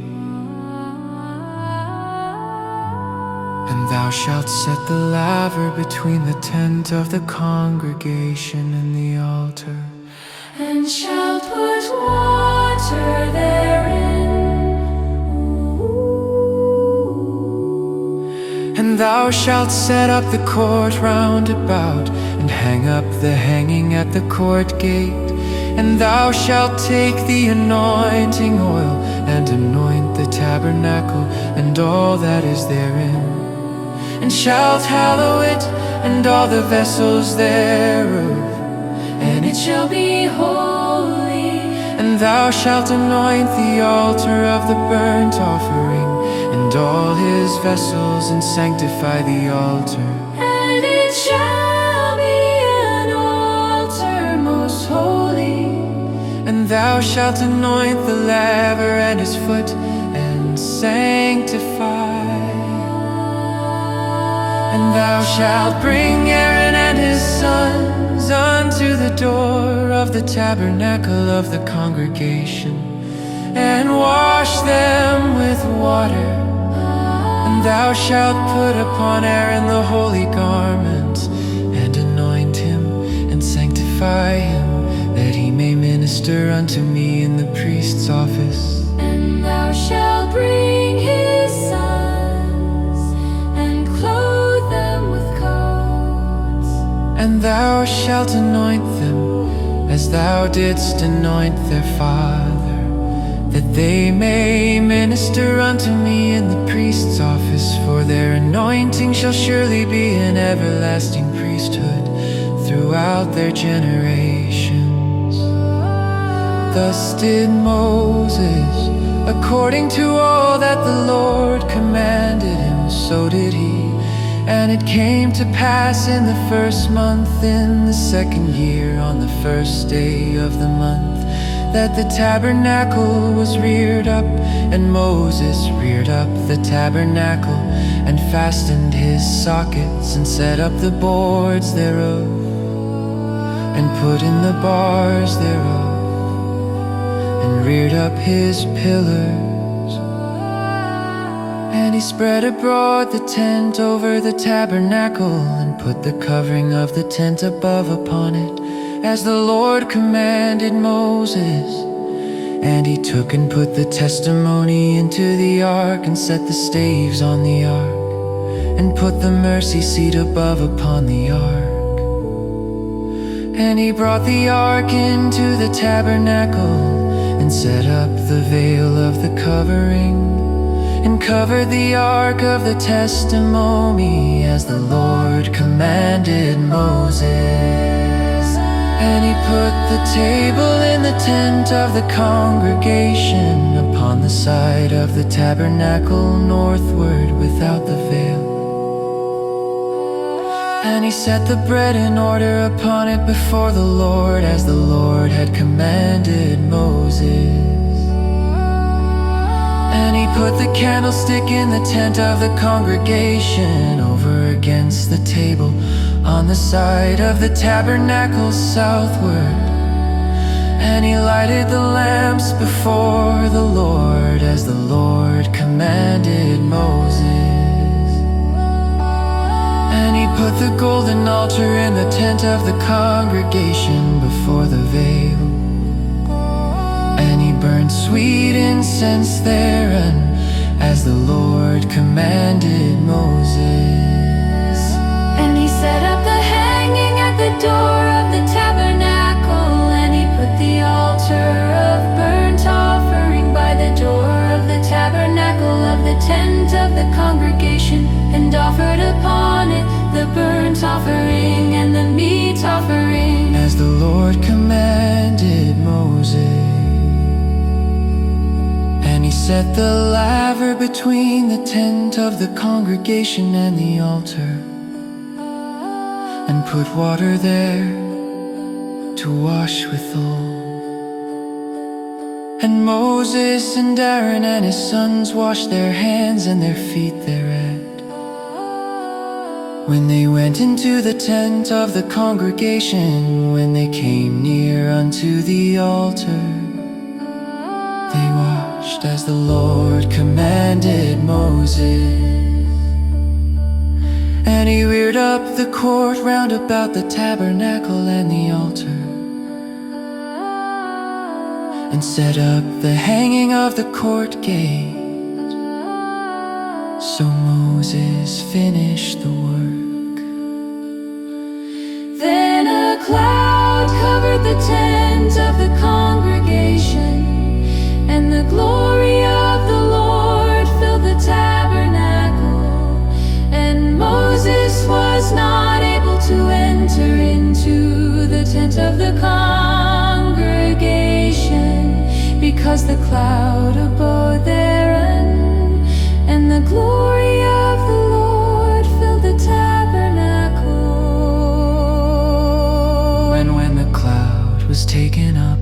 And thou shalt set the laver between the tent of the congregation and the altar. And shalt put water therein. And thou shalt set up the court round about, and hang up the hanging at the court gate. And thou shalt take the anointing oil, and anoint the tabernacle, and all that is therein. And shalt hallow it, and all the vessels thereof, and it shall be holy. And thou shalt anoint the altar of the burnt offering, and all his vessels, and sanctify the altar. And it shall be an altar most holy. And thou shalt anoint the laver and his foot, and sanctify. And thou shalt bring Aaron and his sons unto the door of the tabernacle of the congregation, and wash them with water. And thou shalt put upon Aaron the holy garments, and anoint him, and sanctify him, that he may minister unto me in the priest's office. And thou shalt bring his sons, and clothe them with coats. And thou shalt anoint them, as thou didst anoint their father, that they may minister unto me in the priest's office. For their anointing shall surely be an everlasting priesthood throughout their generations. Thus did Moses, according to all that the Lord commanded him, so did he. And it came to pass in the first month, in the second year, on the first day of the month, that the tabernacle was reared up. And Moses reared up the tabernacle, and fastened his sockets, and set up the boards thereof, and put in the bars thereof, and reared up his pillars. And he spread abroad the tent over the tabernacle, and put the covering of the tent above upon it, as the Lord commanded Moses. And he took and put the testimony into the ark, and set the staves on the ark, and put the mercy seat above upon the ark. And he brought the ark into the tabernacle, and set up the veil of the covering, and covered the ark of the testimony as the Lord commanded Moses. And he put the table in the tent of the congregation upon the side of the tabernacle northward without the veil. And he set the bread in order upon it before the Lord as the Lord had commanded Moses. And he put the candlestick in the tent of the congregation over against the table on the side of the tabernacle southward. And he lighted the lamps before the Lord as the Lord commanded Moses. And he put the golden altar in the tent of the congregation before the veil. And he burned sweet incense therein as the Lord commanded Moses. And he set up the hanging at the door of the tabernacle, and he put the altar of burnt offering by the door of the tabernacle of the tent of the congregation, and offered upon it the burnt offering and the meat offering as the Lord commanded Moses. And he set the laver between the tent of the congregation and the altar, and put water there to wash withal. And Moses and Aaron and his sons washed their hands and their feet thereat when they went into the tent of the congregation. When they came near unto the altar, they washed as the Lord commanded Moses. And he reared up the court round about the tabernacle and the altar, and set up the hanging of the court gate. So Moses finished the work. Then a cloud covered the tent of the congregation, and the glory of the Lord filled the tabernacle. And Moses was not able to enter into the tent of the congregation, because the cloud abode therein, and the glory of the Lord filled the tabernacle. And when the cloud was taken up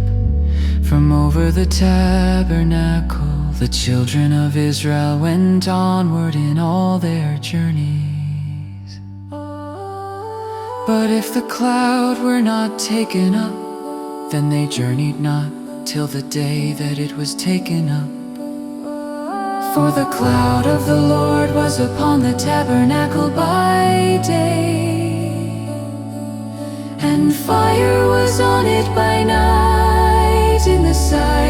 from over the tabernacle, the children of Israel went onward in all their journeys. But if the cloud were not taken up, then they journeyed not till the day that it was taken up. For the cloud of the Lord was upon the tabernacle by day, and fire was on it by night in the sight